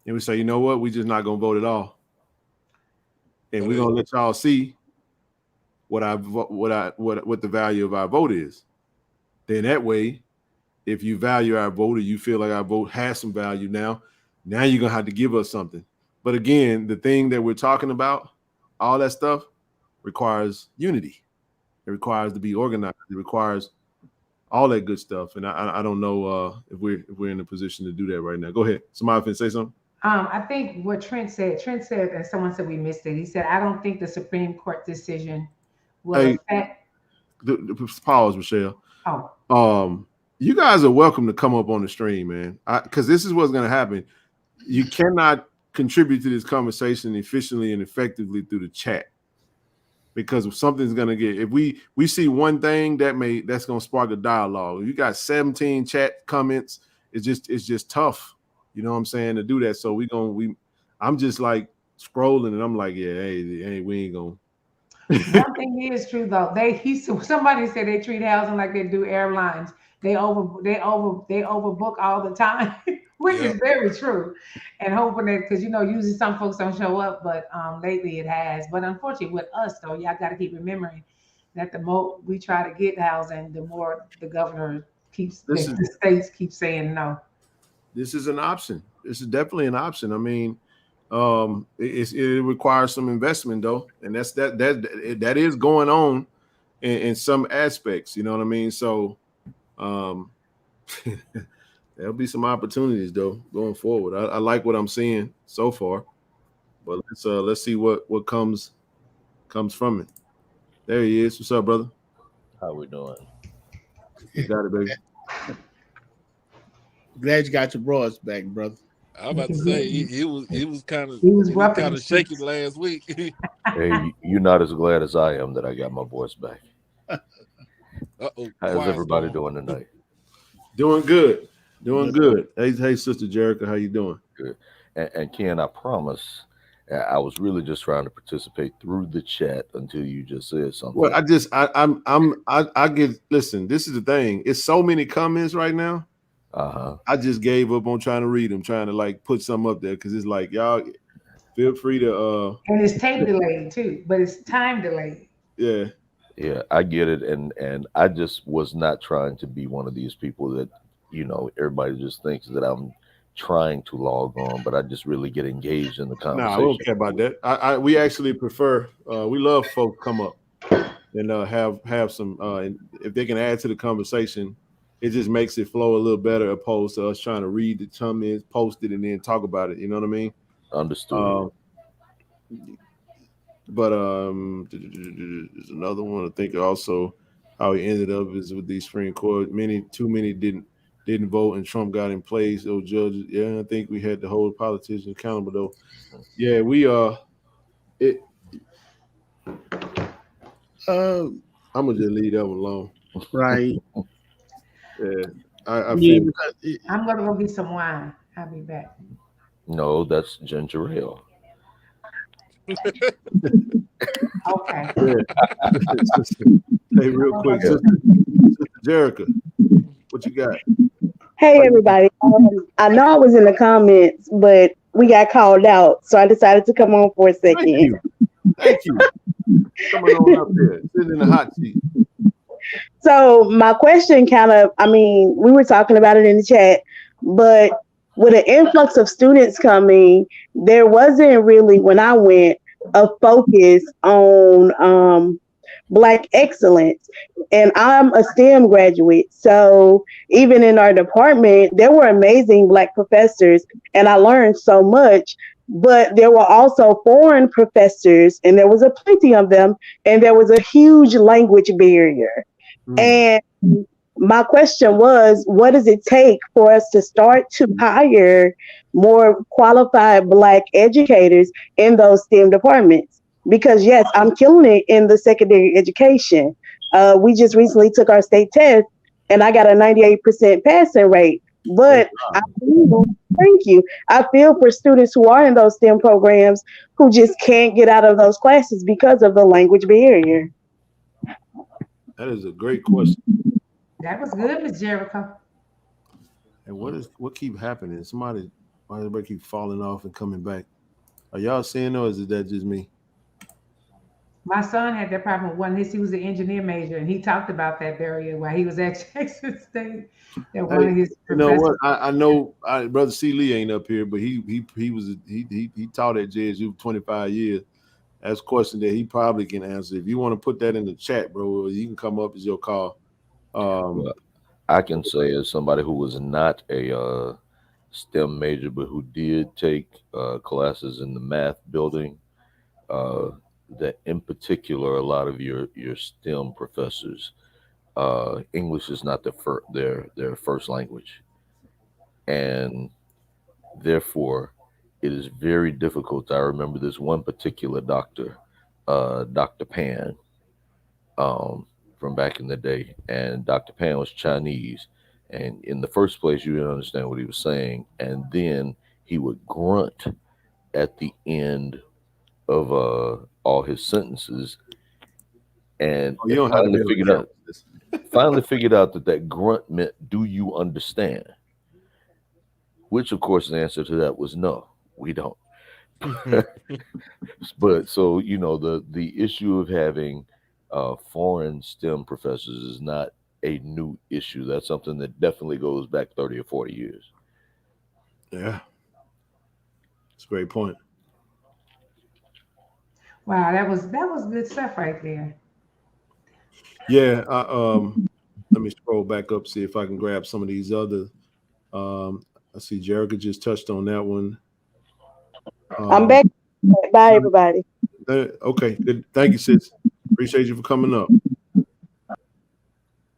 And we say, you know what, we just not gonna vote at all, and we're gonna let y'all see what the value of our vote is. Then that way, if you value our vote, or you feel like our vote has some value now you're gonna have to give us something. But again, the thing that we're talking about, all that stuff requires unity. It requires to be organized. It requires all that good stuff. And I don't know if we're in a position to do that right now. Go ahead. Somebody can say something. I think what Trent said, and someone said we missed it. He said, I don't think the Supreme Court decision will affect. Pause, Michelle. Oh. You guys are welcome to come up on the stream, man, because this is what's going to happen. You cannot contribute to this conversation efficiently and effectively through the chat, because if something's going to get, if we see one thing that's going to spark a dialogue. If you got 17 chat comments, it's just tough. You know what I'm saying, to do that. So I'm just like scrolling, and I'm like, yeah, hey, we ain't going. One thing is true though. Somebody said they treat housing like they do airlines. They overbook all the time, which is very true. And hoping that, because usually some folks don't show up, but lately it has. But unfortunately with us though, y'all got to keep remembering that the more we try to get housing, the more the governor the states keep saying no. This is an option. This is definitely an option. I mean, it requires some investment though, and that is going on in some aspects. You know what I mean? So. There'll be some opportunities though going forward. I like what I'm seeing so far, but let's see what comes from it. There he is. What's up, brother? How we doing? You got it, baby. Glad you got your bras back, brother. I was about to say he was kind of shaky last week. Hey, you're not as glad as I am that I got my voice back. How's everybody doing tonight? Doing good. Hey, Sister Jerica, how you doing? Good. And Ken, I promise, I was really just trying to participate through the chat until you just said something. Well, I get. Listen, this is the thing. It's so many comments right now. I just gave up on trying to read them, trying to like put some up there, because it's like, y'all feel free to. And it's tape delayed too, but it's time delayed. Yeah. Yeah, I get it, and I just was not trying to be one of these people that, everybody just thinks that I'm trying to log on, but I just really get engaged in the conversation. No, I don't care about that. We actually prefer. We love folks come up and have some. And if they can add to the conversation, it just makes it flow a little better, opposed to us trying to read the comments, post it, and then talk about it. You know what I mean? Understood. But there's another one. I think also how he ended up is with the Supreme Court. Too many didn't vote, and Trump got in place. Those judges. Yeah, I think we had to hold politicians accountable though. Yeah, we I'm gonna just leave that one alone. Right. Yeah, I feel. I'm gonna go get some wine. I'll be back. No, that's ginger ale. Okay. Yeah. Hey, real quick, Sister Jerica, what you got? Hey, everybody. I know I was in the comments, but we got called out, so I decided to come on for a second. Thank you. Coming on up there, sitting in the hot seat. So my question we were talking about it in the chat, but with an influx of students coming, there wasn't really, when I went, a focus on Black excellence. And I'm a STEM graduate. So even in our department, there were amazing Black professors, and I learned so much. but there were also foreign professors, and there was a plenty of them, and there was a huge language barrier. And my question was, what does it take for us to start to hire more qualified Black educators in those STEM departments? Because yes, I'm killing it in the secondary education. We just recently took our state test, and I got a 98% passing rate. But I feel, thank you. I feel for students who are in those STEM programs who just can't get out of those classes because of the language barrier. That is a great question. That was good, Miss Jericho. And what keep happening? Why everybody keep falling off and coming back? Are y'all seeing, or is that just me? My son had that problem with he was an engineer major, and he talked about that barrier while he was at Jackson State. That one of his you know professors. what? I know Brother C. Lee ain't up here, but he taught at JSU for 25 years. That's a question that he probably can answer. If you want to put that in the chat, bro, you can come up as your call. Well, I can say as somebody who was not a STEM major, but who did take classes in the math building, that in particular, a lot of your STEM professors, English is not their first language, and therefore, it is very difficult. I remember this one particular doctor, Dr. Pan, from back in the day, and Dr. Pan was Chinese, and in the first place, you didn't understand what he was saying, and then he would grunt at the end of all his sentences, and finally figured out that grunt meant, "Do you understand?" Which, of course, the answer to that was no, we don't. But so the issue of having foreign STEM professors is not a new issue. That's something that definitely goes back 30 or 40 years. Yeah, that's a great point. Wow, that was good stuff right there. Yeah, let me scroll back up, see if I can grab some of these other. I see Jerica just touched on that one. I'm back. Bye, everybody. Okay, good. Thank you, sis. Appreciate you for coming up.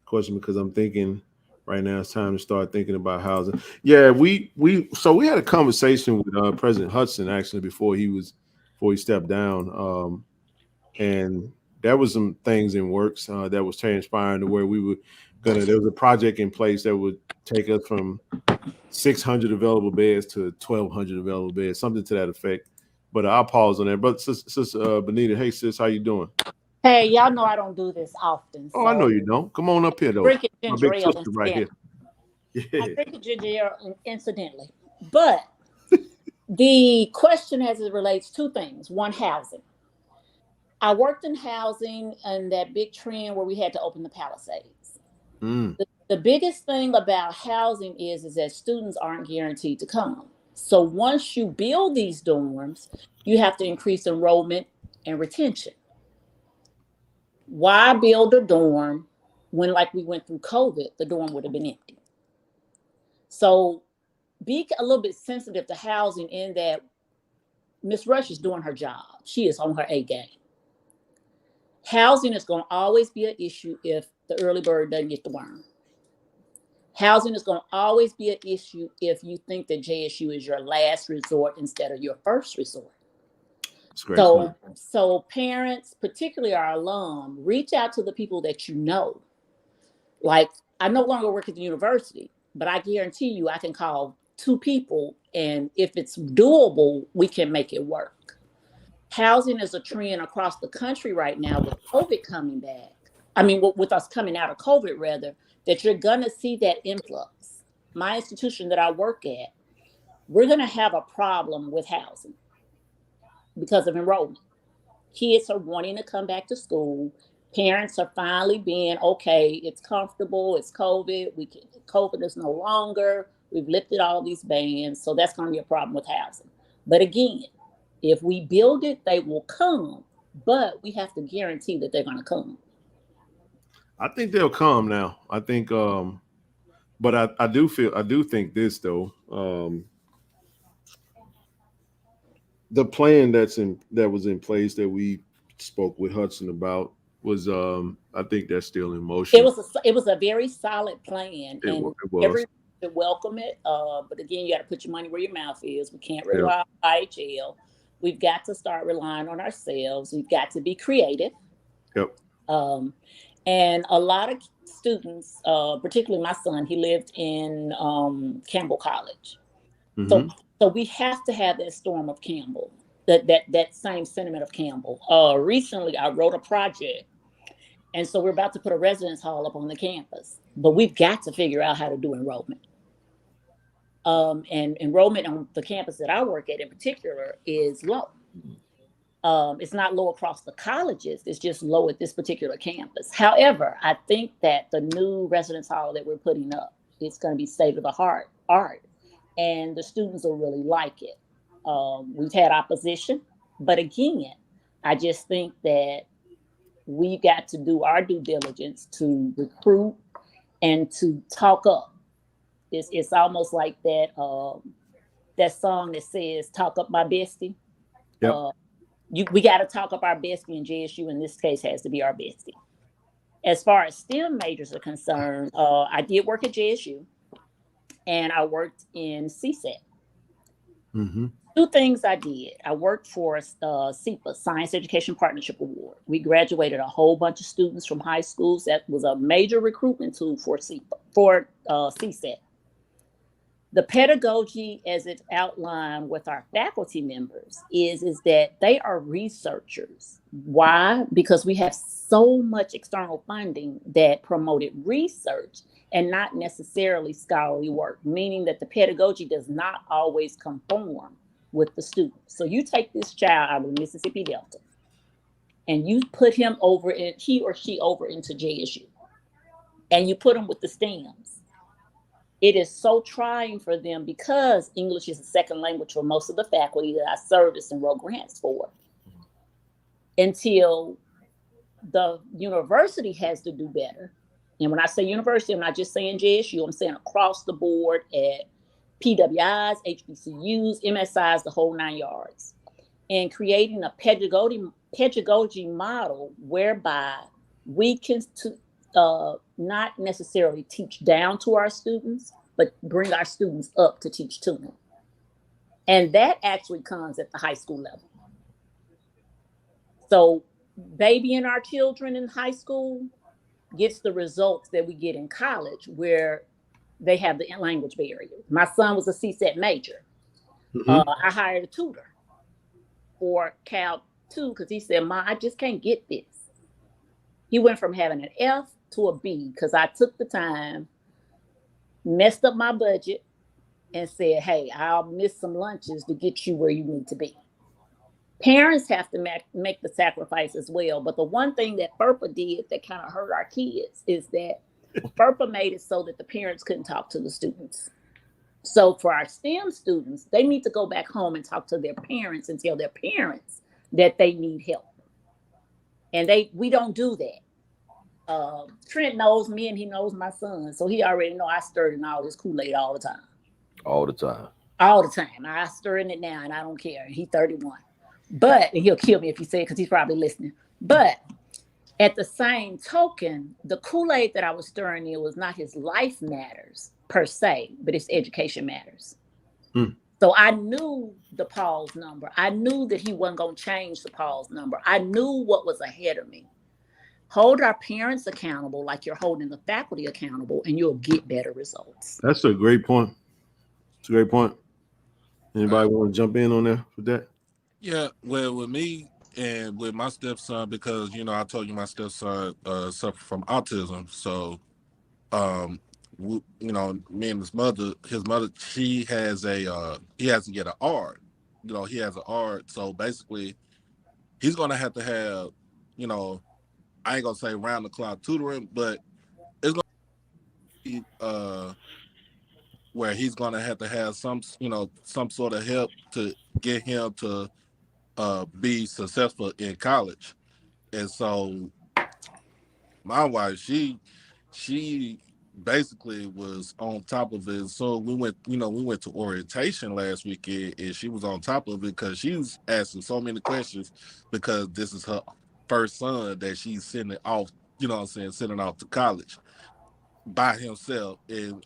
Question, because I'm thinking right now it's time to start thinking about housing. Yeah, we had a conversation with President Hudson actually before he stepped down, and there was some things in works that was transpiring to where we were there was a project in place that would take us from 600 available beds to 1,200 available beds, something to that effect. But I'll pause on that. But sis Benita, hey sis, how you doing? Hey, y'all know I don't do this often. Oh, I know you don't. Come on up here though. Drinking My ginger big ale sister right here. Yeah. I drink ginger ale incidentally. But the question as it relates to things, one, housing. I worked in housing and that big trend where we had to open the Palisades. The biggest thing about housing is that students aren't guaranteed to come. So once you build these dorms, you have to increase enrollment and retention. Why build a dorm when, like we went through COVID, the dorm would have been empty? So be a little bit sensitive to housing in that Miss Rush is doing her job. She is on her A game. Housing is going to always be an issue if the early bird doesn't get the worm. Housing is going to always be an issue if you think that JSU is your last resort instead of your first resort. So parents, particularly our alum, reach out to the people that you know. Like, I no longer work at the university, but I guarantee you I can call 2 people, and if it's doable, we can make it work. Housing is a trend across the country right now with COVID coming back. I mean, with us coming out of COVID, rather, that you're going to see that influx. My institution that I work at, we're going to have a problem with housing because of enrollment. Kids are wanting to come back to school. Parents are finally being, okay, it's comfortable, it's COVID, COVID is no longer, we've lifted all these bans, so that's going to be a problem with housing. But again, if we build it, they will come, but we have to guarantee that they're going to come. I think they'll come now. I think, but I do think this though. the plan that was in place that we spoke with Hudson about was I think that's still in motion. It was a very solid plan, It and was. everyone should welcome it. But again, you got to put your money where your mouth is. We can't rely on IHL. We've got to start relying on ourselves. We've got to be creative. Yep. And a lot of students, particularly my son, he lived in Campbell College. Mm-hmm. So we have to have that storm of Campbell, that same sentiment of Campbell. Recently, I wrote a project, and so we're about to put a residence hall up on the campus, but we've got to figure out how to do enrollment. And enrollment on the campus that I work at in particular is low. It's not low across the colleges, it's just low at this particular campus. However, I think that the new residence hall that we're putting up, it's going to be state of the art, and the students will really like it. We've had opposition, but again, I just think that we got to do our due diligence to recruit and to talk up. It's almost like that song that says "Talk Up My Bestie." Yep. We got to talk up our bestie, and JSU in this case has to be our bestie. As far as STEM majors are concerned, I did work at JSU, and I worked in CSET. Mm-hmm. Two things I did. I worked for SEPA, Science Education Partnership Award. We graduated a whole bunch of students from high schools. That was a major recruitment tool for CSET. The pedagogy, as it's outlined with our faculty members, is that they are researchers. Why? Because we have so much external funding that promoted research and not necessarily scholarly work, meaning that the pedagogy does not always conform with the students. So you take this child out of the Mississippi Delta and you put he or she over into JSU, and you put them with the STEMs. It is so trying for them because English is a second language for most of the faculty that I service and wrote grants for. Until the university has to do better. And when I say university, I'm not just saying JSU, I'm saying across the board at PWIs, HBCUs, MSIs, the whole 9 yards. And creating a pedagogy model whereby we can not necessarily teach down to our students, but bring our students up to teach to them. And that actually comes at the high school level. So babying our children in high school gets the results that we get in college, where they have the language barrier. My son was a CSET major. Mm-hmm. I hired a tutor for Cal 2 because he said, "Ma, I just can't get this." He went from having an F to a B because I took the time, messed up my budget, and said, "Hey, I'll miss some lunches to get you where you need to be." Parents have to make the sacrifice as well. But the one thing that FERPA did that kind of hurt our kids is that FERPA made it so that the parents couldn't talk to the students. So for our STEM students, they need to go back home and talk to their parents and tell their parents that they need help. And we don't do that. Trent knows me and he knows my son. So he already know I stir in all this Kool-Aid all the time. All the time. All the time. I stir in it now and I don't care. He's 31. But, and he'll kill me if he say it because he's probably listening. But at the same token, the Kool-Aid that I was stirring in was not his life matters per se, but his education matters. So I knew the pause number. I knew that he wasn't going to change the pause number. I knew what was ahead of me. Hold our parents accountable like you're holding the faculty accountable, and you'll get better results. That's a great point. It's a great point. Anybody want to jump in on that with that? Yeah, well, with me and with my stepson, because I told you my stepson suffered from autism. So, me and his mother, he has to get an ART. He has an ART. So basically, he's gonna have to have, I ain't gonna say round the clock tutoring, but it's gonna be where he's gonna have to have some sort of help to get him to be successful in college. And so my wife, she basically was on top of it. So we went to orientation last weekend, and she was on top of it because she was asking so many questions because this is her first son that she's sending off, sending off to college by himself, and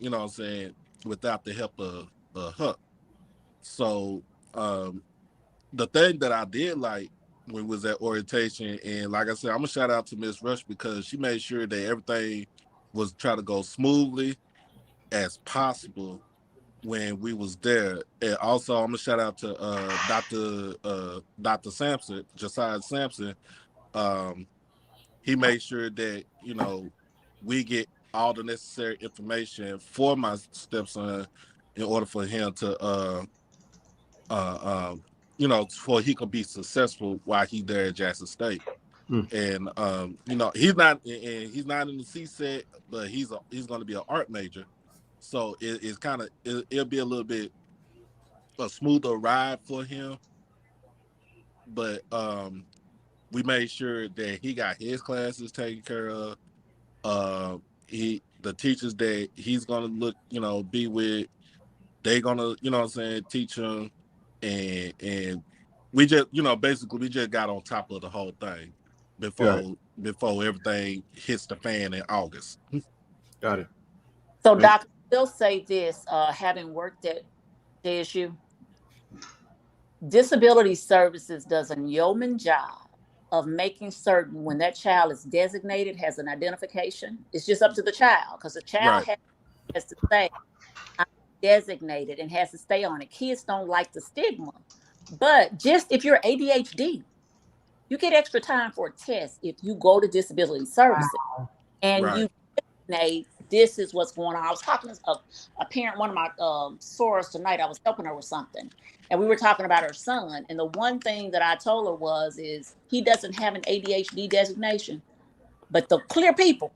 without the help of her. So the thing that I did like when we was at orientation, and like I said, I'm gonna shout out to Miss Rush because she made sure that everything was trying to go smoothly as possible when we was there. And also I'm gonna shout out to Dr. Sampson, Josiah Sampson. He made sure that we get all the necessary information for my stepson in order for him to for he could be successful while he there at Jackson State. And he's not in the C set, but he's going to be an art major, so it'll be a little bit a smoother ride for him. But we made sure that he got his classes taken care of. The teachers that he's gonna be with, they gonna teach him, and we just basically we just got on top of the whole thing before everything hits the fan in August. Got it. So, Doc, I'll say this: having worked at JSU, disability services does a yeoman job of making certain when that child is designated, has an identification. It's just up to the child, because the child has to say, I'm designated, and has to stay on it. Kids don't like the stigma. But just if you're ADHD, you get extra time for a test if you go to disability services. Wow. And you designate, this is what's going on. I was talking to a parent, one of my sorors tonight. I was helping her with something, and we were talking about her son. And the one thing that I told her is he doesn't have an ADHD designation, but the clear people,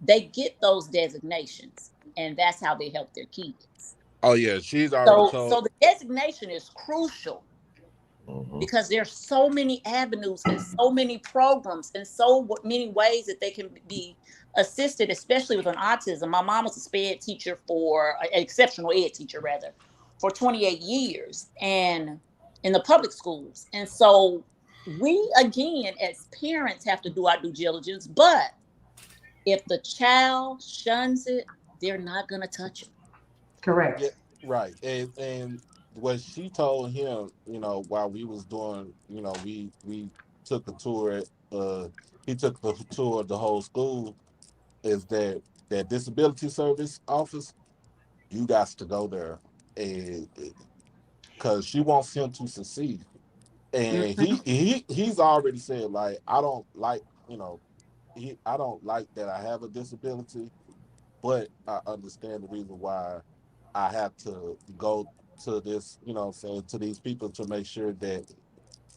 they get those designations, and that's how they help their kids. Oh yeah, she's already told. So the designation is crucial because there's so many avenues and so many programs and so many ways that they can be assisted, especially with an autism. My mom was a SPED teacher an exceptional ed teacher rather, for 28 years and in the public schools. And so we, again, as parents have to do our due diligence, but if the child shuns it, they're not going to touch it. Correct. Yeah, right. And what she told him, while we was doing, we took a tour he took the tour of the whole school, is that disability service office, you got to go there, and because she wants him to succeed. And he's already said, like, I don't like that I have a disability, but I understand the reason why I have to go to this, to these people to make sure that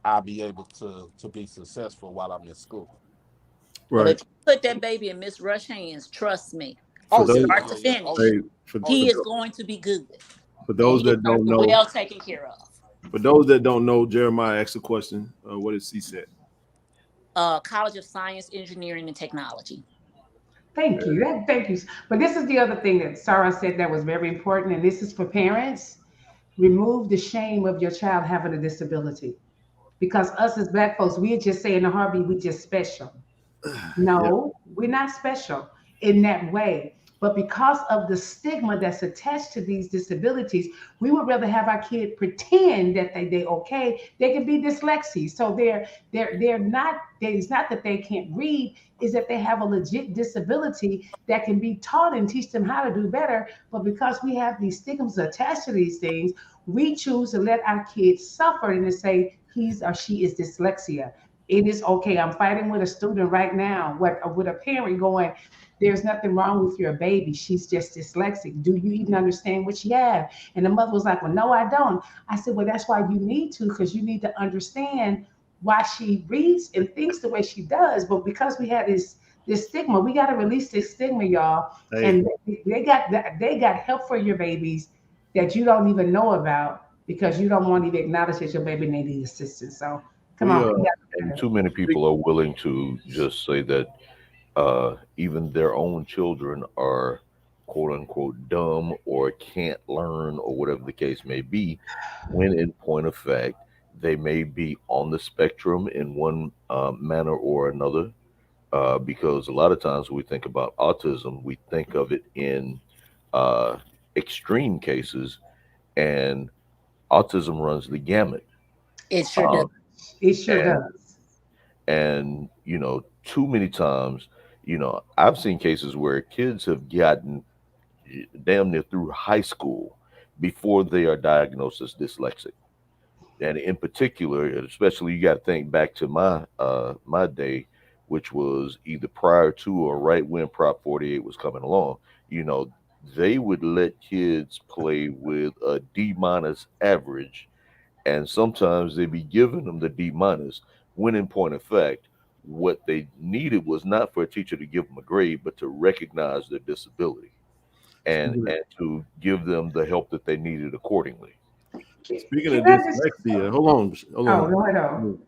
I'll be able to be successful while I'm in school. Right. But if you put that baby in Miss Rush's hands, trust me, start to finish, he is going to be good. For those that don't know, well taken care of. For those that don't know, Jeremiah asked a question. What did he say? College of Science, Engineering, and Technology. Thank you. Thank you. But this is the other thing that Sarah said that was very important, and this is for parents. Remove the shame of your child having a disability. Because us as Black folks, we just say in a heartbeat, we just special. No, we're not special in that way. But because of the stigma that's attached to these disabilities, we would rather have our kid pretend that they okay. They can be dyslexic, so they're not. It's not that they can't read; is that they have a legit disability that can be taught and teach them how to do better. But because we have these stigmas attached to these things, we choose to let our kids suffer and to say he's or she is dyslexia. It is okay. I'm fighting with a student right now, with a parent going, there's nothing wrong with your baby. She's just dyslexic. Do you even understand what she has? And the mother was like, well, no, I don't. I said, well, that's why you need to, because you need to understand why she reads and thinks the way she does. But because we had this stigma, we got to release this stigma, y'all. Hey. And they got help for your babies that you don't even know about because you don't want to even acknowledge that your baby needs assistance. So come on. And too many people are willing to just say that even their own children are quote unquote dumb or can't learn or whatever the case may be, when in point of fact, they may be on the spectrum in one manner or another. Because a lot of times when we think about autism, we think of it in uh, extreme cases, and autism runs the gamut. It sure does. It sure and does. and too many times, I've seen cases where kids have gotten damn near through high school before they are diagnosed as dyslexic. And in particular, especially, you got to think back to my day, which was either prior to or right when Prop 48 was coming along. They would let kids play with a D minus average, and sometimes they'd be giving them the D minus, when in point of fact, what they needed was not for a teacher to give them a grade, but to recognize their disability and to give them the help that they needed accordingly. Speaking of dyslexia, hold on. Oh, no.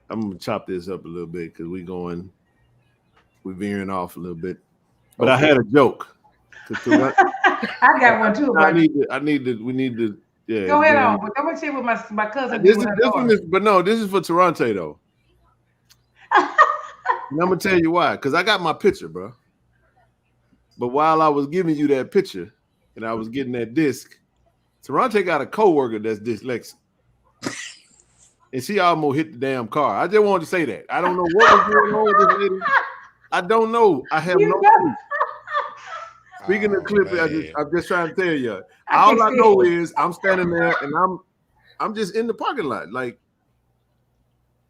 I'm gonna chop this up a little bit because we're veering off a little bit. But okay. I had a joke. I got one too. We need to. Yeah. Go ahead on. But I'm gonna share with my cousin. This is for Toronto though. And I'm gonna tell you why. Because I got my picture, bro. But while I was giving you that picture and I was getting that disc, Toronto got a coworker that's dyslexic. And she almost hit the damn car. I just wanted to say that. I don't know what was going on with this lady. I don't know. I have no clue. Speaking of clipping, I'm just trying to tell you. All I know is I'm standing there and I'm just in the parking lot. Like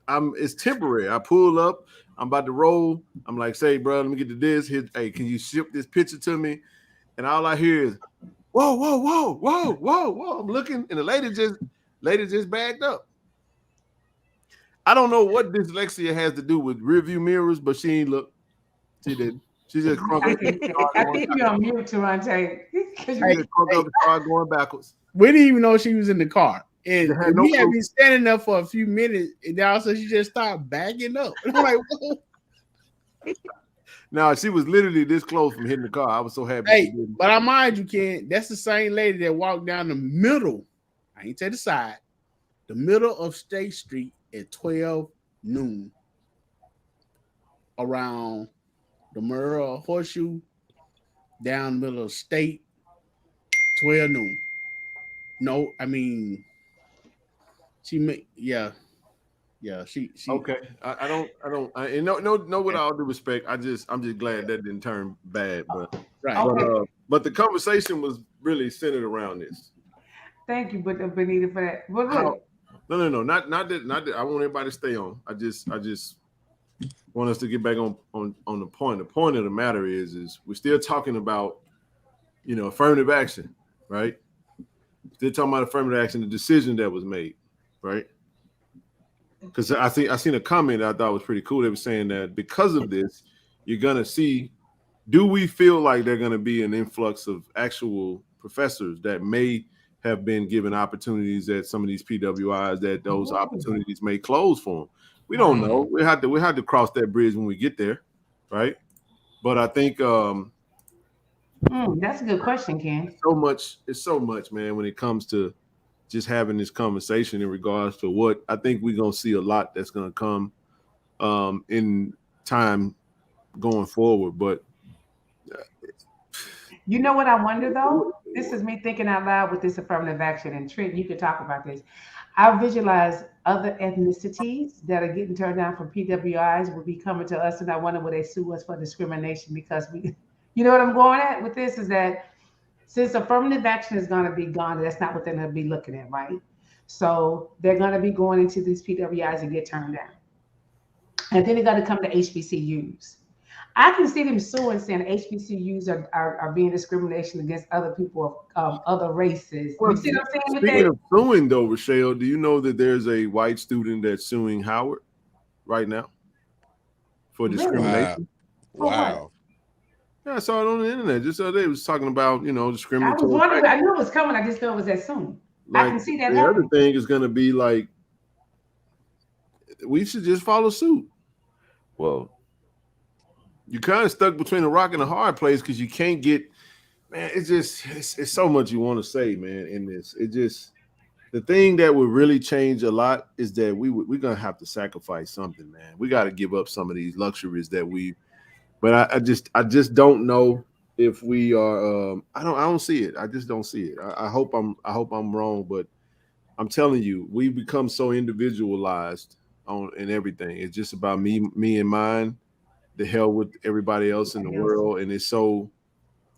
it's temporary. I pull up, I'm about to roll. I'm like, say, bro, let me get the disc. Hey, can you ship this picture to me? And all I hear is, whoa, whoa, whoa, whoa, whoa, whoa. I'm looking, and the lady just backed up. I don't know what dyslexia has to do with rearview mirrors, but she ain't look. She didn't. She just crumpled. I think you're on mute, Toronto. She just crumpled up the car going backwards. We didn't even know she was in the car. And we had been standing there for a few minutes, and then all of a sudden she just started backing up. And I'm like, whoa. No, she was literally this close from hitting the car. I was so happy. Hey, but I mind you, Ken, that's the same lady that walked down the middle. I ain't say the side, the middle of State Street at 12 noon around the Murrah Horseshoe down the middle of State, 12 noon. No, I mean, she okay. I don't with all due respect, I'm just glad that didn't turn bad, but right. Okay. But the conversation was really centered around this. Thank you, Benita, for that. But No, not that I want everybody to stay on. I just want us to get back on the point. The point of the matter is we're still talking about affirmative action, right? Still talking about affirmative action, the decision that was made, right? Because I seen a comment that I thought was pretty cool. They were saying that because of this, you're gonna see. Do we feel like they're gonna be an influx of actual professors that may have been given opportunities at some of these PWIs that those opportunities may close for them? We don't know. We have to cross that bridge when we get there, right? But I think that's a good question, Ken. It's so much, man, when it comes to just having this conversation in regards to what I think we're gonna see a lot that's gonna come in time going forward. But you know what I wonder though? This is me thinking out loud with this affirmative action, and Trent, you could talk about this. I visualize other ethnicities that are getting turned down from PWIs will be coming to us, and I wonder will they sue us for discrimination because you know what I'm going at with this is that since affirmative action is going to be gone, that's not what they're going to be looking at, right? So they're going to be going into these PWIs and get turned down. And then they're going to come to HBCUs. I can see them suing, saying HBCUs are being discrimination against other people of other races. Well, you see what I'm saying? Speaking of suing, though, Rochelle, do you know that there's a white student that's suing Howard right now for discrimination? Wow. Yeah, I saw it on the internet just the other day. It was talking about, discriminatory. I was wondering, I knew it was coming. I just thought it was that soon. Like, I can see that. The other thing is going to be like, we should just follow suit. Well, you're kind of stuck between a rock and a hard place because you can't get, man, it's so much you want to say, man, in this. The thing that would really change a lot is that we're going to have to sacrifice something, man. We got to give up some of these luxuries but I just don't know if we are, I don't see it. I just don't see it. I hope I'm wrong, but I'm telling you, we become so individualized in everything. It's just about me and mine, the hell with everybody else in the world. And it's so,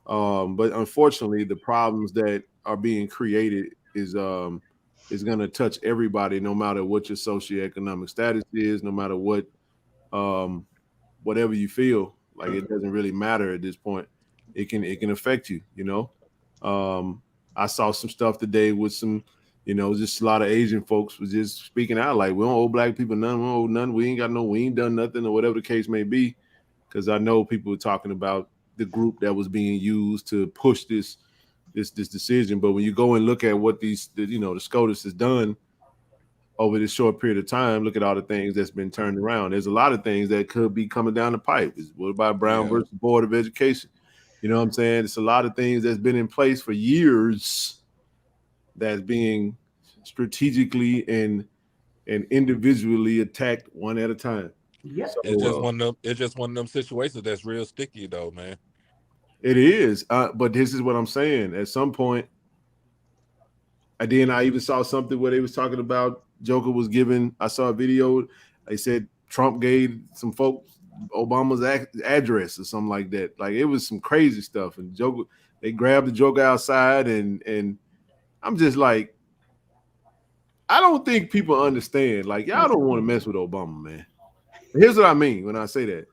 but unfortunately, the problems that are being created is going to touch everybody, no matter what your socioeconomic status is, no matter what, whatever you feel. Like, it doesn't really matter at this point. It can affect you, you know. I saw some stuff today with some, just a lot of Asian folks was just speaking out like, we don't owe black people nothing, we don't owe nothing, we ain't done nothing, or whatever the case may be. Because I know people were talking about the group that was being used to push this decision. But when you go and look at what the SCOTUS has done over this short period of time, look at all the things that's been turned around. There's a lot of things that could be coming down the pipe. What about Brown versus Board of Education? You know what I'm saying? It's a lot of things that's been in place for years that's being strategically and individually attacked one at a time. Yeah, so, it's just one of them situations that's real sticky, though, man. It is, but this is what I'm saying. At some point, and then I even saw something where they was talking about Joker was giving. I saw a video. They said Trump gave some folks Obama's address or something like that. Like, it was some crazy stuff. And Joker, they grabbed the Joker outside, and I'm just like, I don't think people understand. Like, y'all don't want to mess with Obama, man. Here's what I mean when I say that.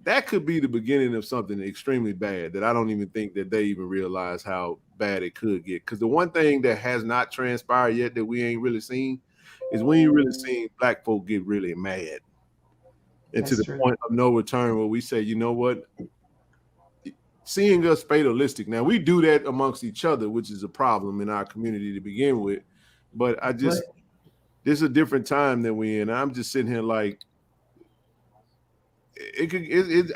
That could be the beginning of something extremely bad that I don't even think that they even realize how bad it could get. Because the one thing that has not transpired yet that we ain't really seen is we ain't really seen black folk get really mad. And to the point of no return where we say, you know what? Seeing us fatalistic. Now, we do that amongst each other, which is a problem in our community to begin with. But this is a different time that we're in. I'm just sitting here like,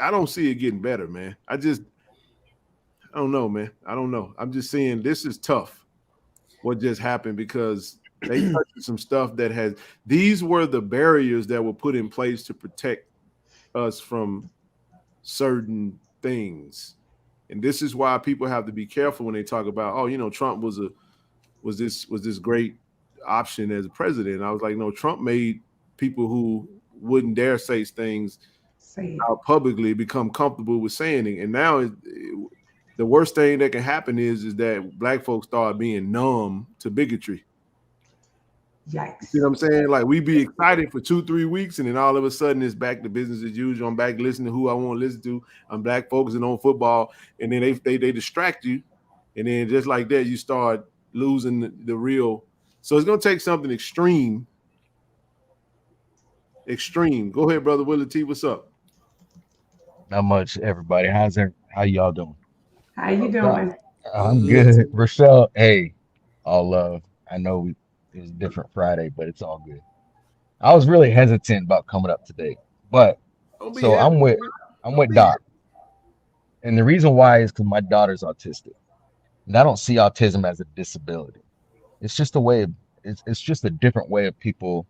I don't see it getting better, man. I don't know, man. I don't know. I'm just saying this is tough. What just happened, because they touched some stuff these were the barriers that were put in place to protect us from certain things. And this is why people have to be careful when they talk about, Trump was this great option as a president. I was like, no, Trump made people who wouldn't dare say things out publicly become comfortable with saying it. And now the worst thing that can happen is that black folks start being numb to bigotry. Yikes. You know what I'm saying? Like, we be excited for 2-3 weeks, and then all of a sudden it's back to business as usual. I'm back listening to who I want to listen to. I'm back focusing on football, and then they distract you, and then just like that you start losing the real. So it's gonna take something extreme. Go ahead, brother Willie T. What's up? Not much, everybody. How y'all doing? How you doing? I'm good. Rochelle, hey, all love. I know it was a different Friday, but it's all good. I was really hesitant about coming up today, but so I'm with Doc. And the reason why is because my daughter's autistic. And I don't see autism as a disability. It's just it's just a different way of people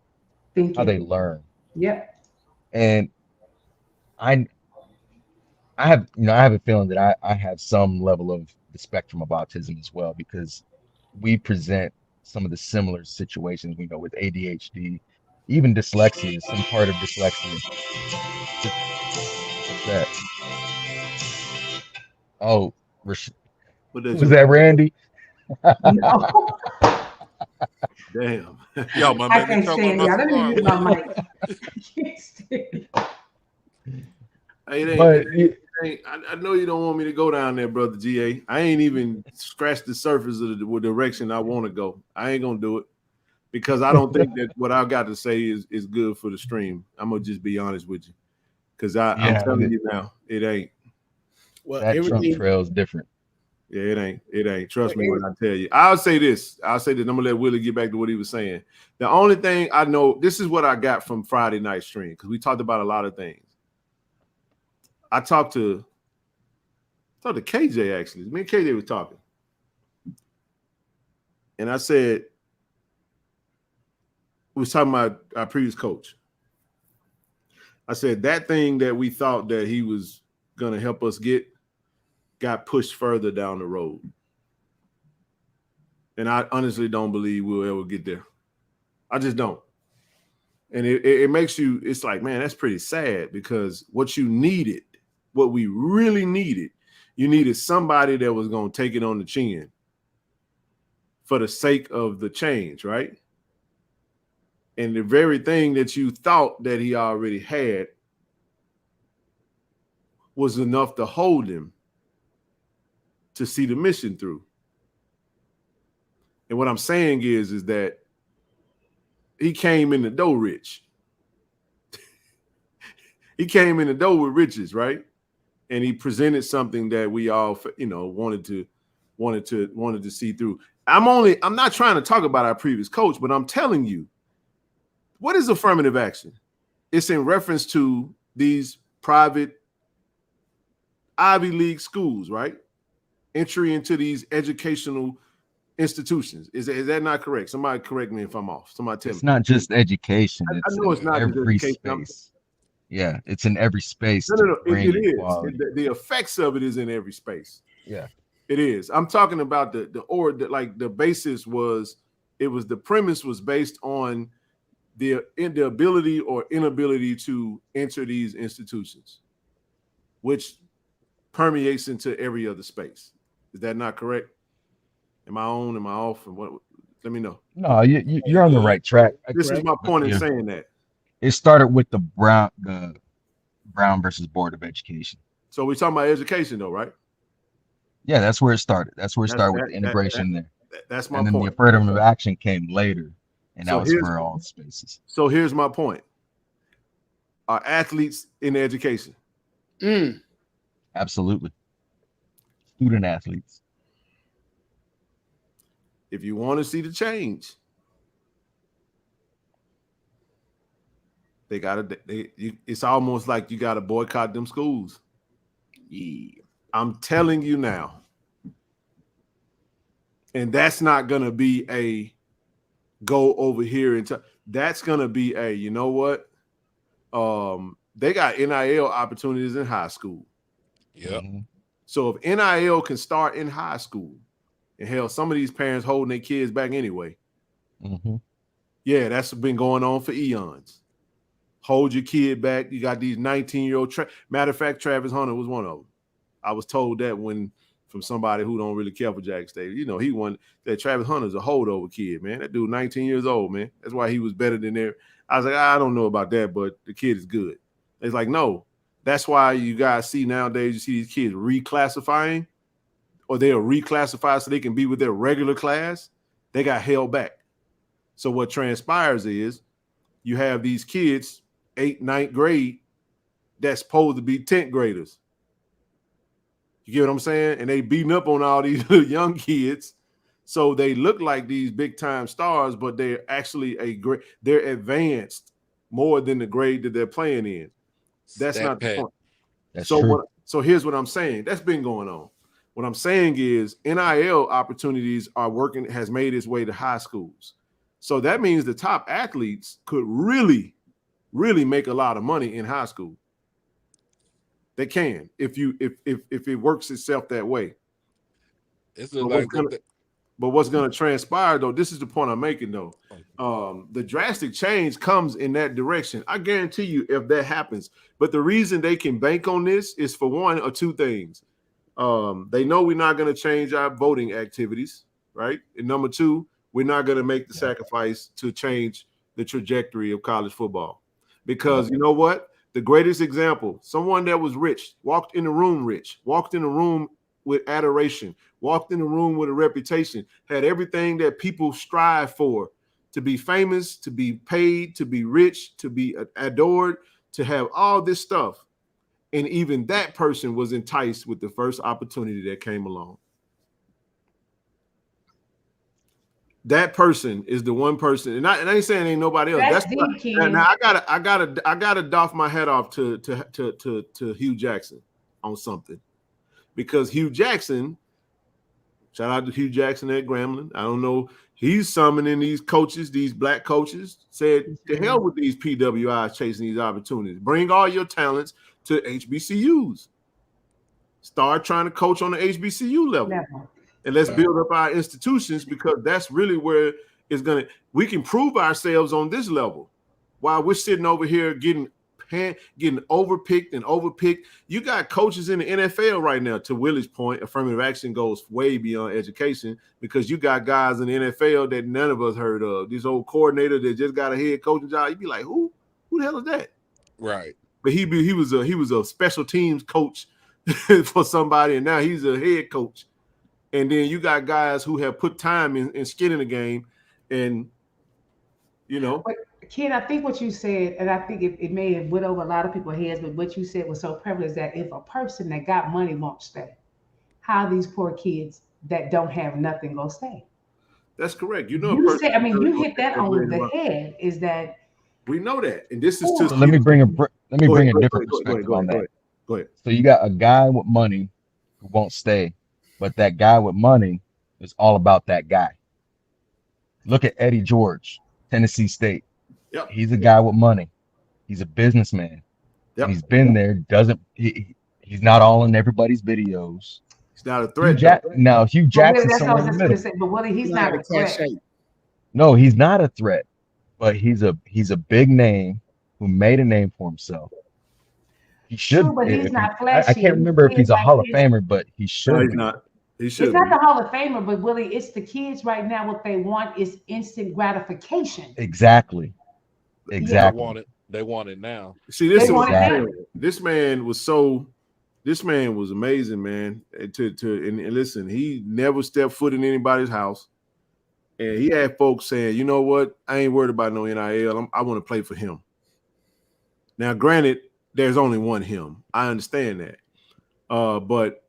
thinking, how they learn. Yep. And I have a feeling that I have some level of the spectrum of autism as well, because we present some of the similar situations we know with ADHD, even dyslexia, some part of dyslexia. What's that? Oh, was that Randy? No. Damn. Yo, my I can't stand y'all. Let me mute my mic. I know you don't want me to go down there, brother GA. I ain't even scratched the surface of the direction I want to go. I ain't gonna do it because I don't think that what I've got to say is good for the stream. I'm gonna just be honest with you, because I'm telling you now, it ain't. Well, that Trump trail is different. Yeah, it ain't. Trust me when I tell you. I'll say this. I'm gonna let Willie get back to what he was saying. The only thing I know, this is what I got from Friday night stream, because we talked about a lot of things. I talked to KJ actually. Me and KJ was talking. And I said, we was talking about our previous coach. I said, that thing that we thought that he was going to help us get got pushed further down the road. And I honestly don't believe we'll ever get there. I just don't. And it makes you, it's like, man, that's pretty sad, because what you needed, what we really needed, you needed somebody that was going to take it on the chin for the sake of the change, right? And the very thing that you thought that he already had was enough to hold him to see the mission through. And what I'm saying is that he came in the door rich. He came in the door with riches, right? And he presented something that we all, wanted to see through. I'm not trying to talk about our previous coach, but I'm telling you, what is affirmative action? It's in reference to these private Ivy League schools, right? Entry into these educational institutions. Is that not correct? Somebody correct me if I'm off. Somebody tell me. It's not just education. I know it's not every just education. space. Yeah, it's in every space. No. It is. The effects of it is in every space. Yeah, it is. I'm talking about the basis was, it was, the premise was based on the ability or inability to enter these institutions, which permeates into every other space. Is that not correct? Am I on? Am I off? And what? Let me know. No, you're on the right track. This is my point in saying that. It started with the Brown versus Board of Education. So we're talking about education, though, right? Yeah, that's where it started. That's where it started with the integration there. That's my point. And then the affirmative action came later, and that was for all spaces. So here's my point: are athletes in education? Absolutely. Student athletes. If you want to see the change, it's almost like you got to boycott them schools. Yeah. I'm telling you now. And that's not going to be a go over here. That's going to be a, you know what? They got NIL opportunities in high school. Yep. So if NIL can start in high school, and hell, some of these parents holding their kids back anyway. Yeah, that's been going on for eons. Hold your kid back. You got these 19-year-old. Matter of fact, Travis Hunter was one of them. I was told that from somebody who don't really care for Jackson State. He won that. Travis Hunter's a holdover kid, man. That dude 19 years old, man. That's why he was better than there. I was like, I don't know about that, but the kid is good. It's like, no. That's why you guys see nowadays, you see these kids reclassifying, or they'll reclassify so they can be with their regular class. They got held back. So what transpires is you have these kids, 8th, 9th grade, that's supposed to be 10th graders. You get what I'm saying? And they beating up on all these young kids. So they look like these big time stars, but they're actually they're advanced more than the grade that they're playing in. That's not the point. That's true. So here's what I'm saying. That's been going on. What I'm saying is NIL opportunities has made its way to high schools. So that means the top athletes could really, really make a lot of money in high school. They can, if it works itself that way. But what's going to transpire, though, this is the point I'm making, though. The drastic change comes in that direction. I guarantee you if that happens. But the reason they can bank on this is for one or two things. They know we're not going to change our voting activities, right? And number two, we're not going to make the sacrifice to change the trajectory of college football. Because you know what? The greatest example, someone that was rich, walked in the room rich, walked in the room with adoration, walked in the room with a reputation, had everything that people strive for, to be famous, to be paid, to be rich, to be adored, to have all this stuff. And even that person was enticed with the first opportunity that came along. that person is the one person, and I ain't saying ain't nobody else. That's Not, deep, Ken. now I gotta doff my head off to Hugh Jackson on something, because Hugh Jackson, shout out to Hugh Jackson at Grambling. I don't know, he's summoning these coaches, these black coaches, said to hell with these PWIs chasing these opportunities. Bring all your talents to HBCUs. Start trying to coach on the HBCU level. And let's build up our institutions, because that's really where it's we can prove ourselves on this level while we're sitting over here getting overpicked. You got coaches in the NFL right now, to Willie's point. Affirmative action goes way beyond education, because you got guys in the NFL that none of us heard of. This old coordinator that just got a head coaching job. You'd be like, who the hell is that? Right. But he was a special teams coach for somebody, and now he's a head coach. And then you got guys who have put time and skin in the game, and But Ken, I think what you said, and I think it may have went over a lot of people's heads, but what you said was so prevalent, is that if a person that got money won't stay, how these poor kids that don't have nothing gonna stay? That's correct. You said, you hit that on the head. Is that we know that, and this is so let me bring a different perspective on that. Go ahead. So you got a guy with money who won't stay, but that guy with money is all about that guy. Look at Eddie George, Tennessee State. Yep. He's a guy with money. He's a businessman. Yep. He's been there. He's not all in everybody's videos. He's not a threat. Hugh Jackson's somewhere in the middle. But Willie, he's not a threat. No, he's not a threat, but he's a big name who made a name for himself. He should. True, but he's not flashy. I can't remember if he's a Hall of Famer, but he should. No, he's not. He should. It's not the Hall of Famer, but Willie, it's the kids right now. What they want is instant gratification. Exactly. They want it now. See, this man was amazing, man. And listen, he never stepped foot in anybody's house, and he had folks saying, you know what, I ain't worried about no NIL. I want to play for him. Now, granted, there's only one him. I understand that, but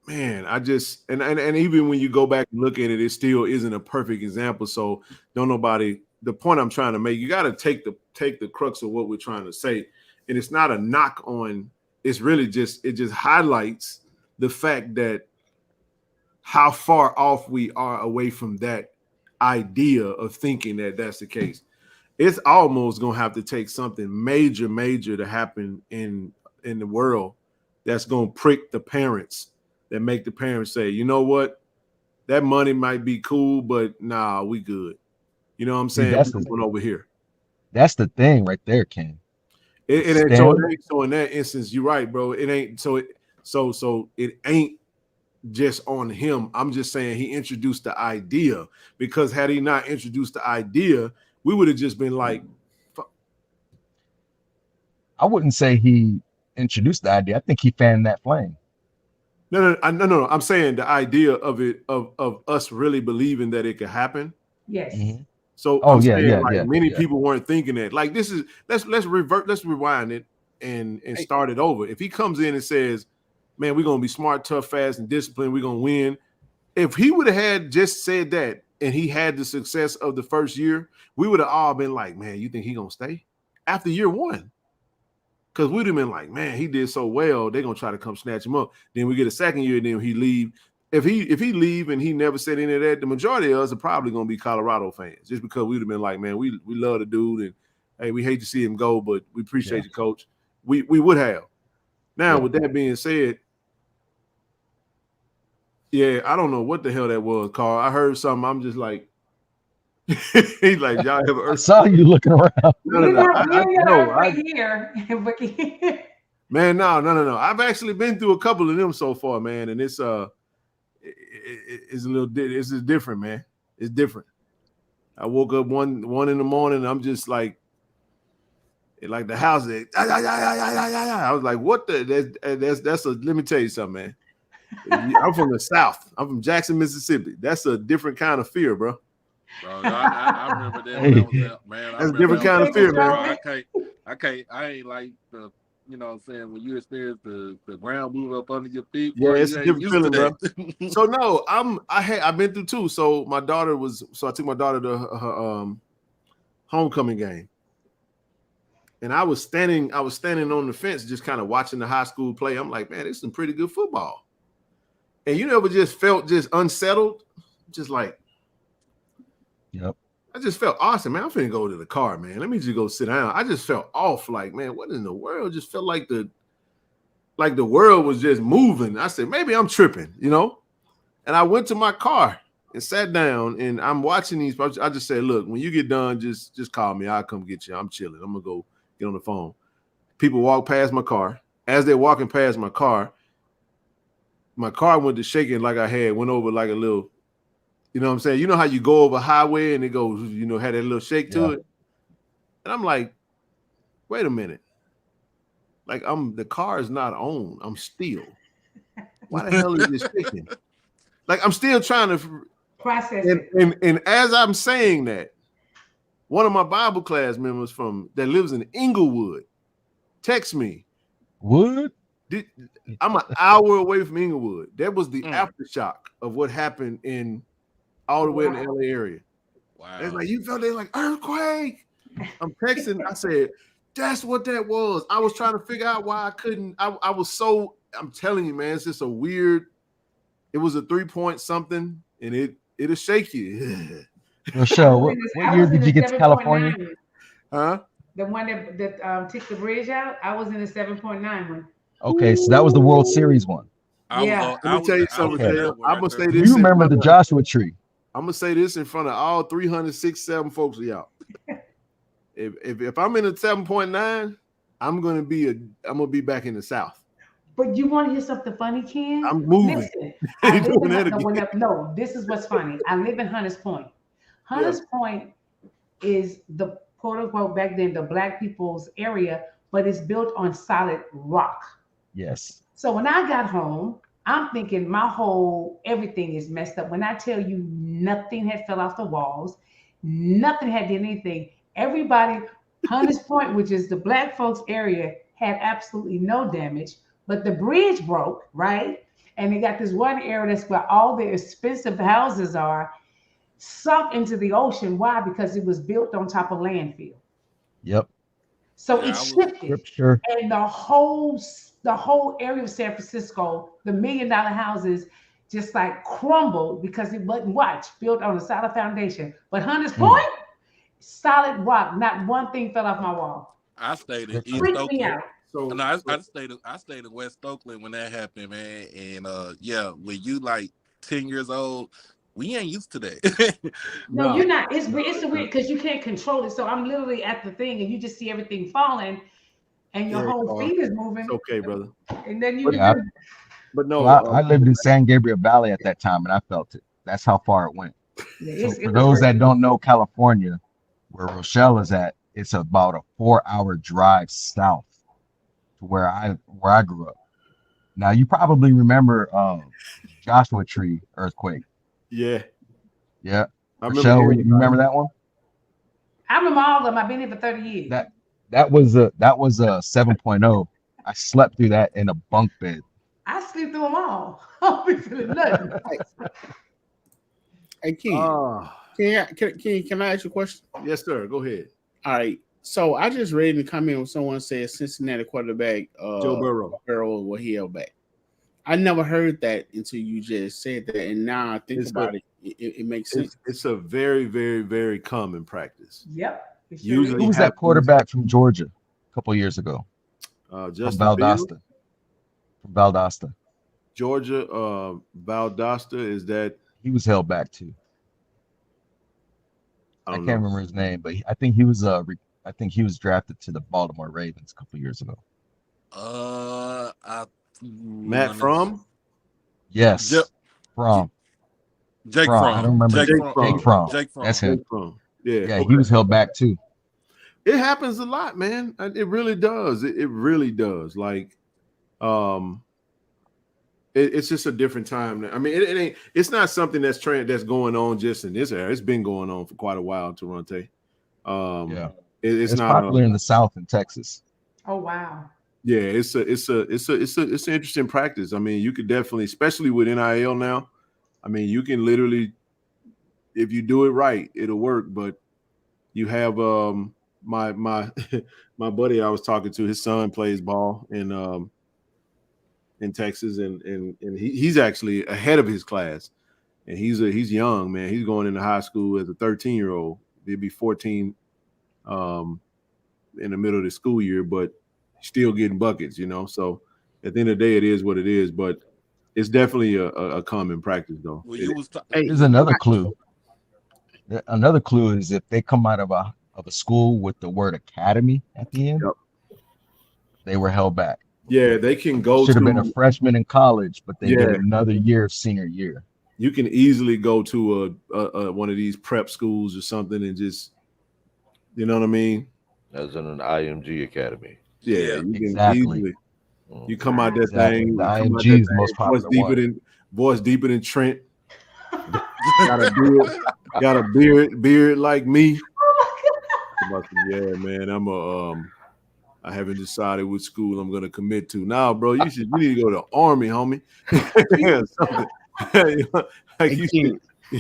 man, I just and even when you go back and look at it, it still isn't a perfect example. So don't nobody. The point I'm trying to make, you got to take the crux of what we're trying to say, and it's not a knock on. It's really just highlights the fact that how far off we are away from that idea of thinking that that's the case. It's almost gonna have to take something major to happen in the world that's gonna prick the parents, that make the parents say, you know what, that money might be cool, but nah, we good. You know what I'm saying? That's going over here. That's the thing right there, Ken. It ain't so in that instance, you're right, bro. It ain't so it ain't just on him. I'm just saying he introduced the idea, because had he not introduced the idea, we would have just been like, I wouldn't say he introduced the idea. I think he fanned that flame. No. I'm saying the idea of it, of us really believing that it could happen. Yes. Mm-hmm. So many people weren't thinking that. Like, this is let's rewind it and start it over. If he comes in and says, man, we're gonna be smart, tough, fast, and disciplined, we're gonna win. If he would have had just said that and he had the success of the first year, we would have all been like, man, you think he gonna stay after year one? Because we'd have been like, man, he did so well, they're gonna try to come snatch him up. Then we get a second year, and then he leave. If he leave and he never said any of that, the majority of us are probably gonna be Colorado fans, just because we'd have been like, man, we love the dude, and hey, we hate to see him go, but we appreciate you, coach. We would have. Now, with that being said, yeah, I don't know what the hell that was, Carl. I heard something. I'm just like, he's like, y'all ever? I saw you looking around. Man, no. I've actually been through a couple of them so far, man, and it's it's different, man. It's different. I woke up one in the morning, and I'm just like the house. I was like, what the? That's a. Let me tell you something, man. I'm from the South. I'm from Jackson, Mississippi. That's a different kind of fear, bro. Bro, I remember that when I was out, man. That's a different kind of fear, man. I ain't like the you know what I'm saying, when you experience the ground move up under your feet, Yeah, boy, it's you a ain't different used feeling, to bro. that. So no, I've been through two. So I took my daughter to her homecoming game. And I was standing on the fence, just kind of watching the high school play. I'm like, man, this is some pretty good football. And you never just felt just unsettled, just like, yep. I just felt awesome, man. I'm finna go to the car, man. Let me just go sit down. I just felt off, like, man, what in the world? Just felt like the world was just moving. I said, maybe I'm tripping, you know? And I went to my car and sat down, and I'm watching these. I just said, look, when you get done, just call me. I'll come get you. I'm chilling. I'm gonna go get on the phone. People walk past my car. As they're walking past my car went to shaking like went over like a little, you know what I'm saying? You know how you go over a highway and it goes, you know, had that little shake to it. And I'm like, wait a minute. Like the car is not on. I'm still. Why the hell is this shaking? Like I'm still trying to process it. And as I'm saying that, one of my Bible class members that lives in Inglewood texts me. Wood? I'm an hour away from Inglewood. That was the aftershock of what happened all the way in the LA area. Wow. It's like, you felt it like earthquake. I'm texting. I said, that's what that was. I was trying to figure out why I couldn't. I'm telling you, man, it's just it was a 3-point something, and it'll shake you. Rochelle, what year did you get to California? Huh? The one that took the bridge out, I was in the 7.9 one. Okay, so that was the World Series one. Yeah. Let me tell you something. I'm gonna say this. You remember the Joshua Tree? I'm gonna say this in front of all 367 folks of y'all. If I'm in a 7.9, I'm gonna be back in the South. But you want to hear something funny, Ken? I'm moving. Listen, no, this is what's funny. I live in Hunters Point. Hunters Point is the quote unquote back then the black people's area, but it's built on solid rock. Yes. So when I got home, I'm thinking everything is messed up. When I tell you nothing had fell off the walls, nothing had done anything. Everybody, Hunters Point, which is the black folks area, had absolutely no damage, but the bridge broke, right? And they got this one area that's where all the expensive houses are, sunk into the ocean. Why? Because it was built on top of landfill. Yep. So it shifted. Sure. And the whole area of San Francisco, the $1 million houses, just like crumbled because it wasn't built on a solid foundation. But Hunters Point, solid rock, not one thing fell off my wall. I stayed in East Oakland. I stayed in West Oakland when that happened, man. And when you like 10 years old, we ain't used to that. No, you're not. It's weird because you can't control it. So I'm literally at the thing, and you just see everything falling, and your whole feet is moving. It's okay, brother. And then you. Yeah, but no, I lived in San Gabriel Valley at that time, and I felt it. That's how far it went. Yeah, so for those that don't know California, where Rochelle is at, it's about a 4-hour drive south to where I grew up. Now you probably remember Joshua Tree earthquake. Yeah. Yeah. Rochelle, you remember that one? I remember all of them. I've been here for 30 years. That was a 7.0. I slept through that in a bunk bed. I sleep through them all. I'll be feeling nothing. Hey, can I ask you a question? Yes, sir. Go ahead. All right. So I just read in the comment when someone said Cincinnati quarterback Joe Burrow will he held back. I never heard that until you just said that, and now I think about it. It makes sense. It's a very, very, very common practice. Yep. Usually, who was that quarterback from Georgia a couple years ago? Just Valdosta. From Valdosta. Georgia, Valdosta, is that he was held back too? I can't remember his name, but I think he was drafted to the Baltimore Ravens a couple years ago. Matt Fromm? Yes. Fromm. Jake Fromm. I don't remember. Jake Fromm. That's him. Yeah, he was held back too. It happens a lot, man. It really does. It really does. Like, it's just a different time. I mean, it ain't. It's not something that's going on just in this area. It's been going on for quite a while, Toronto. Yeah, it's not popular in the South in Texas. Oh wow. Yeah, it's an interesting practice. I mean, you could definitely, especially with NIL now. I mean, you can literally, if you do it right, it'll work. But you have my my buddy I was talking to, his son plays ball in Texas, and he's actually ahead of his class, and he's young, man. He's going into high school as a 13-year-old. He'll be 14 in the middle of the school year, but still getting buckets, you know. So at the end of the day, it is what it is, but it's definitely a common practice, though. Well, you was Here's another clue. Another clue is if they come out of a school with the word academy at the end, they were held back. Yeah, they can go. Should have been a freshman in college, but they Yeah. get another year of senior year. You can easily go to a one of these prep schools or something and just, you know what I mean? As in an IMG academy. Yeah, you can exactly. easily. You come out that Exactly. thing. The you come out IMG that is the thing, most popular voice deeper than Trent. got a beard like me. Yeah, man. I haven't decided which school I'm gonna commit to. Now, bro, you need to go to the Army, homie. Yeah.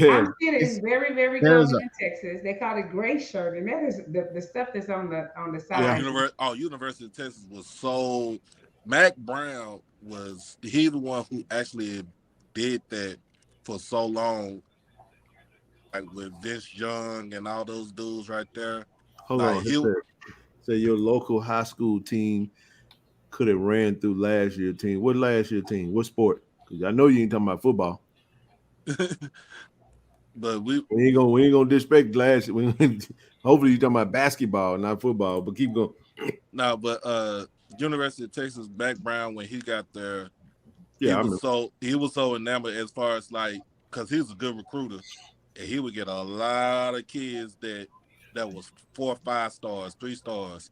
Our kid is very, very common in Texas. They call it gray shirt, and that is the stuff that's on the side. University of Texas was so. Mac Brown was he the one who actually did that for so long, like with Vince Young and all those dudes right there. Hold like, on. Say your local high school team could have ran through last year's team. What last year's team? What sport? Because I know you ain't talking about football. But we ain't gonna disrespect last year. Hopefully you're talking about basketball, not football. But keep going. No, but University of Texas, Mac Brown, when he got there, Yeah, he was so enamored as far as like, because he was a good recruiter, and he would get a lot of kids that was 4 or 5 stars, 3 stars,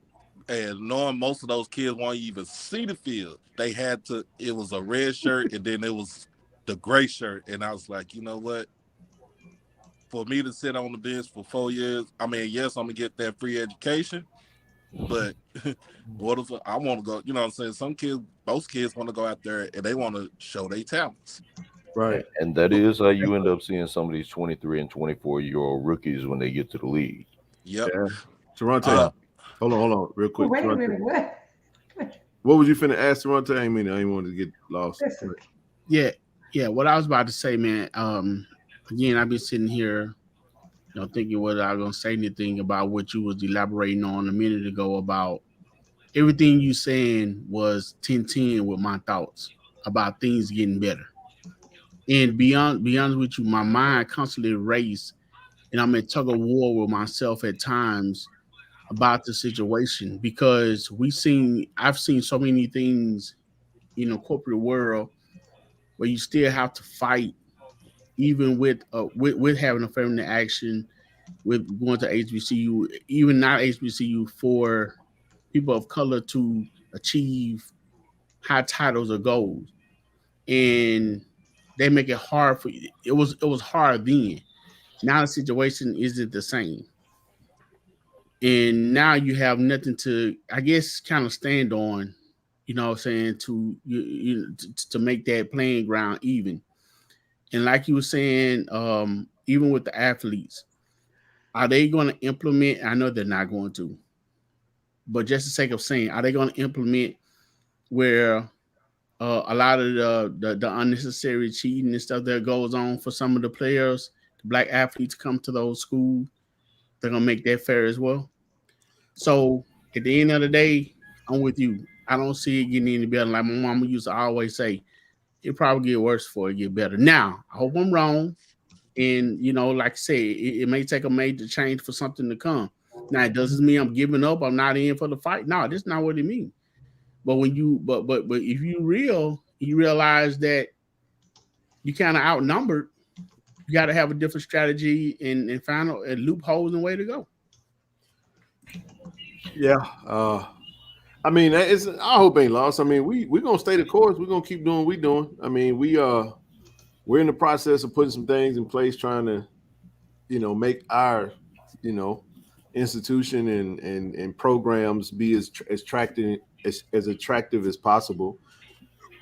and knowing most of those kids won't even see the field. They had to. It was a red shirt, and then it was the gray shirt, and I was like, you know what? For me to sit on the bench for 4 years, I mean, yes, I'm gonna get that free education, but what if I want to go? You know what I'm saying? Most kids want to go out there and they want to show their talents. Right. And that is how you end up seeing some of these 23 and 24-year-old rookies when they get to the league. Yep. Yeah. Toronto, hold on, real quick. Wait a Toronto. minute, what? What was you finna ask Toronto? I didn't want to get lost. Yeah. What I was about to say, man. Again, I've been sitting here, thinking whether I was gonna say anything about what you was elaborating on a minute ago about everything you saying was 10-10 with my thoughts about things getting better. And beyond with you, my mind constantly races, and I'm in tug of war with myself at times about the situation because I've seen so many things in the corporate world where you still have to fight, even with having affirmative action, with going to HBCU, even not HBCU, for people of color to achieve high titles or goals, and they make it hard for you. It was hard then. Now the situation isn't the same, and now you have nothing to, I guess, kind of stand on. You know what I'm saying, to make that playing ground even. And like you were saying, even with the athletes, are they going to implement? I know they're not going to, but just the sake of saying, are they going to implement where a lot of the unnecessary cheating and stuff that goes on for some of the players, the black athletes come to those schools, they're going to make that fair as well? So at the end of the day, I'm with you. I don't see it getting any better. Like my mama used to always say, it probably get worse before it get better. Now, I hope I'm wrong. And, like I say, it may take a major change for something to come. Now, it doesn't mean I'm giving up. I'm not in for the fight. No, that's not what it means. But when but if you realize that you kind of outnumbered, you got to have a different strategy and find loopholes and way to go. Yeah. I mean, I hope ain't lost. I mean, we're gonna stay the course. We're gonna keep doing what we're doing. I mean, we're in the process of putting some things in place, trying to, make our, institution and programs be as attractive as possible,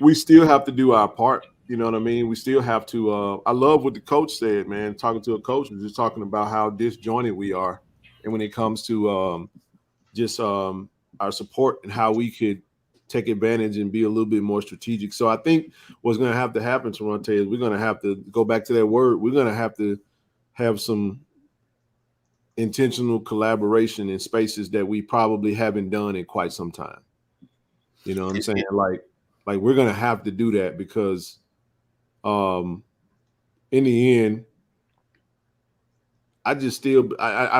we still have to do our part. You know what I mean? We still have to. I love what the coach said, man. Talking to a coach, was just talking about how disjointed we are, and when it comes to our support and how we could take advantage and be a little bit more strategic. So I think what's going to have to happen, Toronto, is we're going to have to go back to that word. We're going to have some intentional collaboration in spaces that we probably haven't done in quite some time. You know what I'm saying? Like we're going to have to do that because in the end, I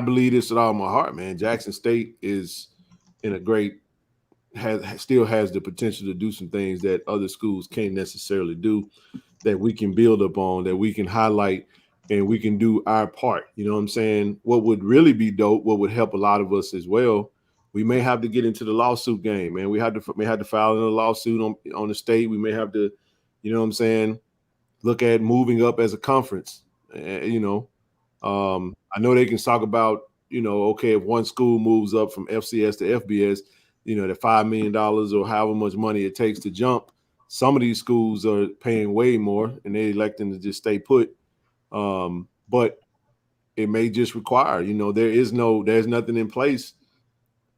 believe this with all my heart, man. Jackson State is in a great still has the potential to do some things that other schools can't necessarily do, that we can build upon, that we can highlight, and we can do our part. You know what I'm saying? What would really be dope, what would help a lot of us as well, we may have to get into the lawsuit game, man. We may have to file a lawsuit on the state. We may have to, you know what I'm saying, look at moving up as a conference. I know they can talk about, okay, if one school moves up from FCS to FBS, the $5 million or however much money it takes to jump. Some of these schools are paying way more, and they're electing to just stay put. But it may just require, there's nothing in place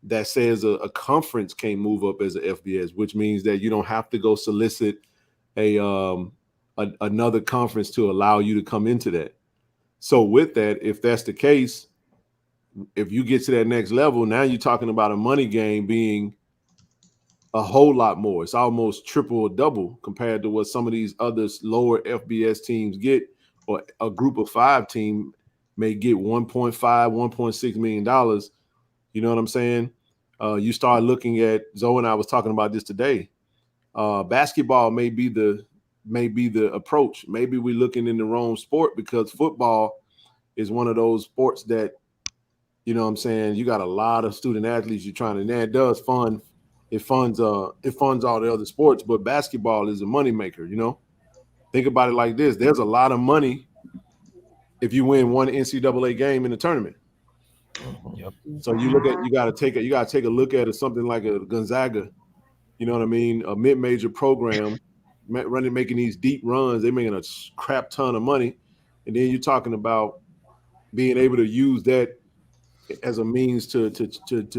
that says a conference can't move up as a FBS, which means that you don't have to go solicit another conference to allow you to come into that. So with that, if that's the case, if you get to that next level, now you're talking about a money game being a whole lot more. It's almost triple or double compared to what some of these other lower FBS teams get, or a group of 5 team may get $1.5, $1.6 million. You know what I'm saying? You start looking at, Zoe and I was talking about this today. Basketball may be the approach. Maybe we're looking in the wrong sport, because football is one of those sports that, you know what I'm saying, you got a lot of student athletes you're trying to, and that does fund. It funds all the other sports, but basketball is a moneymaker, Think about it like this. There's a lot of money if you win one NCAA game in the tournament. Yep. So you gotta take a look at something like a Gonzaga, you know what I mean? A mid-major program making these deep runs, they're making a crap ton of money. And then you're talking about being able to use that as a means to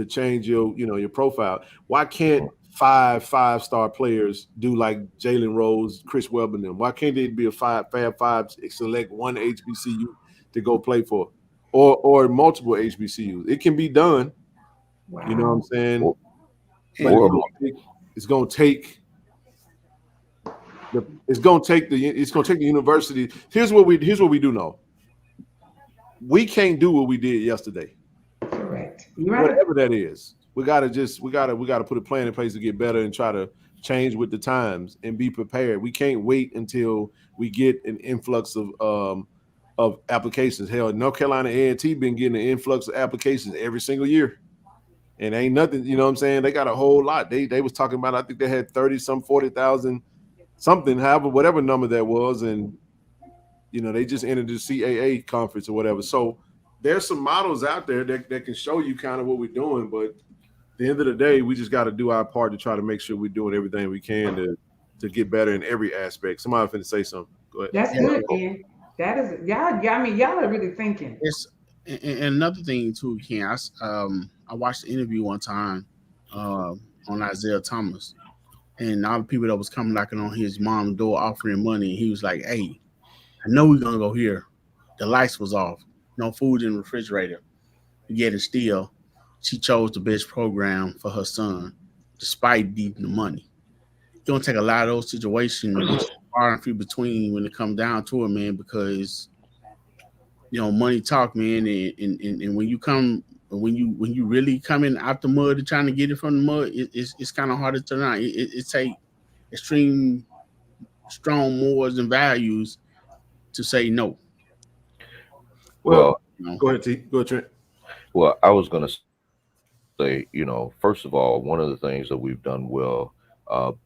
change your profile. Why can't 5 5-star players do like Jalen Rose, Chris Webber and them? Why can't they be a Fab Five, select one HBCU to go play for, or multiple HBCUs? It can be done. Wow. You know what I'm saying? It's going to take the university. Here's what we do know. We can't do what we did yesterday. Correct. Whatever that is, we gotta put a plan in place to get better and try to change with the times and be prepared. We can't wait until we get an influx of applications. Hell, North Carolina A&T been getting an influx of applications every single year, and ain't nothing. You know what I'm saying? They got a whole lot. They was talking about, I think they had 40,000 something, however, whatever number that was, and they just entered the CAA conference or whatever. So there's some models out there that can show you kind of what we're doing, but at the end of the day, we just got to do our part to try to make sure we're doing everything we can to get better in every aspect. Somebody finna say something. Go ahead. That's good, Ken. That is y'all. I mean, y'all are really thinking. And another thing too, Ken. I watched the interview one time on Isaiah Thomas, and all the people that was coming knocking on his mom's door offering money. He was like, "Hey, I know we're gonna go here. The lights was off. No food in the refrigerator. Yet and still, she chose the best program for her son, despite needing the money." It's gonna take a lot of those situations far and few between when it comes down to it, man, because money talk, man, and when you really coming out the mud and trying to get it from the mud, it's kind of hard to turn around. It take extreme strong morals and values to say no. Well, go ahead, T. Go ahead, Trent. Well, I was going to say, first of all, one of the things that we've done well,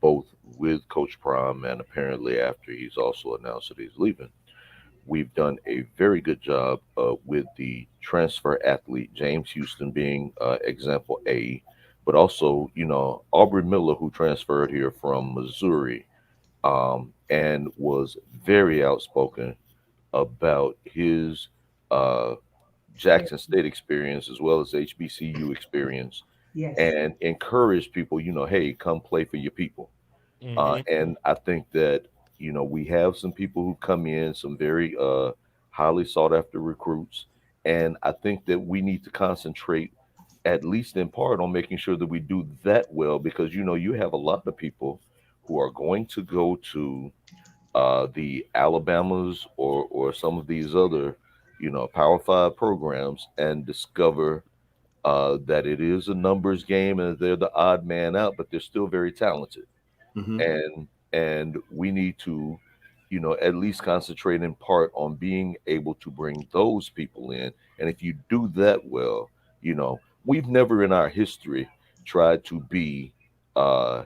both with Coach Prime and apparently after he's also announced that he's leaving, we've done a very good job with the transfer athlete, James Houston being example A, but also, Aubrey Miller, who transferred here from Missouri, and was very outspoken about his Jackson State experience as well as HBCU experience, Yes. and encourage people, hey, come play for your people. And I think that, we have some people who come in, some very highly sought after recruits. And I think that we need to concentrate, at least in part, on making sure that we do that well, because, you have a lot of people who are going to go to the Alabamas or some of these other, Power Five programs and discover that it is a numbers game and they're the odd man out, but they're still very talented. And we need to, at least concentrate in part on being able to bring those people in. And if you do that well, we've never in our history tried to be a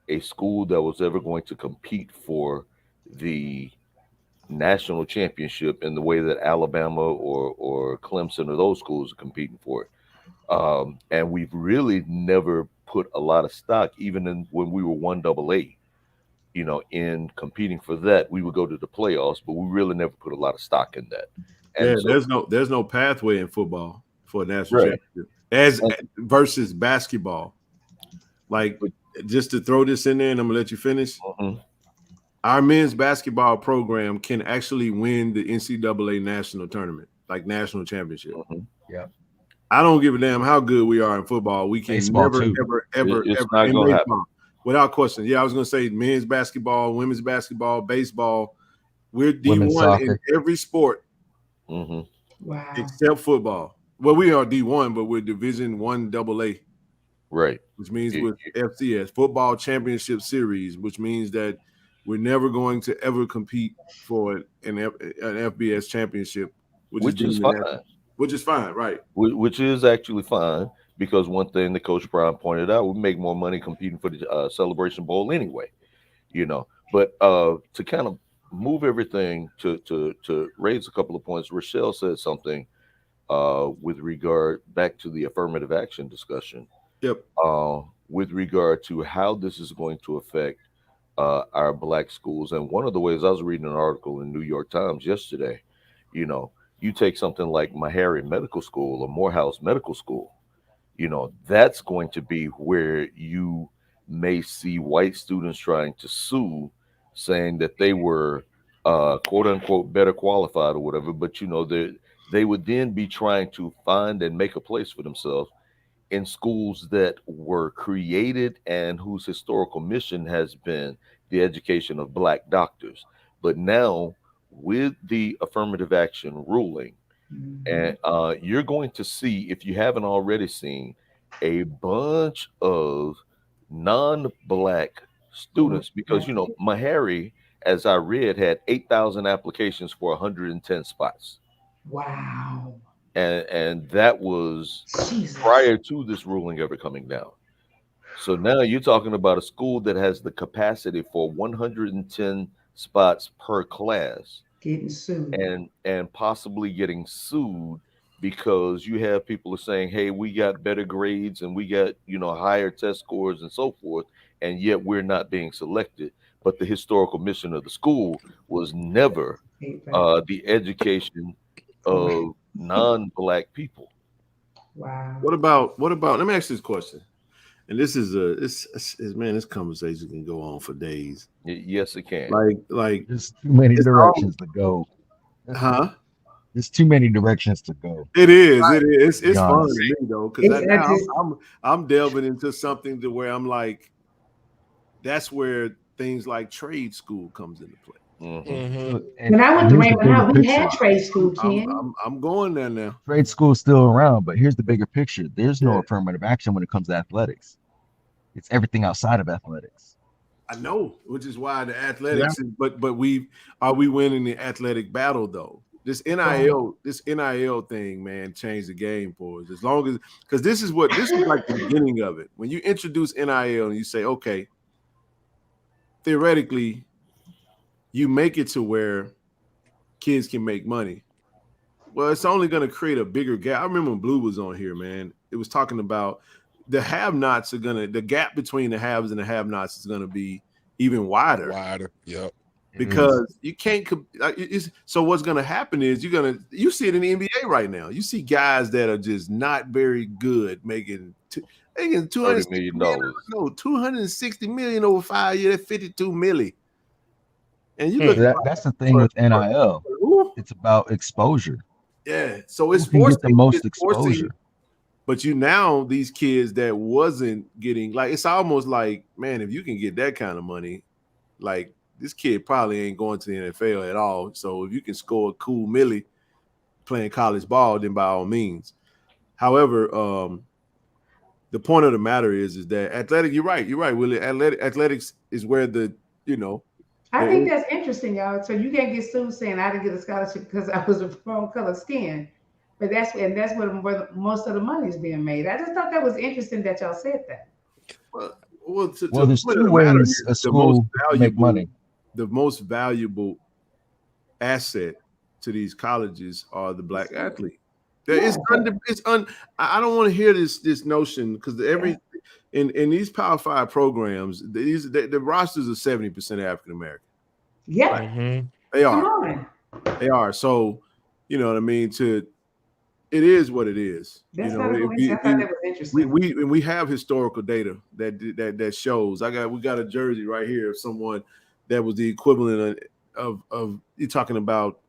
a school that was ever going to compete for the national championship in the way that Alabama or Clemson or those schools are competing for it. And we've really never put a lot of stock, even when we were 1AA, in competing for that. We would go to the playoffs, but we really never put a lot of stock in that. And there's no pathway in football for a national Right. championship versus basketball. Like, just to throw this in there, and I'm gonna let you finish. Our men's basketball program can actually win the NCAA national tournament, like national championship. Yeah. I don't give a damn how good we are in football. We can Baseball never, too. ever It's in not gonna baseball, happen. without question. Yeah, I was gonna say men's basketball, women's basketball, baseball. We're Women's D1 in soccer. every sport Wow. except football. Well, we are D1, but we're Division 1 AA. Right. Which means with FCS, Football Championship Series, which means that we're never going to ever compete for an FBS championship, Which is fine. Which is fine, right? Which is actually fine, because one thing that Coach Brown pointed out, we make more money competing for the Celebration Bowl anyway, But to kind of move everything to raise a couple of points, Rochelle said something with regard back to the affirmative action discussion. Yep. With regard to how this is going to affect our black schools. And one of the ways, I was reading an article in New York Times yesterday, you take something like Meharry Medical School or Morehouse Medical School, that's going to be where you may see white students trying to sue, saying that they were quote unquote better qualified or whatever. But, they would then be trying to find and make a place for themselves in schools that were created and whose historical mission has been the education of black doctors. But now, with the affirmative action ruling, and you're going to see, if you haven't already seen, a bunch of non-black students, because Meharry, as I read, had 8,000 applications for 110 spots. Wow. And that was Jesus. prior to this ruling ever coming down. So now you're talking about a school that has the capacity for 110 spots per class, getting sued, and possibly getting sued because you have people are saying, hey, we got better grades and we got higher test scores and so forth, and yet we're not being selected. But the historical mission of the school was never the education of non-black people. Wow. What about? Let me ask you this question. And this is this conversation can go on for days. Yes, it can. Like there's too many directions to go. Huh? There's too many directions to go. It is. It is. It's fun to me though, because It's I'm delving into something to where I'm like, that's where things like trade school comes into play. When I went to Raymond High, we had trade school, Ken. I'm going there now. Trade school's still around, but here's the bigger picture. There's no affirmative action when it comes to athletics. It's everything outside of athletics. I know, which is why the athletics is, but are we winning the athletic battle though? This NIL thing, man, changed the game for us. As long as, because this is like the beginning of it. When you introduce NIL and you say, okay, theoretically, you make it to where kids can make money. Well, it's only going to create a bigger gap. I remember when Blue was on here, man. It was talking about the have-nots the gap between the haves and the have-nots is going to be even wider. Yep. Because you can't. So what's going to happen is you see it in the NBA right now. You see guys that are just not very good making $260 million. No, $260 million over 5 years. That's $52 million. And you look. That's the thing with NIL. It's about exposure. Yeah, so it's forcing the most exposure. But now these kids that wasn't getting, like, it's almost like, man, if you can get that kind of money, like, this kid probably ain't going to the NFL at all. So if you can score a cool milli playing college ball, then by all means. However, the point of the matter is that athletic. You're right, Willie. Athletics is where I think that's interesting, y'all. So you can't get sued saying I didn't get a scholarship because I was a wrong color skin, but that's where most of the money is being made. I just thought that was interesting that y'all said that. Well, there's two ways a school make money. The most valuable asset to these colleges are the black athlete. I don't want to hear this notion because in these Power 5 programs, the rosters are 70% African American. Yeah, they are. They are. So, you know what I mean. It is what it is. That's I thought that was interesting. We have historical data that shows. We got a jersey right here of someone that was the equivalent of you're talking about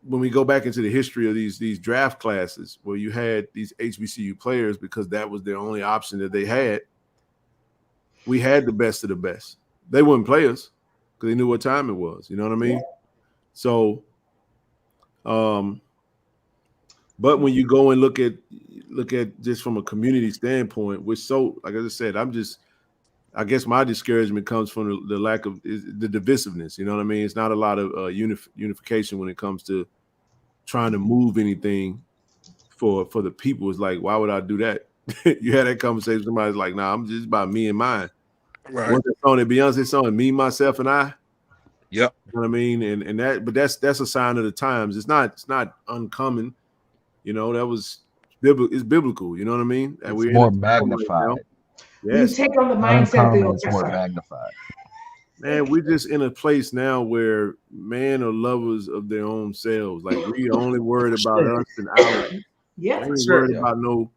when we go back into the history of these draft classes where you had these HBCU players because that was their only option that they had. We had the best of the best. They wouldn't play us because they knew what time it was. You know what I mean? Yeah. So, but when you go and look at just from a community standpoint, we're so, like I just said, I guess my discouragement comes from the lack of the divisiveness. You know what I mean? It's not a lot of unification when it comes to trying to move anything for the people. It's like, why would I do that? You had that conversation. Somebody's like, nah, I'm just about me and mine. Right. What's that song, that Beyonce song, Me, Myself, and I? Yep. You know what I mean? And that, but that's a sign of the times. It's not uncommon. You know, it's biblical. You know what I mean? It's more magnified. Right. Yes. You take on the mindset of the it's more magnified. Man, we're just in a place now where men are lovers of their own selves. Like, we only worried about us and ours. Yeah, we ain't worried about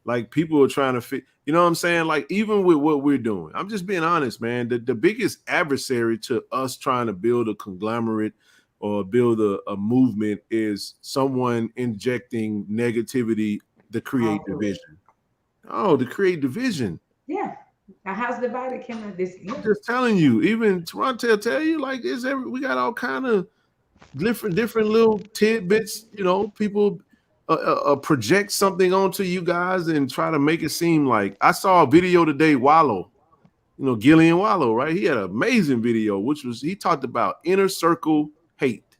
like, people are trying to fit. You know what I'm saying? Like, even with what we're doing, I'm just being honest, man. The biggest adversary to us trying to build a conglomerate or build a movement is someone injecting negativity to create division. Oh, to create division. Yeah. A house divided cannot this. I'm just telling you, even Toronto tell you, like, we got all kind of different little tidbits, you know, people project something onto you guys and try to make it seem like. I saw a video today, Wallow, you know, Gillian Wallow, right? He had an amazing video, he talked about inner circle hate.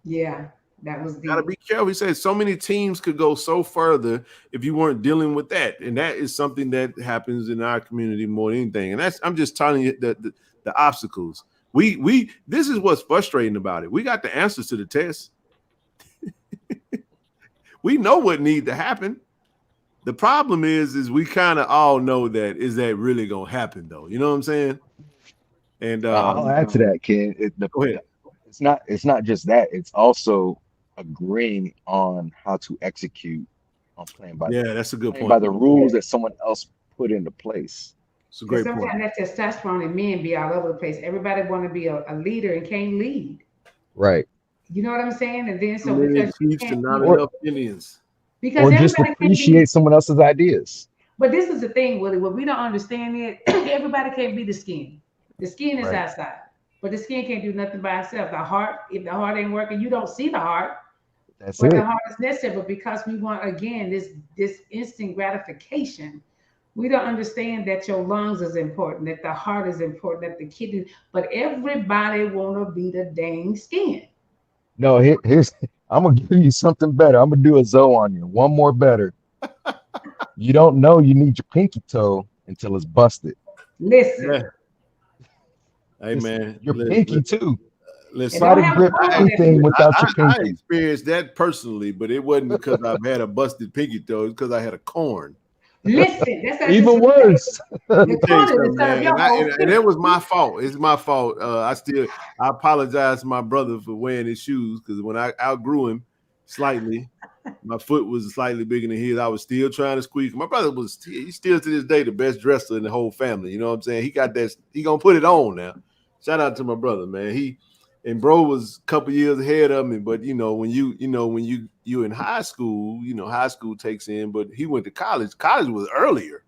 Yeah, that was gotta be careful. He said so many teams could go so further if you weren't dealing with that, and that is something that happens in our community more than anything. And I'm just telling you the obstacles. This is what's frustrating about it. We got the answers to the test. We know what needs to happen. The problem is we kind of all know that. Is that really gonna happen though? You know what I'm saying? And I'll add to that, Ken. Go ahead. It's not just that. It's also agreeing on how to execute on playing by that's a good point. By the rules that someone else put into place. It's a great point. Sometimes that testosterone in men be all over the place. Everybody want to be a leader and can't lead. Right. You know what I'm saying? And then so because not enough Indians. Because or just appreciate someone else's ideas. But this is the thing, Willie. What we don't understand is everybody can't be the skin. The skin is outside, but the skin can't do nothing by itself. The heart, if the heart ain't working, you don't see the heart. That's but it. The heart is necessary. But because we want again this instant gratification, we don't understand that your lungs is important, that the heart is important, that the kidney. But everybody wanna be the dang skin. No, here's I'm gonna give you something better. I'm gonna do a Zoe on you. One more better. You don't know you need your pinky toe until it's busted. Listen. Yeah. Hey man, your pinky too. Listen, Don't have grip a anything without your I pinky. experienced that personally, but it wasn't because I've had a busted pinky toe. It's because I had a corn. Listen, that's Even worse. Let me The tell you corn is something, man. your whole And it was my fault. It's my fault. I apologize to my brother for wearing his shoes because when I outgrew him slightly, my foot was slightly bigger than his. I was still trying to squeeze. My brother he's still to this day the best dresser in the whole family. You know what I'm saying? He got that. He gonna put it on now. Shout out to my brother, man. And bro was a couple years ahead of me, but when you in high school, high school takes in. But he went to college. College was earlier.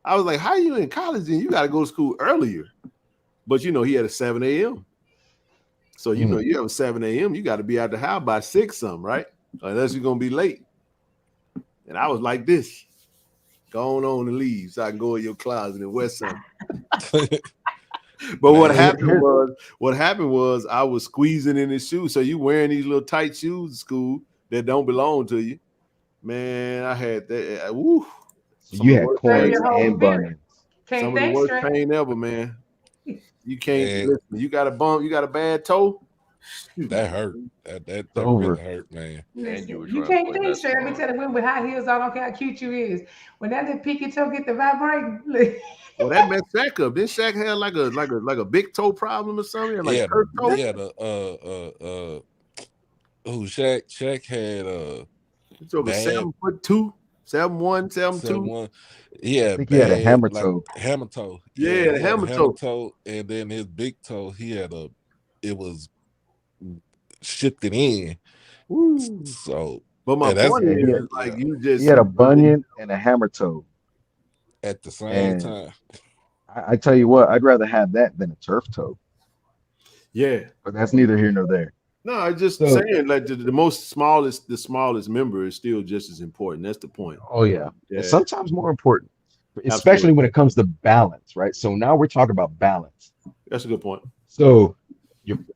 I was like, how you in college and you got to go to school earlier? But he had a 7 a.m. So you have a 7 a.m. You got to be out the house by 6 something, right? Unless you're gonna be late. And I was like this, going on and leave so I can go in your closet and wear something. But what happened was I was squeezing in his shoes. So you wearing these little tight shoes to school that don't belong to you. Man, I had that. Woo. You had corns and bunions. Some of the worst pain ever, man. You can't listen. You got a bump, you got a bad toe. That hurt. That over. Really hurt, man. Listen, you can't think straight. Let me tell the women with high heels, I don't care how cute you is. When that little pinky toe get the vibrating. Well, that messed Shaq up. Didn't Shaq have like a big toe problem or something? Like Shaq had it's over 7'2", 7'1", 7'2". Yeah, I think he had a hammer toe. Hammer toe. Yeah, the hammer toe. And then his big toe, it was shifted in. Woo. So, but my point is, he had a bunion and a hammer toe at the same time. I tell you what, I'd rather have that than a turf toe. Yeah, but that's neither here nor there. No, I'm just saying, like the smallest member is still just as important. That's the point. Oh yeah. And sometimes more important, especially when it comes to balance, right? So now we're talking about balance. That's a good point. So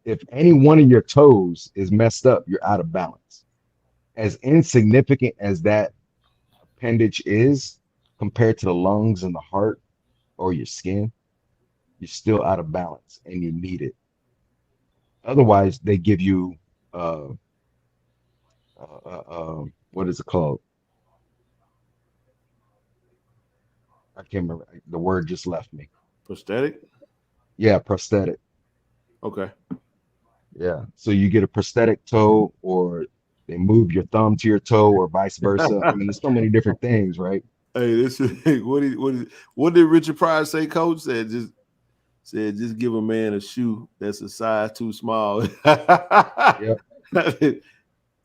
if any one of your toes is messed up, you're out of balance. As insignificant as that appendage is compared to the lungs and the heart or your skin, you're still out of balance and you need it. Otherwise, they give you what is it called? I can't remember. The word just left me. Prosthetic? Yeah, prosthetic. Okay. Yeah. So you get a prosthetic toe, or they move your thumb to your toe, or vice versa. I mean, there's so many different things, right? Hey, this is what did Richard Pryor say? Coach said just give a man a shoe that's a size too small. Yep.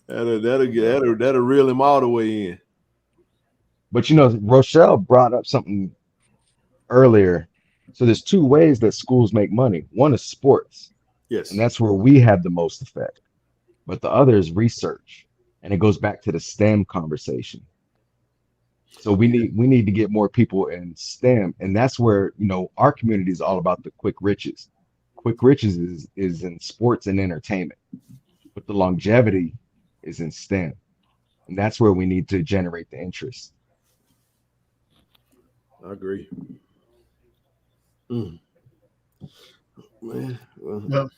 That'll reel him all the way in. But Rochelle brought up something earlier. So there's two ways that schools make money. One is sports. Yes. And that's where we have the most effect. But the other is research. And it goes back to the STEM conversation. So we need to get more people in STEM. And that's where, our community is all about the quick riches. Quick riches is in sports and entertainment. But the longevity is in STEM. And that's where we need to generate the interest. I agree. Man, well,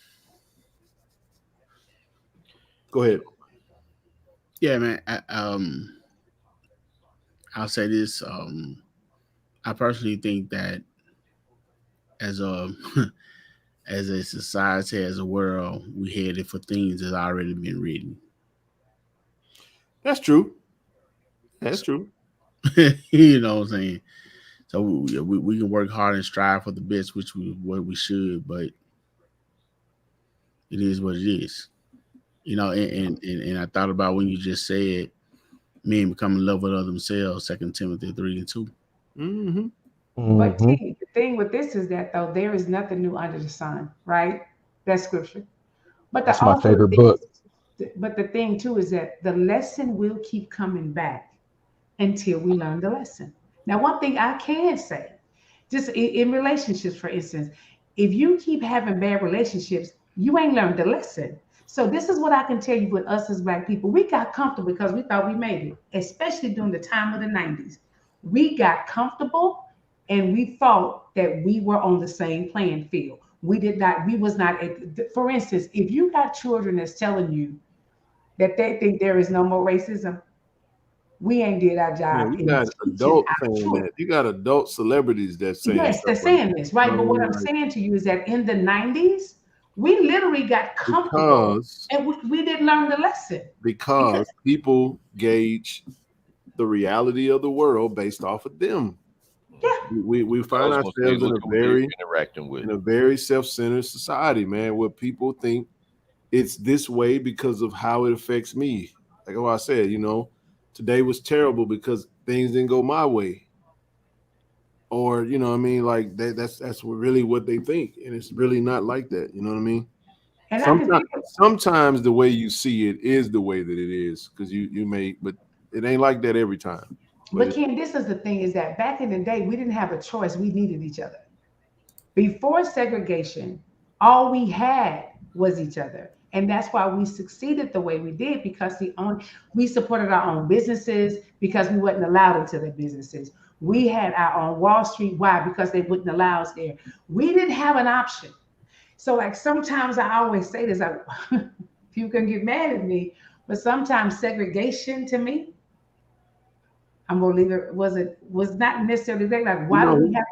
go ahead. Yeah, man. I'll say this. I personally think that as a society, as a world, we headed for things that's already been written. That's true. That's true. You know what I'm saying? So we can work hard and strive for the best, what we should, but it is what it is. And I thought about when you just said men become in love with other themselves, 2 Timothy 3:2. Mm-hmm. But the thing with this is that, though, there is nothing new under the sun, right? That's scripture. But that's my favorite book. But the thing, too, is that the lesson will keep coming back until we learn the lesson. Now, one thing I can say, just in relationships, for instance, if you keep having bad relationships, you ain't learned the lesson. So this is what I can tell you with us as Black people. We got comfortable because we thought we made it, especially during the time of the 90s. We got comfortable and we thought that we were on the same playing field. We was not, for instance, if you got children that's telling you that they think there is no more racism, we ain't did our job Man, you in got teaching adult our saying children. that. You got adult celebrities that saying Yes, they're stuff like saying that. this, right? You know But what what I I'm mean? Like, saying to you is that in the 90s, we literally got comfortable and we didn't learn the lesson. Because people gauge the reality of the world based off of them. Yeah. We find I was gonna say, ourselves in look a who they're very interacting with. self-centered society, man, where people think it's this way because of how it affects me. Like I said, today was terrible because things didn't go my way. Or, you know what I mean? Like that's really what they think. And it's really not like that. You know what I mean? And I can think Sometimes the way you see it is the way that it is, because you may, but it ain't like that every time. But Ken, this is the thing, is that back in the day, we didn't have a choice. We needed each other. Before segregation, all we had was each other. And that's why we succeeded the way we did, because we supported our own businesses because we wasn't allowed into their businesses. We had our own Wall Street. Why? Because they wouldn't allow us there. We didn't have an option. So like sometimes I always say this, people can get mad at me, but sometimes segregation to me, I'm gonna leave it, was not necessarily there. Like, why do we have?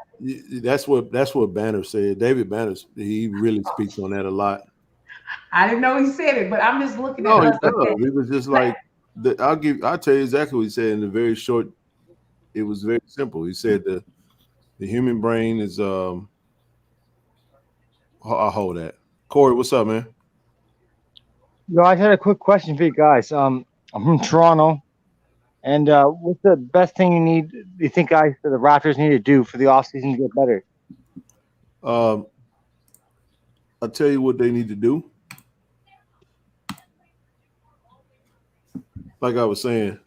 That's what Banner said. David Banner, he really speaks on that a lot. I didn't know he said it, but I'm just looking at No, he us. does. It was just like I'll tell you exactly what he said in a very short. It was very simple. He said the human brain is I'll hold that. Corey, what's up, man? Yo, I had a quick question for you guys. I'm from Toronto, and what's the best thing you think, guys, that the Raptors need to do for the offseason to get better? I'll tell you what they need to do. Like I was saying,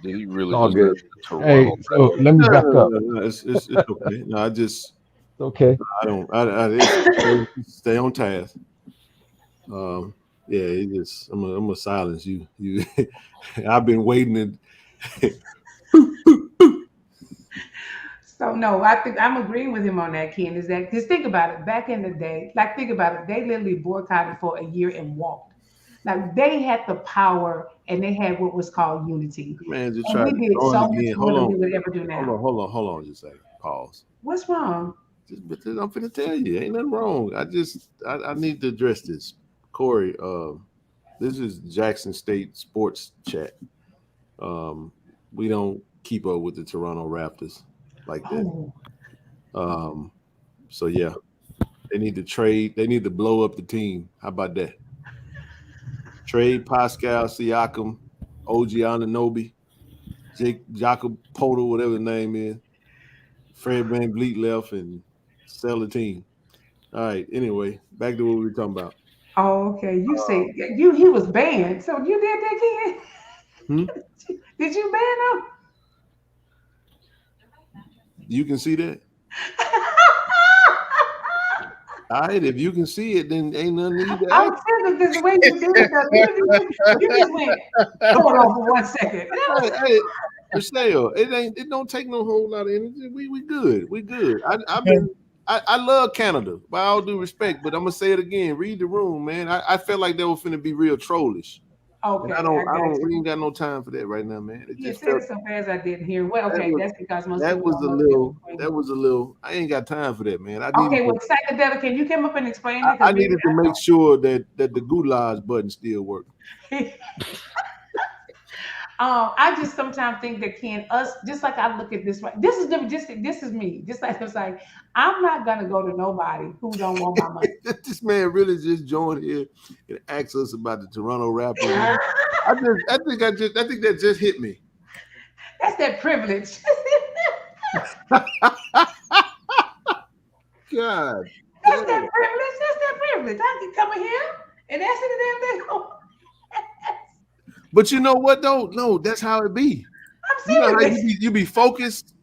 Did he really All just good. Toronto? Hey, so let me back up. No, it's okay. No, I just Okay. I stay on task. Yeah, I'm gonna silence you. I've been waiting to So no, I think I'm agreeing with him on that, Ken. Is that, because think about it, back in the day, like think about it, they literally boycotted for a year and walked. Like they had the power and they had what was called unity. man just And try we to did join so much again. more than we would ever do now. Hold on just a second. Pause. What's wrong? But I'm finna tell you, ain't nothing wrong. I need to address this. Corey, this is Jackson State Sports Chat. We don't keep up with the Toronto Raptors like that. So yeah, they need to trade. They need to blow up the team. How about that? Trade Pascal Siakam, OG Anunoby, Jakob Poeltl, whatever the name is. Fred VanVleet left, and sell the team. All right. Anyway, back to what we were talking about. Oh, okay. You say he was banned. So you did that, Ken? Did you ban him? You can see that. All right, if you can see it, then ain't nothing need to I'm ask. saying because the way you did it, you just went, hold on for 1 second. Hey, Michelle, it don't take no whole lot of energy. We good. We good. I love Canada, by all due respect, but I'm gonna say it again. Read the room, man. I felt like they were finna be real trollish. Okay, We ain't got no time for that right now, man. You said it so fast I didn't hear. Well, okay, that's because most that people was a little. I ain't got time for that, man. Okay, well, psychedelic, can you come up and explain it? I needed to make sure that the goulash button still worked. I just sometimes think that just like I look at this, right? This is me. Just like it's like I'm not gonna go to nobody who don't want my money. This man really just joined here and asked us about the Toronto Raptors. I think that just hit me. That's that privilege. God. That's that privilege. I can come in here and answer the damn thing. But you know what though? No, that's how it be. I'm serious. You be focused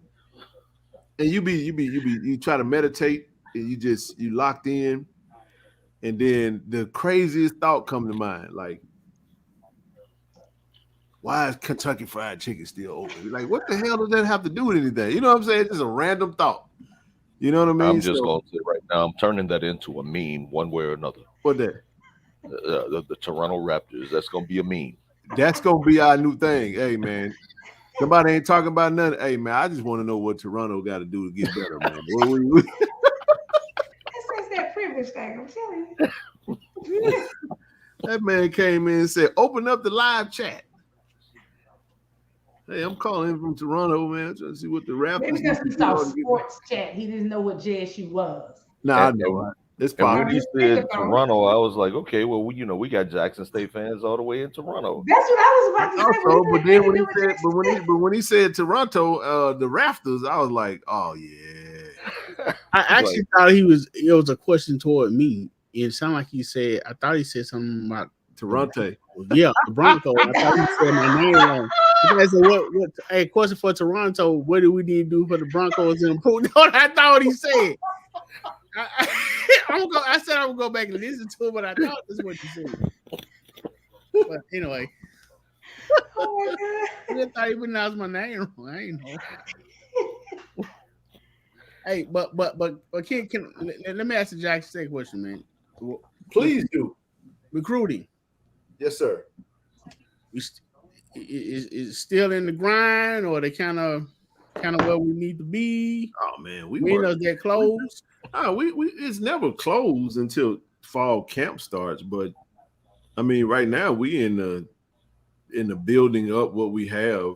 and you try to meditate and you locked in, and then the craziest thought come to mind. Like, why is Kentucky Fried Chicken still open? Like, what the hell does that have to do with anything? You know what I'm saying? It's just a random thought. You know what I mean? I'm just gonna say right now, I'm turning that into a meme, one way or another. What that? The Toronto Raptors. That's gonna be a meme. That's gonna be our new thing. Hey man, somebody ain't talking about nothing. Hey man, I just want to know what Toronto got to do to get better, man. That's that privilege thing. I'm telling you. That man came in and said, "Open up the live chat." Hey, I'm calling him from Toronto, man. Trying to see what the Raptors. Maybe because he saw sports chat, he didn't know what JSU was. Nah, I know. It's and when fine. he said Toronto, I was like, okay, well, we got Jackson State fans all the way in Toronto. That's what I was about to say. Also, but then when he said, when he said Toronto, the Rafters, I was like, oh yeah. I actually thought it was a question toward me. It sounded like he said, I thought he said something about Toronto. Yeah, the Broncos. I thought he said my name wrong. I said, what? Hey, question for Toronto. What do we need to do for the Broncos to improve? I thought he said. I said I would go back and listen to it, but I thought that's what he said. But anyway. Oh my God. I thought he pronounced my name wrong. I ain't know. Hey, but Ken, let me ask the Jackson State question, man. Please do. Recruiting. Yes, sir. Is still in the grind, or they kind of where we need to be? Oh man, we know that closed. We it's never closed until fall camp starts. But I mean, right now we in the building up what we have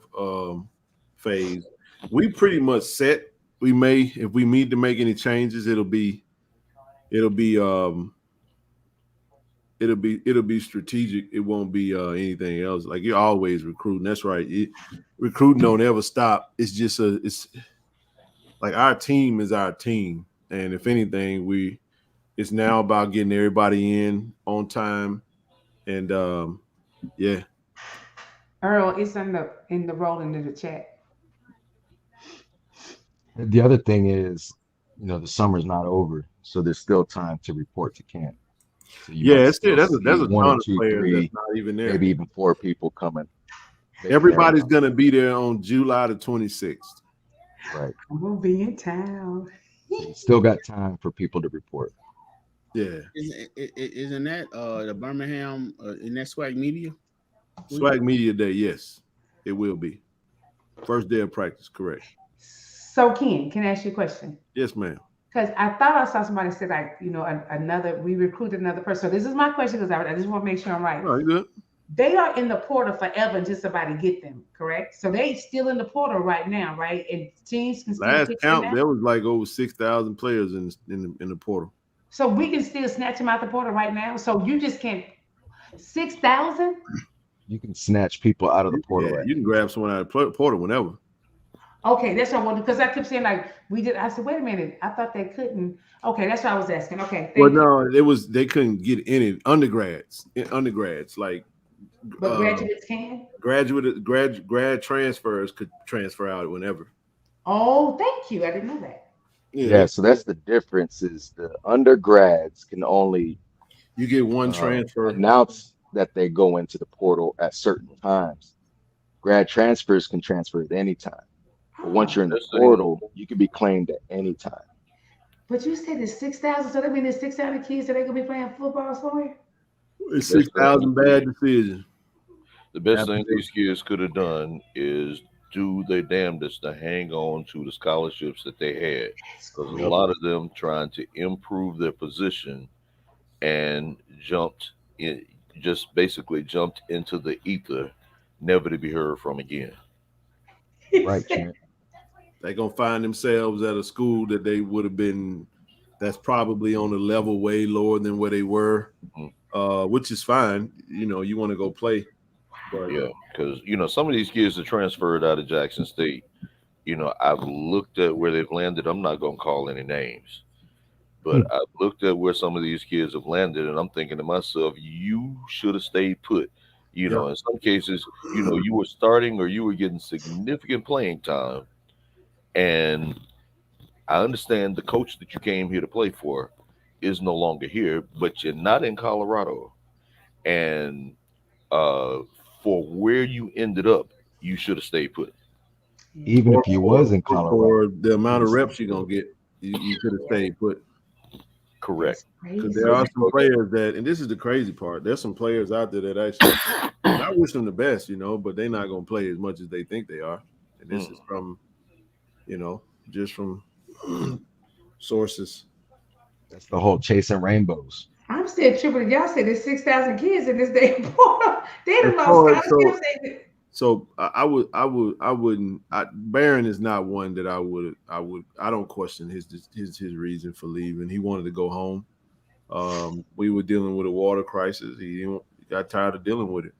phase. We pretty much set. We may, if we need to make any changes, it'll be strategic. It won't be anything else. Like, you're always recruiting. That's right. Recruiting don't ever stop. It's just it's like our team is our team, and if anything, it's now about getting everybody in on time, and yeah. Earl, it's in the roll into the chat. The other thing is, the summer's not over, so there's still time to report to camp. So that's a one ton or two, of players three, that's not even there. maybe even 4 people coming. Everybody's gonna be there on July the 26th. Right. I'm gonna be in town. Still got time for people to report. Yeah. Isn't that the Birmingham? In that Swag Media? Swag Media Day, yes, it will be. First day of practice, correct. So, Ken, can I ask you a question? Yes, ma'am. Because I thought I saw somebody say, like, we recruited another person. So this is my question, because I just want to make sure I'm right. All right, good. They are in the portal forever, just about to get them, correct? So they still in the portal right now, right? And teams can still last pick count them out? there was like over 6,000 players in the portal. So we can still snatch them out the portal right now. So you just can't 6,000? You can snatch people out of the portal. Yeah, you can grab someone out of the portal whenever. Okay, that's what I wanted, because I kept saying, like, we did. I said, wait a minute, I thought they couldn't. Okay, that's what I was asking. Okay, well, no, they couldn't get any undergrads, like. But graduates can. Grad transfers could transfer out whenever. Oh, thank you. I didn't know that. Yeah, so that's the difference. Is the undergrads can only you get one transfer. Announce that they go into the portal at certain times. Grad transfers can transfer at any time. But once you're in the portal, you can be claimed at any time. But you said it's 6,000, so that means there's 6,000 kids that are gonna be playing football somewhere. It's 6,000 bad decisions. The best thing these kids could have done is do their damnedest to hang on to the scholarships that they had, because a lot of them trying to improve their position and basically jumped into the ether, never to be heard from again. Right, champ. They're gonna find themselves at a school that they would have been, that's probably on a level way lower than where they were, which is fine. You want to go play. But, yeah, because some of these kids are transferred out of Jackson State. I've looked at where they've landed. I'm not gonna call any names, but I've looked at where some of these kids have landed, and I'm thinking to myself, you should have stayed put. In some cases, you were starting or you were getting significant playing time. And I understand the coach that you came here to play for is no longer here, but you're not in Colorado. And 4 for where you ended up, you should have stayed put. Even if you was in for Colorado, the amount of reps you're gonna get, you could have stayed put. Correct. Because there are some players that, and this is the crazy part, there's some players out there that actually, I wish them the best, but they're not gonna play as much as they think they are. And this is from, just from sources. That's the whole chasing rainbows. I'm still tripping. Y'all said there's 6,000 kids in this damn portal. They done lost scholarships. So I wouldn't. Barron is not one that I would. I don't question his reason for leaving. He wanted to go home. We were dealing with a water crisis. He got tired of dealing with it,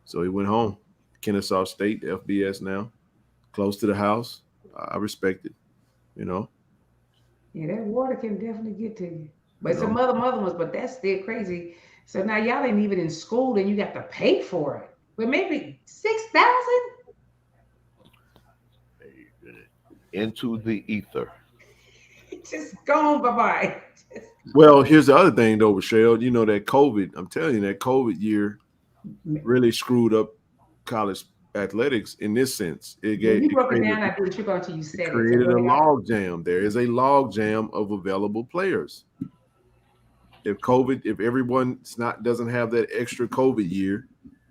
so he went home. Kennesaw State, FBS now, close to the house. I respect it. Yeah, that water can definitely get to you. But some other ones, but that's still crazy. So now y'all ain't even in school and you got to pay for it. But maybe 6,000? Into the ether. Just gone, bye-bye. Well, here's the other thing though, Rochelle. That COVID, I'm telling you, that COVID year really screwed up college athletics in this sense. It broke it down. I did you go until you said it. Created a log jam. There is a log jam of available players. If everyone doesn't have that extra COVID year,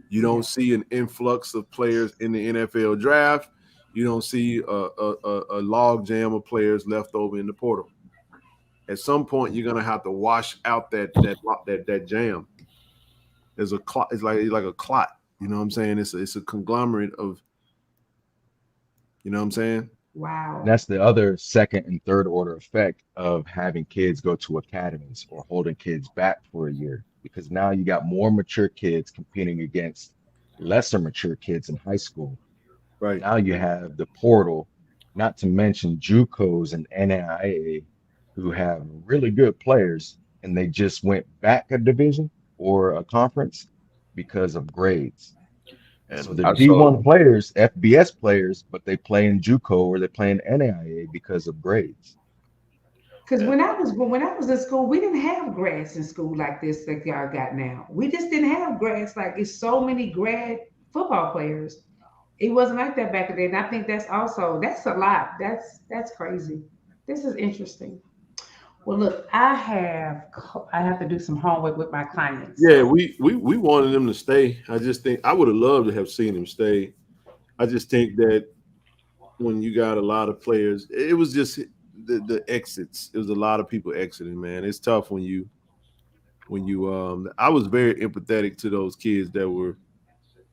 you don't see an influx of players in the NFL draft. You don't see a log jam of players left over in the portal. At some point, you're gonna have to wash out that jam. There's a clot. It's like a clot. You know what I'm saying? It's a conglomerate of. You know what I'm saying? Wow. That's the other second and third order effect of having kids go to academies or holding kids back for a year, because now you got more mature kids competing against lesser mature kids in high school. Right. Now you have the portal, not to mention JUCOs and NAIA, who have really good players, and they just went back a division or a conference because of grades. And so the D1 players, FBS players, but they play in JUCO or they play in NAIA because of grades. Because when I was in school, we didn't have grads in school like this that y'all got now. We just didn't have grads. Like, it's so many grad football players. It wasn't like that back then. And I think that's a lot. That's crazy. This is interesting. Well, look, I have to do some homework with my clients. Yeah, we wanted them to stay. I just think I would have loved to have seen them stay. I just think that when you got a lot of players, it was just the exits. It was a lot of people exiting, man. It's tough when you I was very empathetic to those kids that were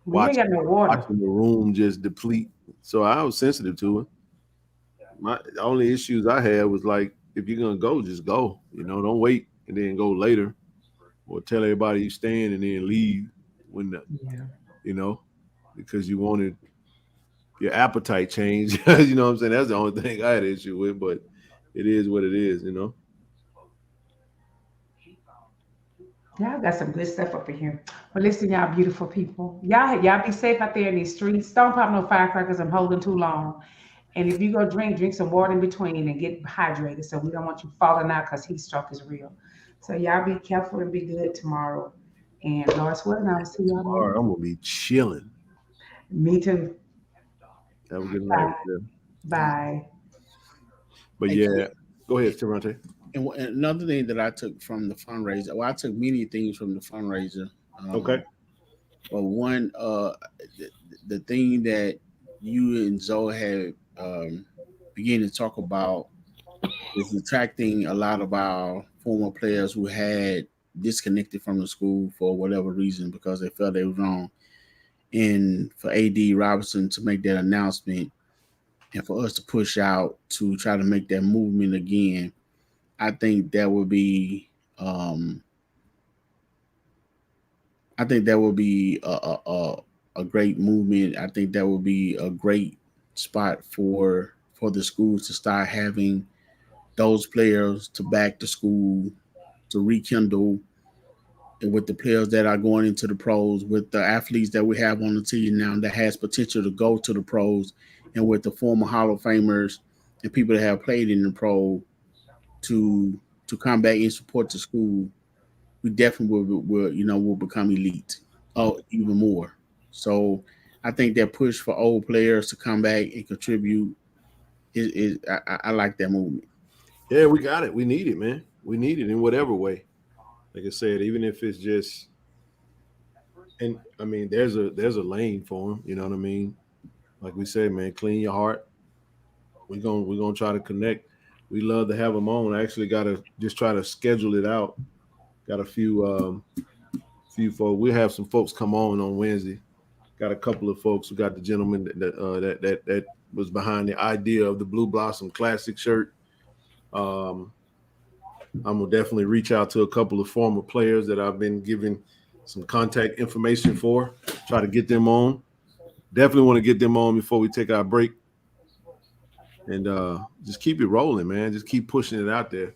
watching the room just deplete. So I was sensitive to it. The only issues I had was like, if you're gonna go, just go. Don't wait and then go later, or tell everybody you staying and then leave when because you wanted your appetite changed. You know what I'm saying? That's the only thing I had an issue with, but it is what it is. Y'all got some good stuff up in here. Well, listen, y'all beautiful people. Y'all be safe out there in these streets. Don't pop no firecrackers. I'm holding too long. And if you go drink some water in between and get hydrated. So we don't want you falling out because heat stroke is real. So y'all be careful and be good tomorrow. And Lord willing, I'll see y'all tomorrow. I'm gonna be chilling. Me too. Have a good night. Bye. But yeah, go ahead, Terrante. And another thing that I took from the fundraiser, I took many things from the fundraiser. Okay. But one, the thing that you and Zoe had began to talk about is attracting a lot of our former players who had disconnected from the school for whatever reason because they felt they were wrong. And for A.D. Robertson to make that announcement and for us to push out to try to make that movement again, I think that would be a great movement. I think that would be a great spot for the schools to start having those players to back the school, to rekindle, and with the players that are going into the pros, with the athletes that we have on the team now that has potential to go to the pros, and with the former Hall of Famers and people that have played in the pro to come back and support the school, we definitely will become elite, even more. So I think that push for old players to come back and contribute I like that movement. Yeah, we got it. We need it, man. We need it in whatever way. Like I said, even if it's just, and I mean, there's a lane for them. You know what I mean? Like we said, man, clean your heart. We're gonna try to connect. We love to have them on. I actually got to just try to schedule it out. Got a few folks. We have some folks come on Wednesday. Got a couple of folks. We got the gentleman that was behind the idea of the Blue Blossom Classic shirt. I'm gonna definitely reach out to a couple of former players that I've been giving some contact information for. Try to get them on. Definitely want to get them on before we take our break. And just keep it rolling, man. Just keep pushing it out there.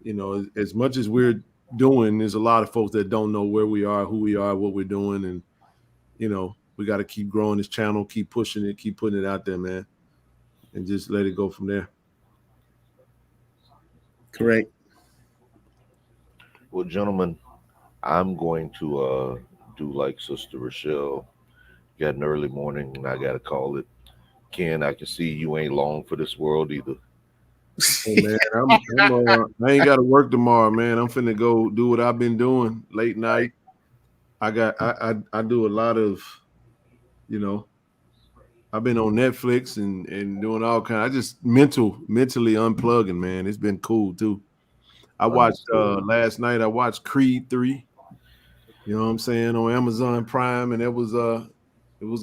You know, as much as we're doing, there's a lot of folks that don't know where we are, who we are, what we're doing, and you know, we got to keep growing this channel, keep pushing it, keep putting it out there, man, and just let it go from there. Correct. Well, gentlemen, I'm going to do like Sister Rochelle. Got an early morning, and I got to call it. Ken, I can see you ain't long for this world either. Hey man, I ain't got to work tomorrow, man. I'm finna go do what I've been doing late night. I do a lot of, you know, I've been on Netflix and doing all kind. I just mentally unplugging, man. It's been cool too. I watched last night. I watched Creed 3. You know what I'm saying, on Amazon Prime, and it was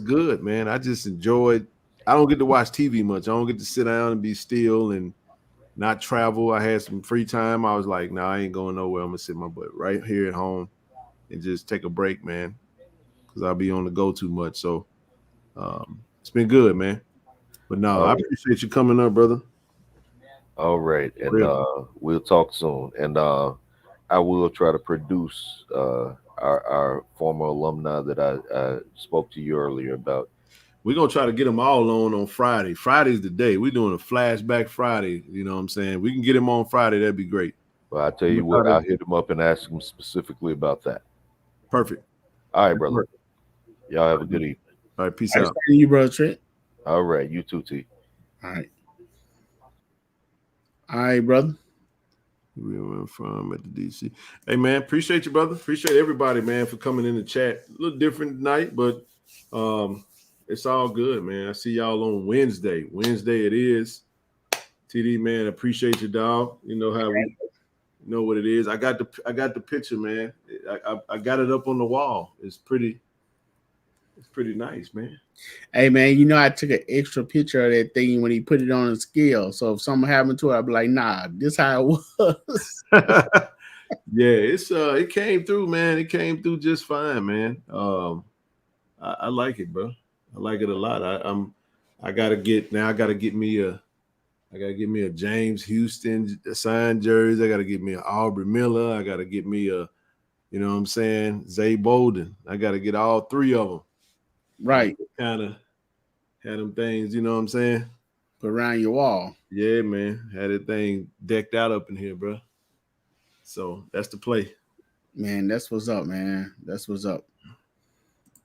good, man. I just enjoyed. I don't get to watch TV much. I don't get to sit down and be still and not travel. I had some free time. I was like, nah, I ain't going nowhere. I'm gonna sit my butt right here at home and just take a break, man, because I'll be on the go too much. So it's been good, man. But no, I appreciate you coming up, brother. All right, and we'll talk soon. And I will try to produce our former alumni that I spoke to you earlier about. We're going to try to get them all on Friday. Friday's the day. We're doing a flashback Friday. You know what I'm saying? We can get them on Friday. That'd be great. Well, I tell you what, I'll hit them up and ask them specifically about that. Perfect. All right, brother. Y'all have a good evening. All right, peace out. You, brother Trent. All right, you too, T. All right. All right, brother. We went from at the DC. Hey, man, appreciate you, brother. Appreciate everybody, man, for coming in the chat. A little different tonight, but it's all good, man. I see y'all on Wednesday. Wednesday it is. TD, man, appreciate you, dog. You know how we know what it is. I got the picture, man. I got it up on the wall. It's pretty nice, man. Hey, man, you know, I took an extra picture of that thing when he put it on a scale. So if something happened to it, I'd be like, nah, this how it was. Yeah, it came through, man. It came through just fine, man. I like it, bro. I like it a lot. I gotta get me a James Houston signed jersey. I gotta get me an Aubrey Miller. I gotta get me a, you know what I'm saying, Zay Bolden. I gotta get all three of them. Right. Kind of had them things, you know what I'm saying? Put around your wall. Yeah, man. Had that thing decked out up in here, bro. So that's the play. Man, that's what's up, man. That's what's up.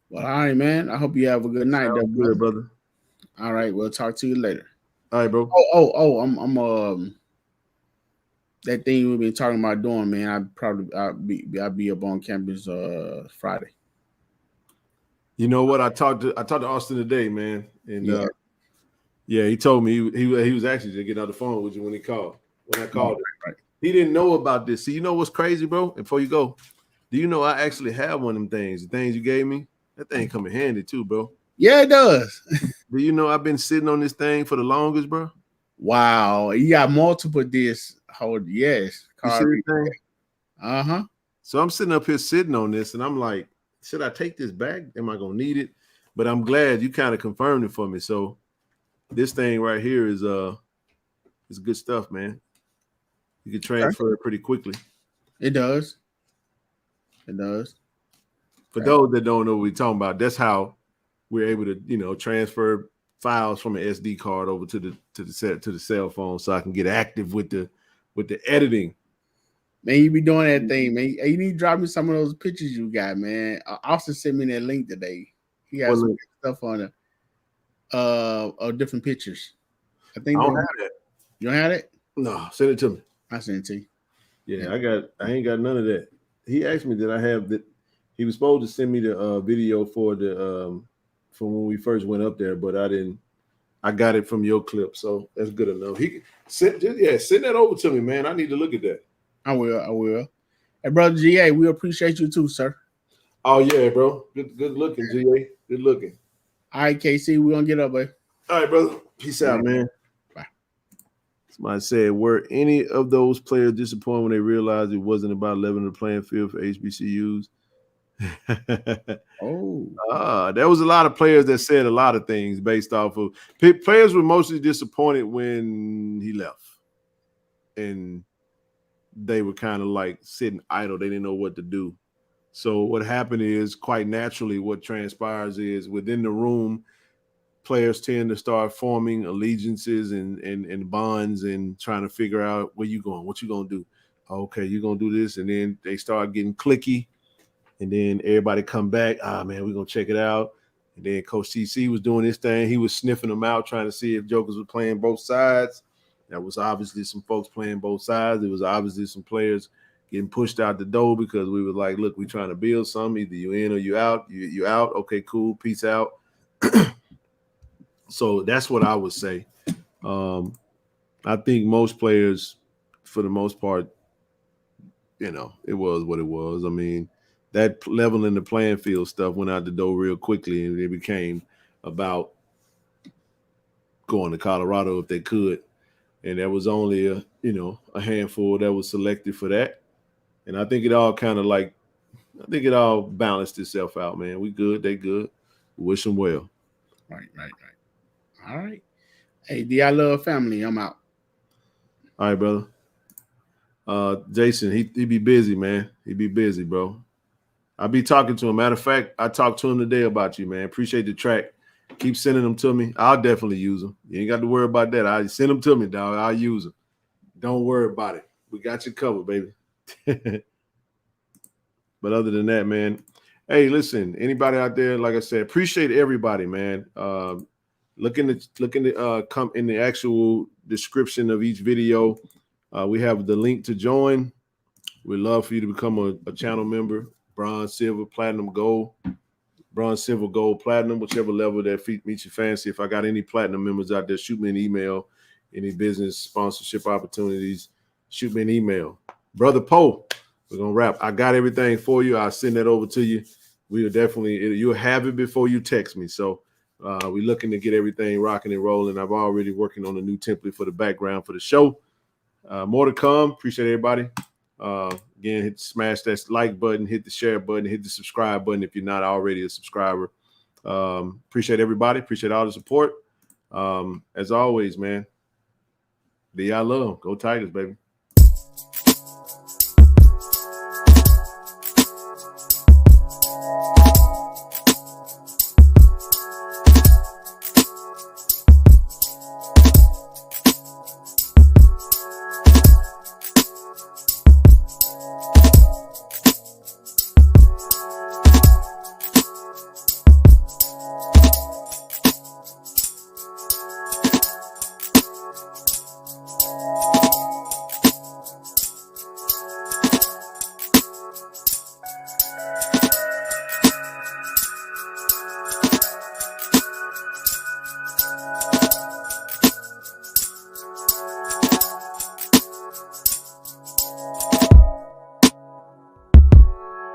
Well, all right, man. I hope you have a good night, good, brother. All right, we'll talk to you later. All right, bro. I'm that thing we've been talking about doing, man. I'll be up on campus Friday. You know what? I talked to Austin today, man, and he told me he was actually just getting on the phone with you when I called him. Right. He didn't know about this. See, you know what's crazy, bro? And before you go, do you know I actually have one of them things? The things you gave me, that thing come in handy too, bro. Yeah, it does. Do you know I've been sitting on this thing for the longest, bro? Wow, you got multiple discs. Hold yes. You see the thing? Uh-huh. So I'm sitting up here sitting on this, and I'm like, should I take this back? Am I gonna need it? But I'm glad you kind of confirmed it for me. So this thing right here is good stuff, man. You can transfer it pretty quickly. It does. It does. For those that don't know what we're talking about, that's how we're able to, you know, transfer files from an SD card over to the cell phone, so I can get active with the editing. Man, you be doing that thing, man. You need to drop me some of those pictures you got, man. Austin sent me that link today. He has some stuff on it. Of different pictures. I think I don't have that. You don't have it? No, send it to me. I sent it to you. Yeah, I ain't got none of that. He asked me, did I have that? He was supposed to send me the video for the from when we first went up there, but I didn't. I got it from your clip, so that's good enough. He send that over to me, man. I need to look at that. I will. Hey, brother GA, we appreciate you too, sir. Oh yeah, bro. Good looking, GA. Good looking. All right, KC, we're gonna get up, babe. All right, brother. Peace out, man. Bye. Somebody said, were any of those players disappointed when they realized it wasn't about leveling the playing field for HBCUs? There was a lot of players that said a lot of things based off of players were mostly disappointed when he left, and they were kind of like sitting idle. They didn't know what to do. So what happened is, quite naturally, what transpires is within the room, players tend to start forming allegiances and bonds and trying to figure out where you going, what you gonna do. Okay, you're gonna do this, and then they start getting cliquey. And then everybody come back. Man, we're going to check it out. And then Coach TC was doing his thing. He was sniffing them out, trying to see if jokers were playing both sides. There was obviously some folks playing both sides. There was obviously some players getting pushed out the door because we were like, look, we're trying to build something. Either you in or you out. You out. Okay, cool. Peace out. So that's what I would say. I think most players, for the most part, it was what it was. I mean, that leveling the playing field stuff went out the door real quickly, and it became about going to Colorado if they could. And there was only a handful that was selected for that. And I think it all balanced itself out, man. We good, they good. Wish them well. Right. All right. Hey, I love family. I'm out. All right, brother. Jason, he be busy, man. He be busy, bro. I'll be talking to him. Matter of fact, I talked to him today about you, man. Appreciate the track. Keep sending them to me. I'll definitely use them. You ain't got to worry about that. I send them to me, dog. I'll use them. Don't worry about it. We got you covered, baby. But other than that, man, hey, listen, anybody out there, like I said, appreciate everybody, man. Look in the come in the actual description of each video. We have the link to join. We'd love for you to become a channel member. Bronze, silver, platinum, gold. Bronze, silver, gold, platinum, whichever level that meets your fancy. If I got any platinum members out there, shoot me an email. Any business sponsorship opportunities, shoot me an email. Brother Poe, we're going to wrap. I got everything for you. I'll send that over to you. We'll definitely, you'll have it before you text me. So we're looking to get everything rocking and rolling. I'm already working on a new template for the background for the show. More to come. Appreciate everybody. Again, smash that like button, hit the share button, hit the subscribe button if you're not already a subscriber. Appreciate everybody. Appreciate all the support. As always, man, I love. Go Tigers, baby.